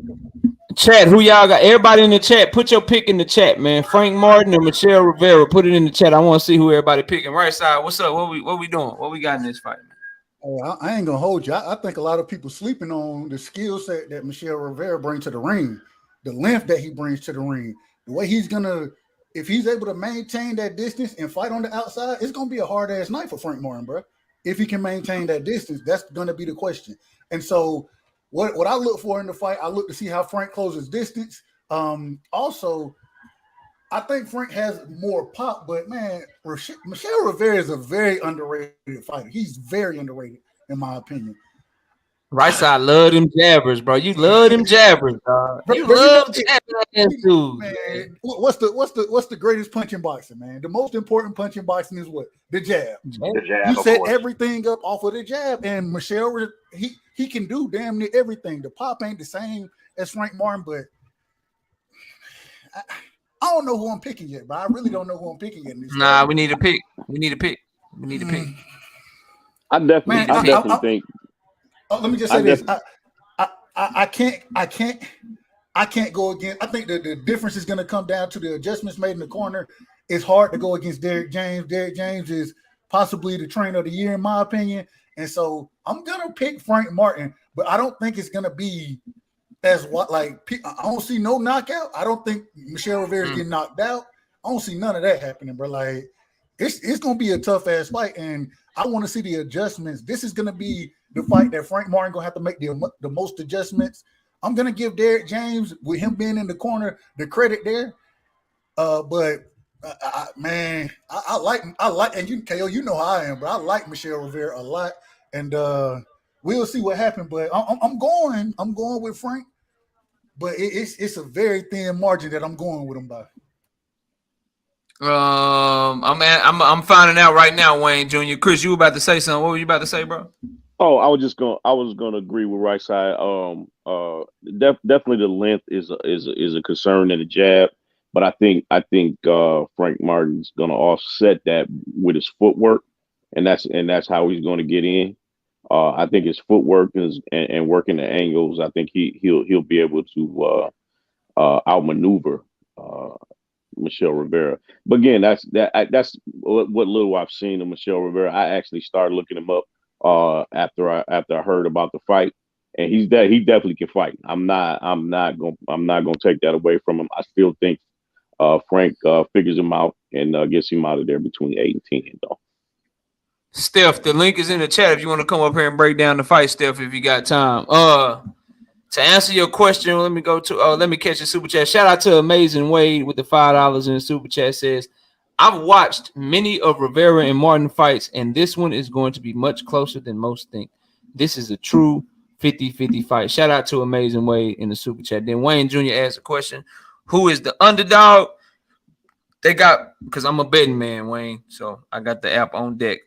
Chat, who y'all got? Everybody in the chat, put your pick in the chat, man. Frank Martin or Michelle Rivera, put it in the chat. I want to see who everybody picking. Right side, what's up? What we doing? What we got in this fight, man? Oh, I ain't gonna hold you. I think a lot of people sleeping on the skill set that Michelle Rivera brings to the ring, the length that he brings to the ring, the way he's gonna, if he's able to maintain that distance and fight on the outside, it's gonna be a hard ass night for Frank Martin, bro. If he can maintain that distance, that's gonna be the question. And so, what I look for in the fight, I look to see how Frank closes distance. Also, I think Frank has more pop, but man, Michelle Rivera is a very underrated fighter. He's very underrated, in my opinion. Right side, love them jabbers, bro. You love them jabbers, dog. You Bro, you know, love jabbing ass dudes, man. man, what's the greatest punch in boxing, man? The most important punch in boxing is what? The jab. The You jab, of set course. everything up off of the jab, and Michelle, he can do damn near everything. The pop ain't the same as Frank Martin, but I don't know who I'm picking yet, but I really don't know who I'm picking yet in this Nah, fight. we need a pick. We need a pick. We need a pick. I Man, definitely think let me just I say this. definitely I can't go against. I think the difference is going to come down to the adjustments made in the corner. It's hard to go against Derek James. Derek James is possibly the trainer of the year, in my opinion. And so I'm going to pick Frank Martin, but I don't think it's going to be as what, like, I don't see no knockout. I don't think Michelle Rivera's getting knocked out. I don't see none of that happening, bro. Like, it's going to be a tough ass fight, and I want to see the adjustments. This is going to be the fight that Frank Martin going to have to make the most adjustments. I'm going to give Derek James, with him being in the corner, the credit there. But man, I like, and you, KO, you know how I am, but I like Michelle Rivera a lot, and we'll see what happens. But I'm going with Frank, but it's a very thin margin that I'm going with him by. I'm finding out right now, Wayne Jr. Chris, you were about to say something. What were you about to say, bro? Oh, I was gonna agree with right side. Definitely the length is a concern and a jab, but I think Frank Martin's gonna offset that with his footwork, and that's how he's gonna get in. I think his footwork and working the angles. I think he'll be able to outmaneuver Michelle Rivera. But again, that's what little I've seen of Michelle Rivera. I actually started looking him up after I heard about the fight, and he definitely can fight. I'm not gonna take that away from him. I still think Frank figures him out and gets him out of there between 8 and 10 though. Steph, the link is in the chat if you want to come up here and break down the fight, Steph, if you got time. To answer your question, let me catch the super chat. Shout out to Amazing Wade with the $5 in the super chat. Says, I've watched many of Rivera and Martin fights, and this one is going to be much closer than most think. This is a true 50-50 fight. Shout out to Amazing Wade in the super chat. Then Wayne Jr. asked a question, who is the underdog? They got, because I'm a betting man, Wayne, so I got the app on deck.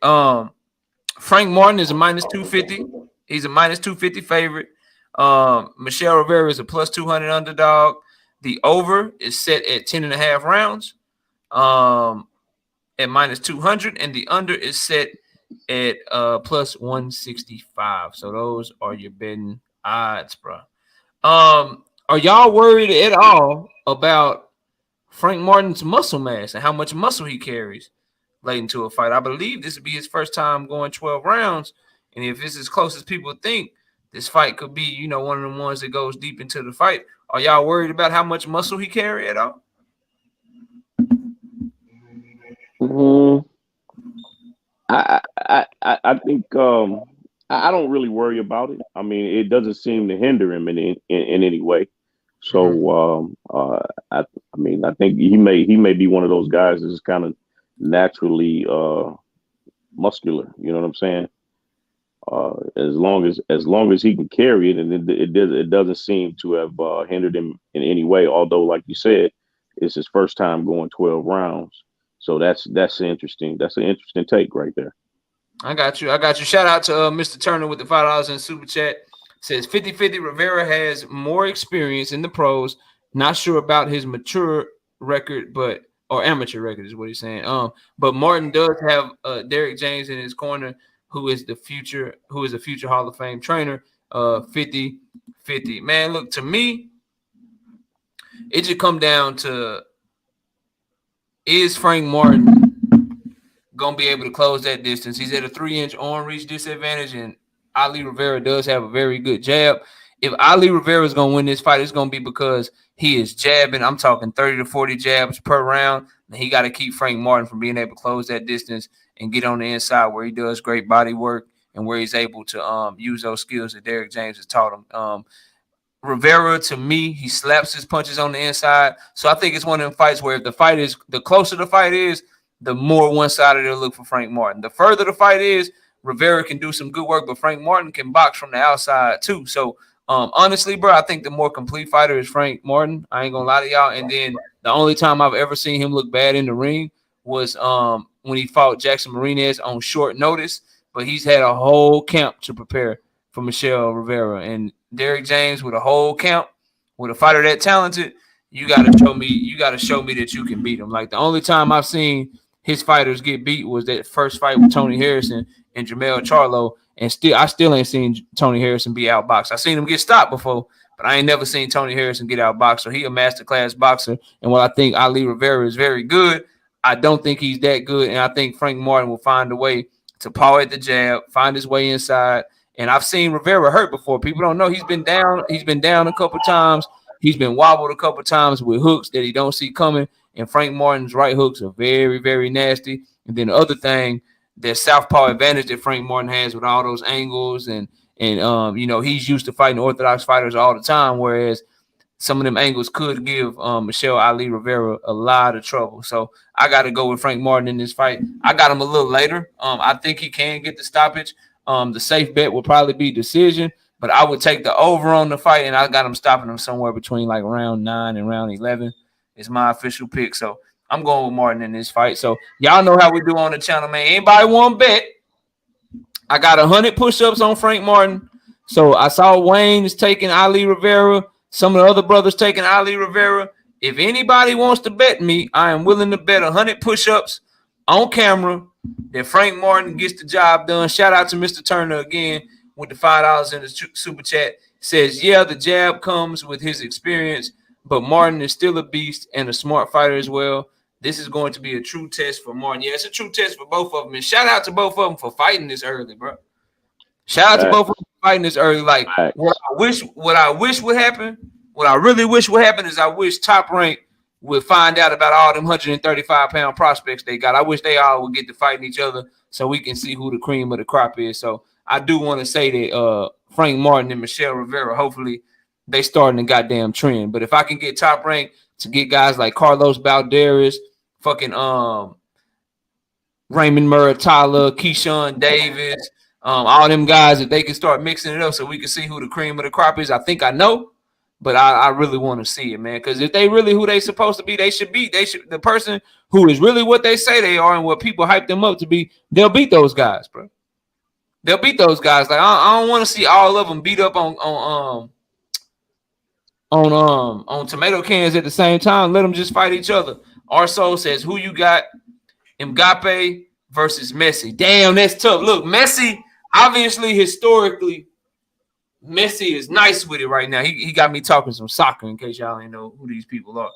Frank Martin is a minus 250. He's a minus 250 favorite. Michelle Rivera is a plus 200 underdog. The over is set at 10.5 rounds at minus 200, and the under is set at plus 165. So those are your betting odds, bro. Are y'all worried at all about Frank Martin's muscle mass and how much muscle he carries late into a fight? I believe this would be his first time going 12 rounds, and if it's as close as people think, this fight could be, one of the ones that goes deep into the fight. Are y'all worried about how much muscle he carry at all? I think I don't really worry about it. I mean, it doesn't seem to hinder him in any way. So I mean, I think he may be one of those guys that's kind of naturally muscular. You know what I'm saying? As long as he can carry it, and it doesn't seem to have hindered him in any way. Although, like you said, it's his first time going 12 rounds, so that's interesting. That's an interesting take right there. I got you. Shout out to Mr. Turner with the $5 in super chat. Says 50-50 Rivera has more experience in the pros. Not sure about his mature record, or amateur record is what he's saying. But Martin does have Derek James in his corner, who is a future Hall of Fame trainer. 50-50. Man, look, to me, it should come down to, is Frank Martin gonna be able to close that distance? He's at a 3-inch arm reach disadvantage, and Ali Rivera does have a very good jab. If Ali Rivera is gonna win this fight, it's gonna be because he is jabbing. I'm talking 30 to 40 jabs per round, and he got to keep Frank Martin from being able to close that distance and get on the inside where he does great body work and where he's able to use those skills that Derek James has taught him. Rivera, to me, he slaps his punches on the inside. So I think it's one of them fights where if the closer the fight is, the more one-sided they'll look for Frank Martin. The further the fight is, Rivera can do some good work, but Frank Martin can box from the outside too. So honestly, bro, I think the more complete fighter is Frank Martin. I ain't gonna lie to y'all. And then the only time I've ever seen him look bad in the ring was when he fought Jackson Marinez on short notice. But he's had a whole camp to prepare for Michelle Rivera. And Derek James with a whole camp, with a fighter that talented, you gotta show me that you can beat him. Like, the only time I've seen his fighters get beat was that first fight with Tony Harrison and Jamel Charlo, and I still ain't seen Tony Harrison be outboxed. I seen him get stopped before, but I ain't never seen Tony Harrison get outboxed. So he a masterclass boxer, and while I think Ali Rivera is very good, I don't think he's that good, and I think Frank Martin will find a way to paw at the jab, find his way inside. And I've seen Rivera hurt before. People don't know he's been down. He's been down a couple times. He's been wobbled a couple times with hooks that he don't see coming. And Frank Martin's right hooks are very, very nasty. And then the other thing, that southpaw advantage that Frank Martin has with all those angles, and he's used to fighting orthodox fighters all the time, whereas some of them angles could give Michelle Ali Rivera a lot of trouble. So I got to go with Frank Martin in this fight. I got him a little later. I think he can get the stoppage. The safe bet will probably be decision, but I would take the over on the fight, and I got him stopping him somewhere between like round 9 and round 11. Is my official pick. So I'm going with Martin in this fight. So y'all know how we do on the channel, man. Anybody want to bet? I got 100 push-ups on Frank Martin. So I saw Wayne is taking Ali Rivera. Some of the other brothers taking Ali Rivera. If anybody wants to bet me, I am willing to bet 100 push-ups on camera that Frank Martin gets the job done. Shout out to Mr. Turner again with the $5 in the super chat. Says, yeah, the jab comes with his experience, but Martin is still a beast and a smart fighter as well. This is going to be a true test for Martin. Yeah, it's a true test for both of them. And shout out to both of them for fighting this early, bro. Shout out to both of them for fighting this early. Like, what I wish would happen, what I really wish would happen is I wish Top Rank would find out about all them 135-pound prospects they got. I wish they all would get to fighting each other so we can see who the cream of the crop is. So I do want to say that Frank Martin and Michelle Rivera, hopefully they starting a goddamn trend. But if I can get Top Rank to get guys like Carlos Balderas, fucking Raymond Muratalla, Keyshawn Davis, all them guys, if they can start mixing it up so we can see who the cream of the crop is. I think I know, but I really want to see it, man. Because if they really who they supposed to be, the person who is really what they say they are and what people hype them up to be, they'll beat those guys, bro. They'll beat those guys. Like, I don't want to see all of them beat up on tomato cans at the same time. Let them just fight each other. Arso says, who you got? Mbappe versus Messi. Damn, that's tough. Look, Messi, obviously, historically, Messi is nice with it right now. He got me talking some soccer, in case y'all ain't know who these people are.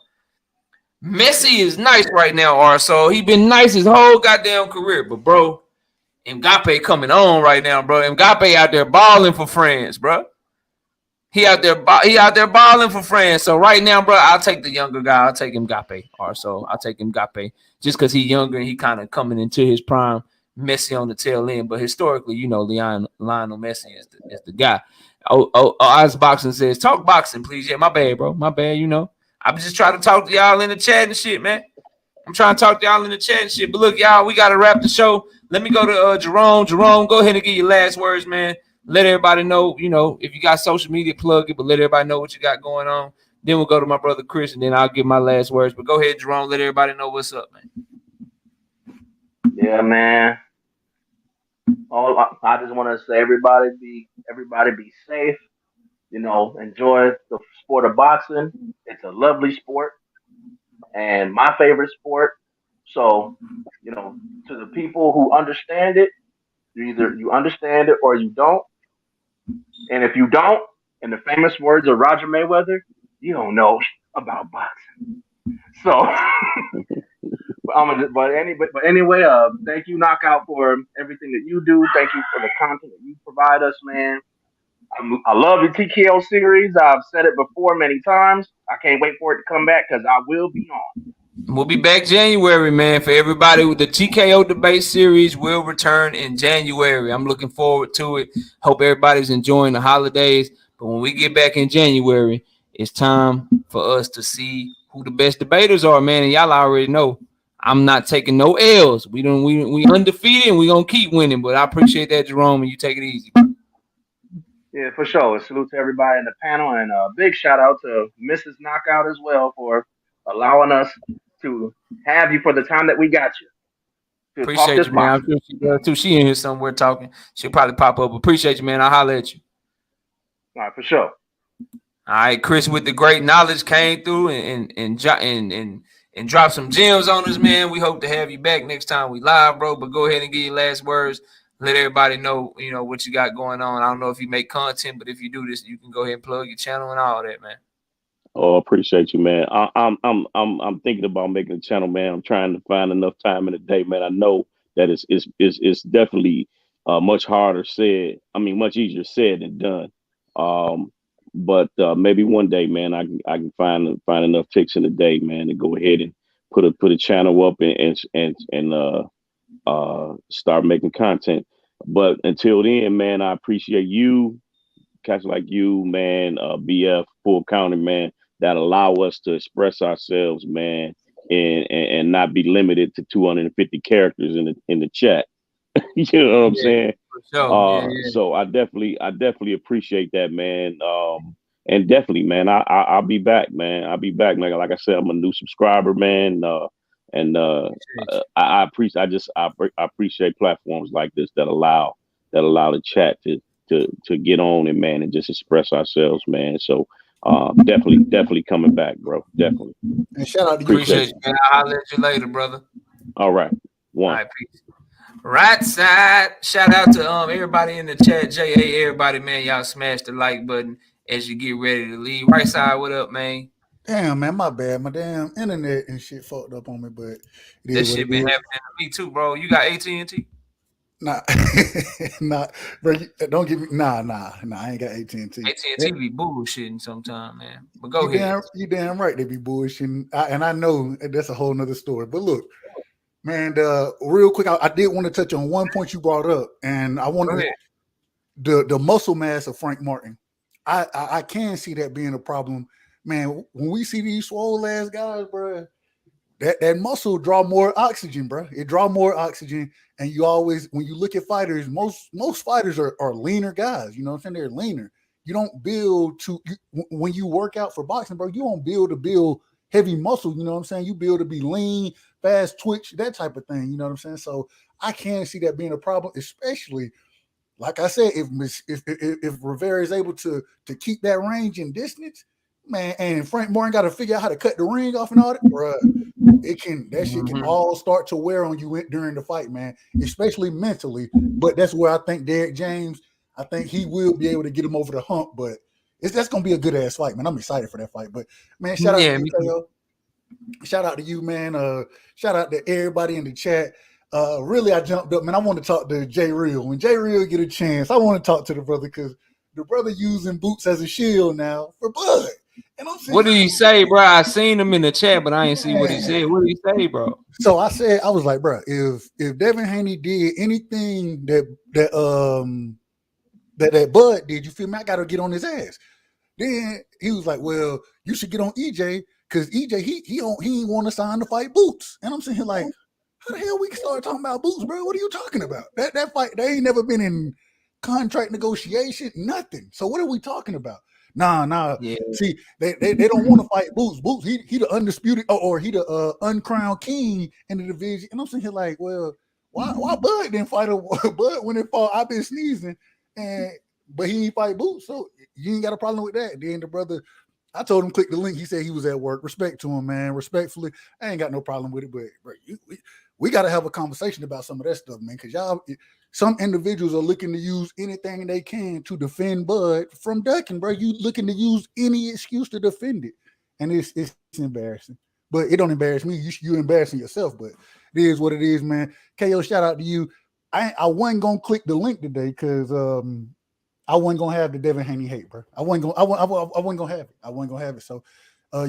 Messi is nice right now, Arso. He been nice his whole goddamn career. But, bro, Mbappe coming on right now, bro. Mbappe out there balling for France, bro. He out there balling for France. So right now, bro, I'll take the younger guy. I'll take Mbappe. Or so I'll take Mbappe just because he's younger and he kind of coming into his prime. Messi on the tail end. But historically, Lionel Messi is the guy. Oz Boxing says, talk boxing, please. Yeah, my bad, bro. My bad, I'm just trying to talk to y'all in the chat and shit, man. I'm trying to talk to y'all in the chat and shit. But look, y'all, we got to wrap the show. Let me go to Jerome. Jerome, go ahead and get your last words, man. Let everybody know, if you got social media, plug it, but let everybody know what you got going on. Then we'll go to my brother Chris, and then I'll give my last words. But go ahead, Jerome. Let everybody know what's up, man. Yeah, man. I just want to say everybody be safe. Enjoy the sport of boxing. It's a lovely sport and my favorite sport. So, to the people who understand it, either you understand it or you don't. And if you don't, in the famous words of Roger Mayweather, you don't know about boxing. So, but anyway, thank you, Knockout, for everything that you do. Thank you for the content that you provide us, man. I love the TKO series. I've said it before many times. I can't wait for it to come back because I will be on. We'll be back January, man. For everybody, the TKO debate series will return in January. I'm looking forward to it. Hope everybody's enjoying the holidays. But when we get back in January, it's time for us to see who the best debaters are, man. And y'all already know I'm not taking no L's. We undefeated and we gonna keep winning. But I appreciate that, Jerome, and you take it easy. Yeah, for sure. Salute to everybody in the panel, and a big shout out to Mrs. Knockout as well for allowing us to have you for the time that we got you. Appreciate you, man. I'm sure she does too. She in here somewhere talking. She'll probably pop up. Appreciate you, man. I'll holler at you. All right, for sure. All right, Chris with the great knowledge came through and dropped some gems on us, man. We hope to have you back next time we live, bro. But go ahead and give your last words. Let everybody know, what you got going on. I don't know if you make content, but if you do this, you can go ahead and plug your channel and all that, man. Oh, appreciate you, man. I'm thinking about making a channel, man. I'm trying to find enough time in the day, man. I know that it's definitely much harder said. I mean, much easier said than done. But maybe one day, man, I can find enough ticks in the day, man, to go ahead and put a channel up and start making content. But until then, man, I appreciate you, cats like you, man, BF, Full County, man, that allow us to express ourselves, man, and not be limited to 250 characters in the chat. You know what I'm saying? Sure. So I definitely appreciate that, man. And definitely, man, I'll be back, man. I'll be back, man. Like I said, I'm a new subscriber, man. I appreciate platforms like this that allow the chat to get on and, man, and just express ourselves, man. So definitely coming back, bro. Definitely. And shout out to you. Appreciate you, man. I'll let you later, brother. All right. One. All right, peace. Right side. Shout out to everybody in the chat. JA, everybody, man. Y'all smash the like button as you get ready to leave. Right side, what up, man? Damn, man, my bad. My damn internet and shit fucked up on me, but this shit been happening to me too, bro. You got AT&T? Nah, nah, bro. Don't give me nah. I ain't got AT&T. AT&T be bullshitting sometimes, man. But go ahead. You damn right they be bullshitting, and I know that's a whole nother story. But look, man, real quick, I did want to touch on one point you brought up, and I wanted the muscle mass of Frank Martin. I can see that being a problem, man. When we see these swole ass guys, bro, that muscle draw more oxygen, bro. It draw more oxygen, and you always, when you look at fighters, most fighters are leaner guys. You know what I'm saying? They're leaner. You don't build when you work out for boxing, bro. You don't build to build heavy muscle. You know what I'm saying? You build to be lean, fast twitch, that type of thing. You know what I'm saying? So I can see that being a problem, especially, like I said, if Rivera is able to keep that range and distance, man, and Frank Martin got to figure out how to cut the ring off and all that, bro. That shit can all start to wear on you during the fight, man, especially mentally. But that's where I think Derek James, I think he will be able to get him over the hump. But that's gonna be a good ass fight, man. I'm excited for that fight. But man, shout out to you, Tayo. Shout out to you, man. Shout out to everybody in the chat. Really, I jumped up, man. I want to talk to Jay Real. When Jay Real get a chance, I want to talk to the brother because the brother using Boots as a shield now for Bud. And I'm saying, What did he say, bro? I seen him in the chat, but I ain't see what he said. What did he say, bro? So I was like, bro, if Devin Haney did anything that Bud did, you feel me? I gotta get on his ass. Then he was like, well, you should get on EJ because EJ he ain't want to sign to fight Boots. And I'm saying like, how the hell we start talking about Boots, bro? What are you talking about? That fight, they ain't never been in contract negotiation, nothing. So what are we talking about? Nah. Yeah. See, they don't want to fight Boots. Boots, he the undisputed or he the uncrowned king in the division. And I'm saying like, well, why Bud didn't fight a Bud when it fought? I've been sneezing, but he ain't fight Boots, so you ain't got a problem with that. Then the brother, I told him click the link. He said he was at work. Respect to him, man. Respectfully, I ain't got no problem with it. But bro, we got to have a conversation about some of that stuff, man. Because some individuals are looking to use anything they can to defend Bud from ducking, bro. You looking to use any excuse to defend it, and it's embarrassing. But it don't embarrass me. You embarrassing yourself. But it is what it is, man. KO, shout out to you. I wasn't gonna click the link today because I wasn't gonna have the Devin Haney hate, bro. I wasn't gonna have it. I wasn't gonna have it. So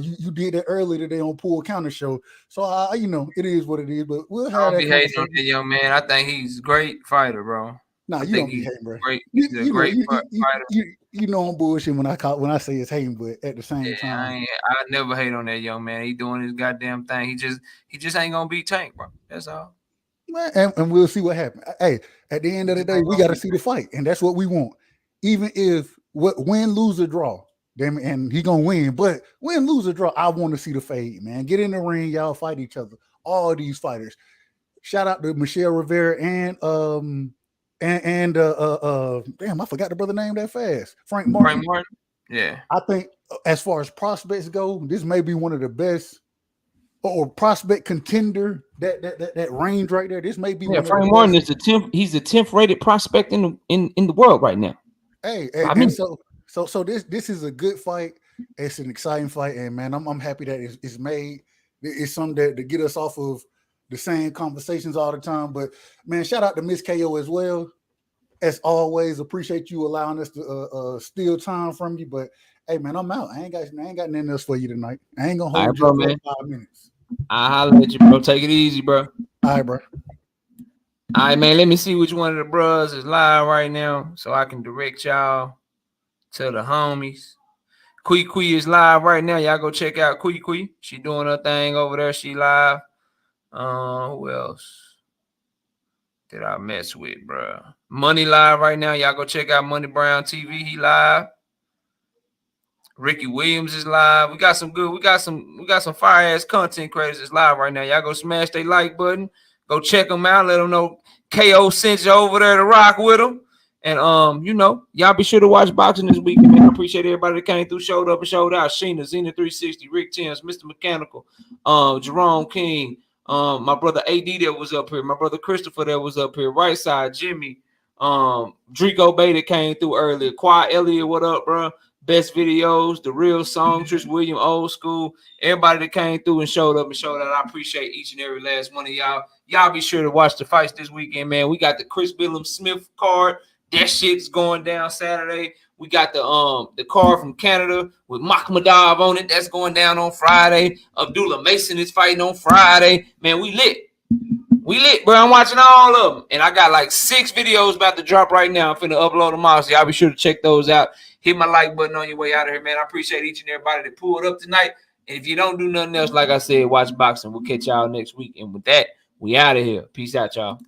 you did that earlier today on Pool Counter Show. So it is what it is. But we'll have I don't be hating on that young man. I think he's a great fighter, bro. Nah, you don't be hating, bro. He's a great fighter. You know I'm bullshit when I say it's hating, but at the same time, I never hate on that young man. He doing his goddamn thing. He just ain't gonna beat Tank, bro. That's all. And we'll see what happens. Hey, at the end of the day, we got to see the fight, and that's what we want. Even if win, lose, or draw, then and he gonna win. But win, lose, or draw, I want to see the fade, man. Get in the ring, y'all fight each other. All these fighters. Shout out to Michelle Rivera and damn, I forgot the brother name that fast. Frank Martin. Yeah. I think as far as prospects go, this may be one of the best or prospect contender that range right there. This may be one Frank of the Martin best. is the 10th. He's the 10th rated prospect in the world right now. Hey, I mean, so this is a good fight. It's an exciting fight, and man, I'm happy that it's made. It's something that to get us off of the same conversations all the time. But man, shout out to Miss KO as well. As always, appreciate you allowing us to steal time from you. But hey, man, I'm out. I ain't got nothing else for you tonight. I ain't gonna hold you up for 5 minutes. I'll holler at you, bro. Take it easy, bro. All right, bro. All right, man. Let me see which one of the bros is live right now so I can direct y'all to the homies. Kui is live right now. Y'all go check out Kui. She doing her thing over there. She live. Who else did I mess with, bro? Money live right now. Y'all go check out Money Brown TV. He live. Ricky Williams is live. We got some fire ass content creators that's live right now. Y'all go smash that like button. Go check them out. Let them know KO sent you over there to rock with them. And y'all be sure to watch boxing this weekend, man. I appreciate everybody that came through, showed up and showed out. Sheena, Xena 360, Rick Tins, Mr. Mechanical, Jerome King, my brother AD that was up here, my brother Christopher that was up here, right side, Jimmy, Drico Bay that came through earlier, Quad Elliott, what up, bro? Best videos, the real songstress, William Old School, everybody that came through and showed up and showed out. I appreciate each and every last one of y'all. Y'all be sure to watch the fights this weekend, man. We got the Chris Billum Smith card. That shit's going down Saturday. We got the card from Canada with Makhmadov on it. That's going down on Friday. Abdullah Mason is fighting on Friday. Man, we lit. We lit, bro. I'm watching all of them. And I got like 6 videos about to drop right now. I'm finna upload them all. So y'all be sure to check those out. Hit my like button on your way out of here, man. I appreciate each and everybody that pulled up tonight. And if you don't do nothing else, like I said, watch boxing. We'll catch y'all next week. And with that, we out of here. Peace out, y'all.